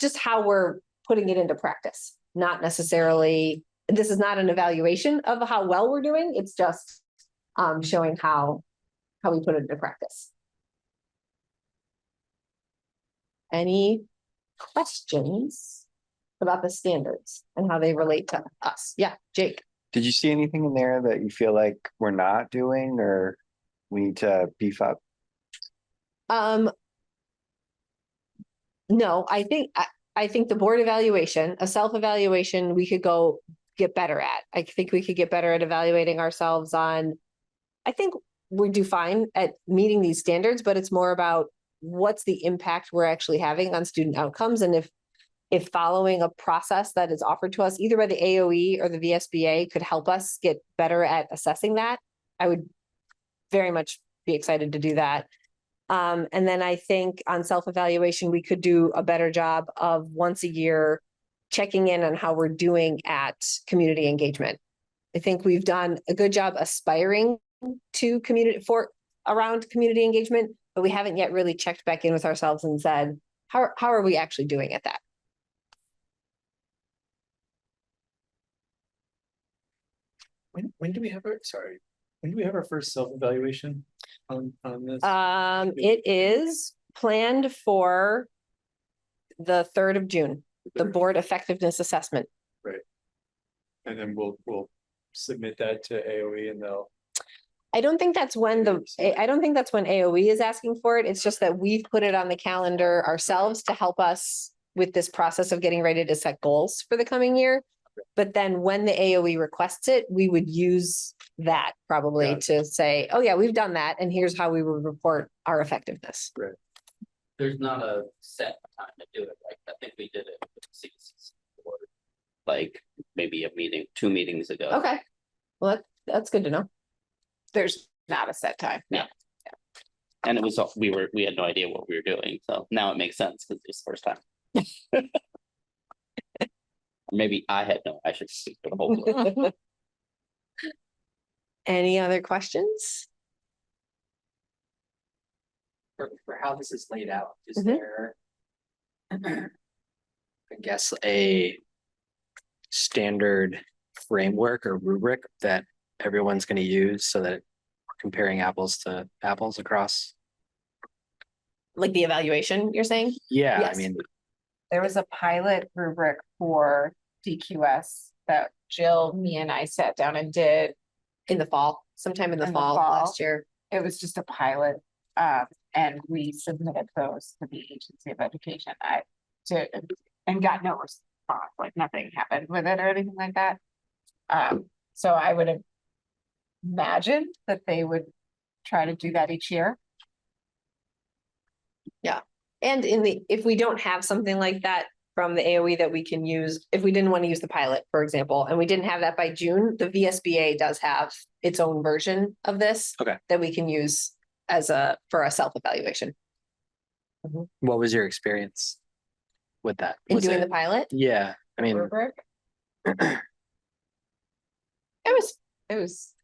Speaker 1: just how we're putting it into practice. Not necessarily, this is not an evaluation of how well we're doing. It's just showing how we put it into practice. Any questions about the standards and how they relate to us? Yeah, Jake.
Speaker 3: Did you see anything in there that you feel like we're not doing or we need to beef up?
Speaker 1: No, I think the board evaluation, a self-evaluation, we could go get better at. I think we could get better at evaluating ourselves on, I think we do fine at meeting these standards, but it's more about what's the impact we're actually having on student outcomes. And if following a process that is offered to us either by the AOE or the VSBA could help us get better at assessing that, I would very much be excited to do that. And then I think on self-evaluation, we could do a better job of once a year checking in on how we're doing at community engagement. I think we've done a good job aspiring to around community engagement, but we haven't yet really checked back in with ourselves and said, how are we actually doing at that?
Speaker 20: When do we have our first self-evaluation on this?
Speaker 1: It is planned for the 3rd of June, the board effectiveness assessment.
Speaker 20: Right. And then we'll submit that to AOE and they'll.
Speaker 1: I don't think that's when AOE is asking for it. It's just that we've put it on the calendar ourselves to help us with this process of getting ready to set goals for the coming year. But then when the AOE requests it, we would use that probably to say, oh yeah, we've done that. And here's how we would report our effectiveness.
Speaker 20: Great.
Speaker 24: There's not a set time to do it. Like I think we did it with CCC board, like maybe 2 meetings ago.
Speaker 1: Okay. Well, that's good to know.
Speaker 22: There's not a set time.
Speaker 24: Yeah. And it was, we had no idea what we were doing. So now it makes sense because it's the first time. Maybe I should speak for the whole board.
Speaker 1: Any other questions?
Speaker 23: For how this is laid out, is there, I guess, a standard framework or rubric that everyone's going to use so that comparing apples to apples across?
Speaker 9: Like the evaluation, you're saying?
Speaker 23: Yeah, I
Speaker 9: Yes.
Speaker 23: mean,
Speaker 5: There was a pilot rubric for DQS that Jill, me and I sat down and did.
Speaker 9: In the fall, sometime in the
Speaker 5: In the
Speaker 9: fall
Speaker 5: fall.
Speaker 9: last year.
Speaker 5: It was just a pilot, and we submitted those to the Agency of Education. And got no response, like nothing happened with it or anything like that. So I would imagine that they would try to do that each year.
Speaker 9: Yeah, and if we don't have something like that from the AOE that we can use, if we didn't want to use the pilot, for example, and we didn't have that by June, the VSBA does have its own version of this.
Speaker 23: Okay.
Speaker 9: That we can use for a self-evaluation.
Speaker 23: what was your experience with that?
Speaker 9: In
Speaker 23: Was
Speaker 9: doing
Speaker 23: it-
Speaker 9: the pilot?
Speaker 23: Yeah, I mean,
Speaker 5: Rubric. It was,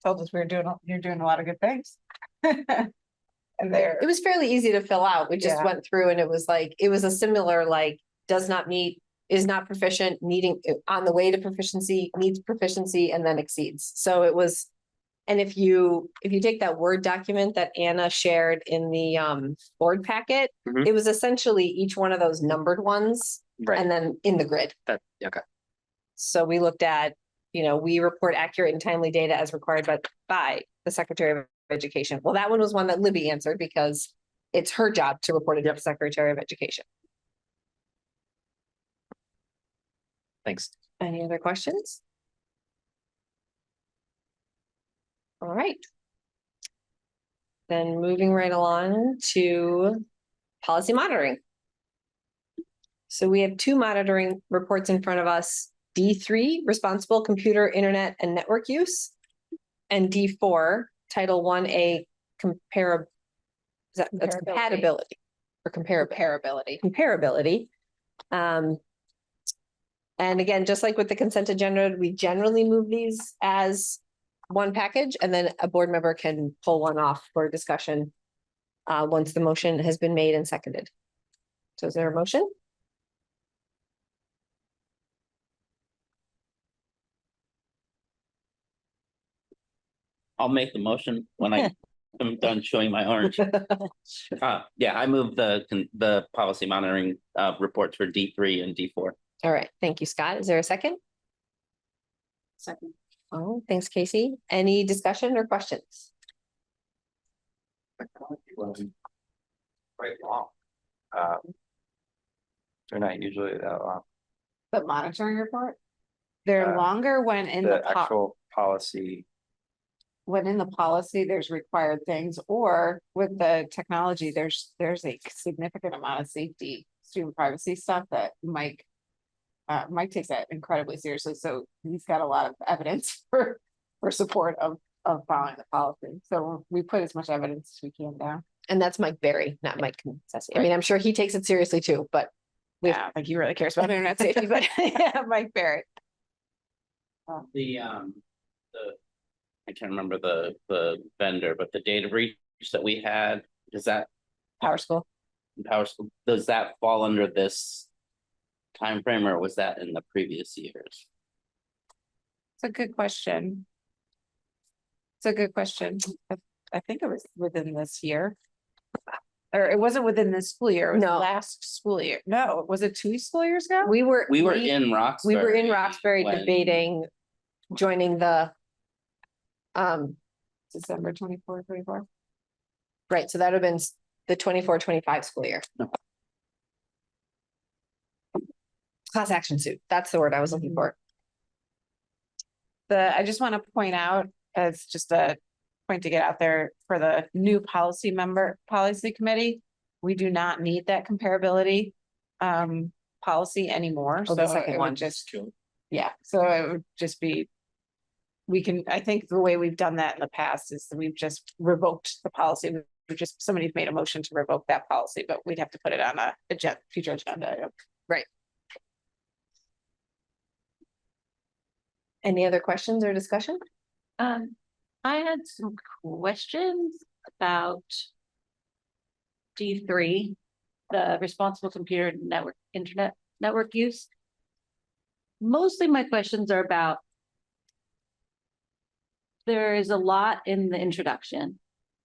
Speaker 5: told us you're doing a lot of good things. And
Speaker 9: It was fairly easy to fill out. We just
Speaker 5: Yeah.
Speaker 9: went through and it was a similar, like, does not meet, is not proficient, needing, on the way to proficiency, needs proficiency, and then exceeds. So it was, and if you take that Word document that Anna shared in the board packet,
Speaker 23: Mhm.
Speaker 9: it was essentially each one of those numbered ones.
Speaker 23: Right.
Speaker 9: And then in the grid.
Speaker 23: okay.
Speaker 9: So we looked at, we report accurate and timely data as required by the Secretary of Education. Well, that one was one that Libby answered because it's her job to report it to the Secretary of Education.
Speaker 23: Thanks.
Speaker 9: Any other questions? All right. Then moving right along to policy monitoring. So we have two monitoring reports in front of us. D3, responsible computer, internet, and network use. And D4, Title 1A, that's compatibility or comparability. Comparability. And again, just like with the consent agenda, we generally move these as one package, and then a board member can pull one off for discussion once the motion has been made and seconded. So is there a motion?
Speaker 24: I'll make the motion when I'm done showing my orange. Yeah, I move the policy monitoring reports for D3 and D4.
Speaker 9: All right, thank you, Scott. Is there a second?
Speaker 21: Second.
Speaker 9: Oh, thanks, Casey. Any discussion or questions?
Speaker 3: Quite long. They're not usually that long.
Speaker 5: The monitoring report? They're longer when in
Speaker 3: The
Speaker 5: the
Speaker 3: actual policy,
Speaker 5: when in the policy, there's required things, or with the technology, there's a significant amount of safety, student privacy stuff that Mike takes that incredibly seriously, so he's got a lot of evidence for support of following the policy. So we put as much evidence as we can down.
Speaker 9: And that's Mike Berry, not Mike Concessi. I mean, I'm sure he takes it seriously too, but
Speaker 5: I don't think he really cares about internet safety, but yeah, Mike Barrett.
Speaker 24: I can't remember the vendor, but the data breach that we had, does that
Speaker 9: PowerSchool,
Speaker 24: does that fall under this time frame, or was that in the previous years?
Speaker 5: It's a good question. It's a good question. I think it was within this year. Or it wasn't within this school year, it was
Speaker 9: No.
Speaker 5: last school year. No, was it 2 school years ago?
Speaker 24: We were in Roxbury.
Speaker 9: We were in Roxbury
Speaker 24: when-
Speaker 9: debating joining the
Speaker 5: December 24, 24.
Speaker 9: right, so that would have been the 24-25 school year. Class action suit, that's the word I was looking for.
Speaker 5: I just want to point out as just a point to get out there for the new policy committee. We do not need that comparability policy anymore.
Speaker 9: Oh, the
Speaker 5: So
Speaker 9: second
Speaker 5: it
Speaker 9: one.
Speaker 5: would just, yeah, so it would just be. I think the way we've done that in the past is that we've just revoked the policy. Somebody's made a motion to revoke that policy, but we'd have to put it on a future agenda item.
Speaker 9: Right. Any other questions or discussion?
Speaker 21: I had some questions about D3, the responsible computer network, internet network use. Mostly my questions are about there is a lot in the introduction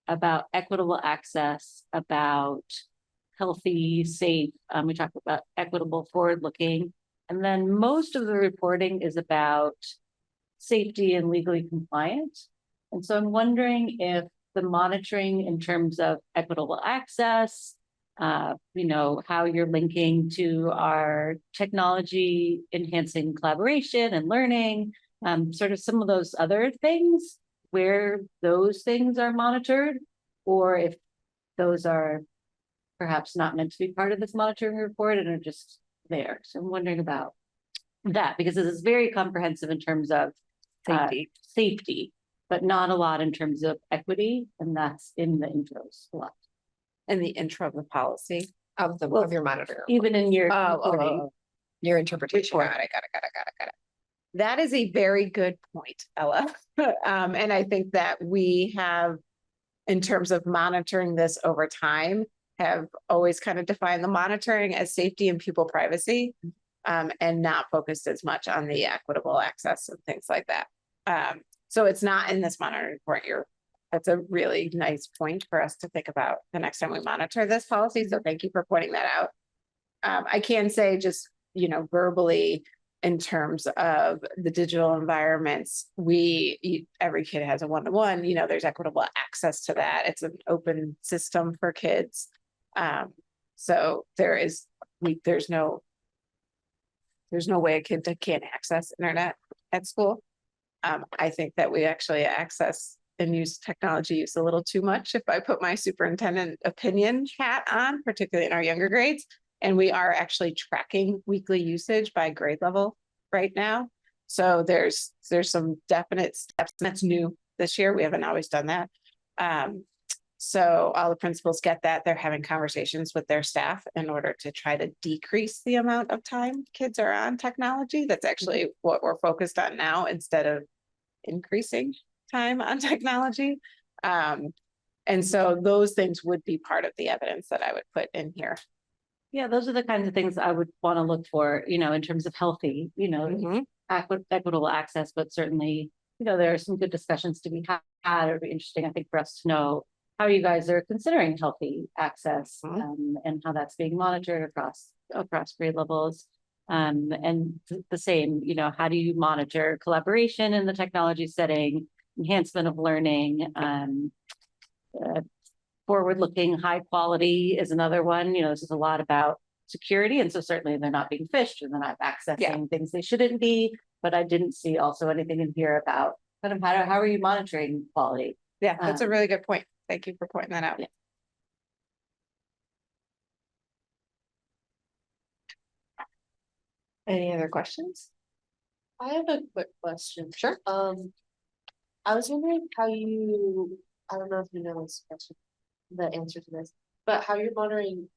Speaker 21: about equitable access, about healthy, safe, we talked about equitable, forward-looking, and then most of the reporting is about safety and legally compliant. And so I'm wondering if the monitoring in terms of equitable access, you know, how you're linking to our technology enhancing collaboration and learning, sort of some of those other things, where those things are monitored, or if those are perhaps not meant to be part of this monitoring report and are just there. So I'm wondering about that, because this is very comprehensive in terms of safety, but not a lot in terms of equity, and that's in the intros a lot.
Speaker 5: In the intro of the policy.
Speaker 8: Of your monitor.
Speaker 21: Even in your
Speaker 8: your interpretation.
Speaker 22: Got it. That is a very good point, Ella. And I think that we have, in terms of monitoring this over time, have always kind of defined the monitoring as safety and pupil privacy, and not focused as much on the equitable access and things like that. So it's not in this monitoring report. That's a really nice point for us to think about the next time we monitor this policy. So thank you for pointing that out. I can say just, you know, verbally, in terms of the digital environments, every kid has a one-to-one, you know, there's equitable access to that. It's an open system for kids. So there's no way a kid can't access internet at school. I think that we actually access and use technology use a little too much, if I put my superintendent opinion hat on, particularly in our younger grades. And we are actually tracking weekly usage by grade level right now. So there's some definite steps, and that's new this year. We haven't always done that. So all the principals get that. They're having conversations with their staff in order to try to decrease the amount of time kids are on technology. That's actually what we're focused on now, instead of increasing time on technology. And so those things would be part of the evidence that I would put in here.
Speaker 21: Yeah, those are the kinds of things I would want to look for, you know, in terms of healthy, you know, equitable access, but certainly, you know, there are some good discussions to be had. It would be interesting, I think, for us to know how you guys are considering healthy access, and how that's being monitored across grade levels. And the same, you know, how do you monitor collaboration in the technology setting, enhancement of learning, forward-looking, high quality is another one. You know, this is a lot about security, and so certainly they're not being phished and they're not accessing things they shouldn't be. But I didn't see also anything in here about kind of how are you monitoring quality?
Speaker 22: Yeah, that's a really good point. Thank you for pointing that out.
Speaker 21: Yeah.
Speaker 8: Any other questions?
Speaker 12: I have a quick question.
Speaker 8: Sure.
Speaker 12: I was wondering how I don't know if you know this question, the answer to this, but how you're monitoring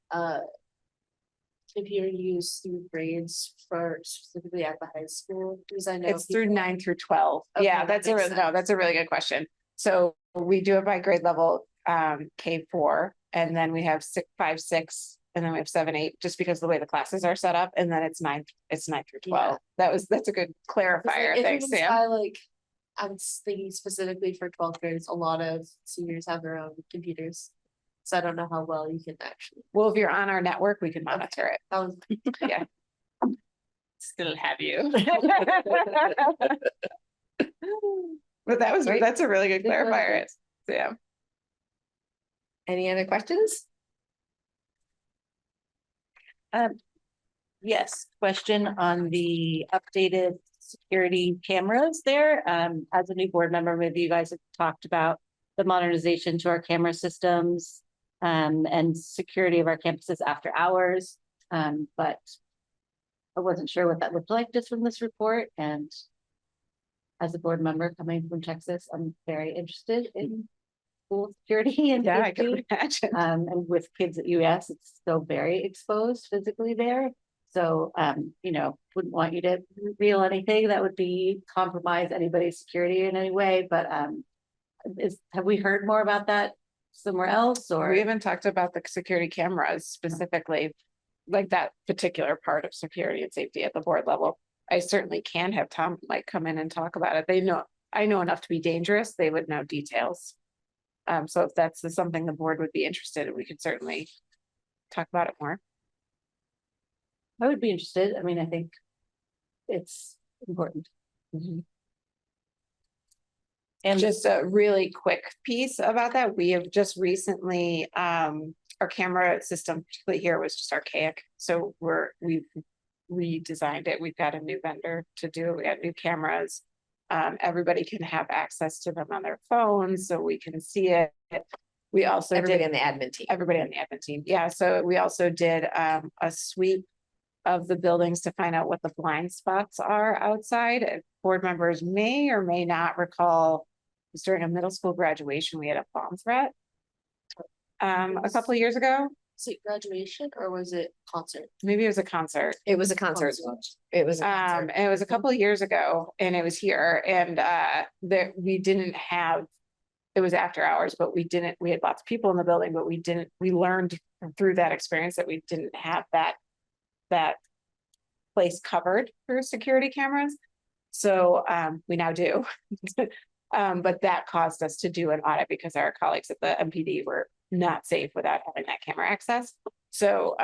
Speaker 12: computer use through grades for specifically at the high school, because I know
Speaker 22: it's through 9 through 12.
Speaker 12: Okay,
Speaker 22: Yeah, that's a really good question. So we do it by grade level, K4, and then we have 5, 6, and then we have 7, 8, just because of the way the classes are set up, and then it's 9 through 12.
Speaker 12: Yeah.
Speaker 22: That's a good clarifier. Thanks, Sam.
Speaker 12: I'm thinking specifically for 12th grades, a lot of seniors have their own computers. So I don't know how well you can actually.
Speaker 22: Well, if you're on our network, we can monitor it.
Speaker 12: That was
Speaker 22: yeah. Still have you. But that's a really good clarifier. Yeah.
Speaker 8: Any other questions?
Speaker 21: Yes, question on the updated security cameras there. As a new board member, maybe you guys have talked about the modernization to our camera systems, and security of our campuses after hours. But I wasn't sure what that looked like just from this report. And as a board member coming from Texas, I'm very interested in school security and
Speaker 22: I
Speaker 21: safety.
Speaker 22: can imagine.
Speaker 21: And with kids at US, it's still very exposed physically there. So, you know, wouldn't want you to reveal anything that would be compromise anybody's security in any way. But have we heard more about that somewhere else? Or
Speaker 22: we haven't talked about the security cameras specifically, like that particular part of security and safety at the board level. I certainly can have Tom come in and talk about it.
Speaker 5: I know enough to be dangerous, they would know details. So if that's something the board would be interested in, we could certainly talk about it more.
Speaker 21: I would be interested. I mean, I think it's important.
Speaker 5: And just a really quick piece about that, we have just recently, our camera system, particularly here, was just archaic. So we've redesigned it. We've got a new vendor to do, we have new cameras. Everybody can have access to them on their phones, so we can see it. We also
Speaker 8: Everybody
Speaker 5: did
Speaker 8: on the admin team.
Speaker 5: everybody on the admin team. Yeah, so we also did a sweep of the buildings to find out what the blind spots are outside. Board members may or may not recall, it was during a middle school graduation, we had a bomb threat a couple of years ago.
Speaker 12: Was it graduation or was it concert?
Speaker 5: Maybe it was a concert.
Speaker 8: It was a concert. It was.
Speaker 5: And it was a couple of years ago and it was here and there, we didn't have, it was after hours, but we had lots of people in the building, but we learned through that experience that we didn't have that place covered through security cameras. So we now do. But that caused us to do an audit because our colleagues at the MPD were not safe without having that camera access. So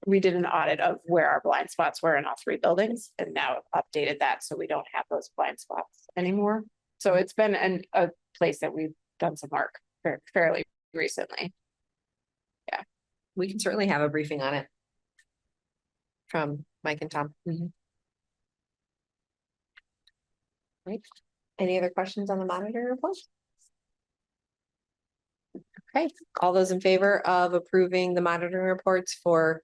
Speaker 5: we did an audit of where our blind spots were in all three buildings and now updated that so we don't have those blind spots anymore. So it's been a place that we've done some work fairly recently. Yeah.
Speaker 8: We can certainly have a briefing on it from Mike and Tom. Right. Any other questions on the monitor report? Okay, all those in favor of approving the monitoring reports for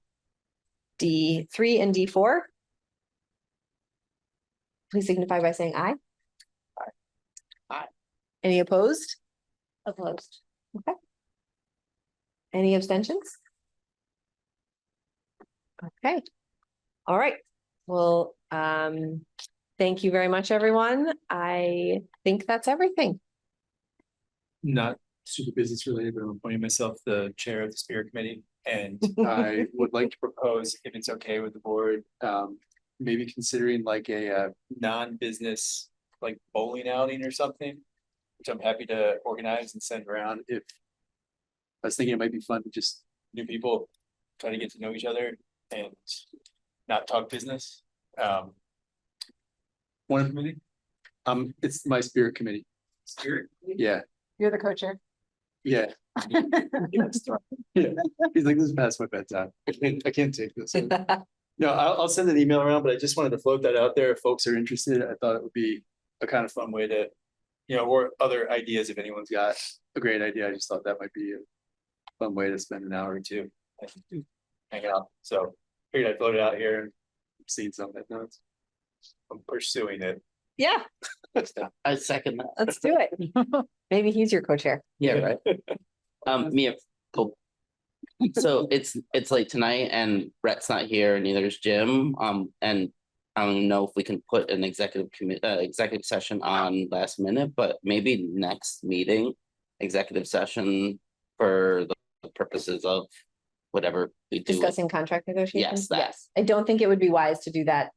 Speaker 8: D3 and D4? Please signify by saying aye.
Speaker 5: Aye.
Speaker 8: Any opposed?
Speaker 21: Opposed.
Speaker 8: Okay. Any abstentions? Okay. All right. Well, thank you very much, everyone. I think that's everything.
Speaker 20: Not super business related, but I'm appointing myself the chair of the Spirit Committee. And I would like to propose, if it's okay with the board, maybe considering like a non-business, like bowling outing or something, which I'm happy to organize and send around. If I was thinking it might be fun to just new people try to get to know each other and not talk business. One committee? It's my Spirit Committee. Spirit? Yeah.
Speaker 5: You're the co-chair.
Speaker 20: Yeah. Yeah. He's like, this is past my bedtime. I can't take this. No, I'll send an email around, but I just wanted to float that out there. If folks are interested, I thought it would be a kind of fun way to, or other ideas. If anyone's got a great idea, I just thought that might be a fun way to spend an hour or two. Hang out. So figured I'd float it out here and seen something. No, I'm pursuing it.
Speaker 8: Yeah,
Speaker 24: I second that.
Speaker 8: let's do it. Maybe he's your co-chair.
Speaker 24: Yeah, right. Mia, cool. So it's late tonight and Brett's not here, neither is Jim. And I don't know if we can put an executive session on last minute, but maybe next meeting, executive session for the purposes of whatever we do.
Speaker 8: Discussing contract negotiations?
Speaker 24: Yes, that.
Speaker 8: Yes, I don't think it would be wise to do that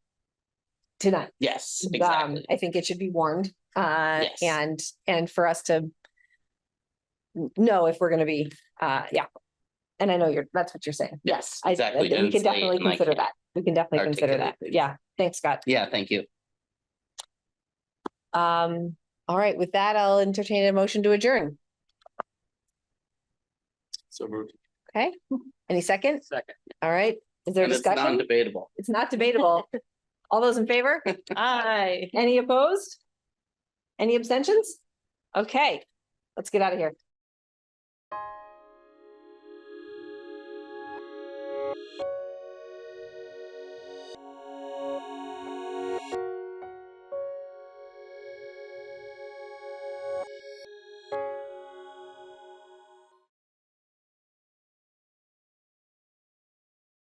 Speaker 8: tonight.
Speaker 24: Yes, exactly.
Speaker 8: I think it should be warned,
Speaker 24: Yes.
Speaker 8: and for us to know if we're gonna be, yeah. And I know that's what you're saying.
Speaker 24: Yes,
Speaker 8: I-
Speaker 24: exactly.
Speaker 8: We
Speaker 24: And
Speaker 8: can
Speaker 24: it's late
Speaker 8: definitely
Speaker 24: and I
Speaker 8: consider
Speaker 24: can't
Speaker 8: that. We can definitely consider that.
Speaker 24: articulate.
Speaker 8: Yeah, thanks, Scott.
Speaker 24: Yeah, thank you.
Speaker 8: All right, with that, I'll entertain a motion to adjourn.
Speaker 20: So moved.
Speaker 8: Okay, any second?
Speaker 20: Second.
Speaker 8: All right, is there
Speaker 24: And it's
Speaker 8: discussion?
Speaker 24: non-debatable.
Speaker 8: It's not debatable. All those in favor?
Speaker 10: Aye.
Speaker 8: Any opposed? Any abstentions? Okay, let's get out of here.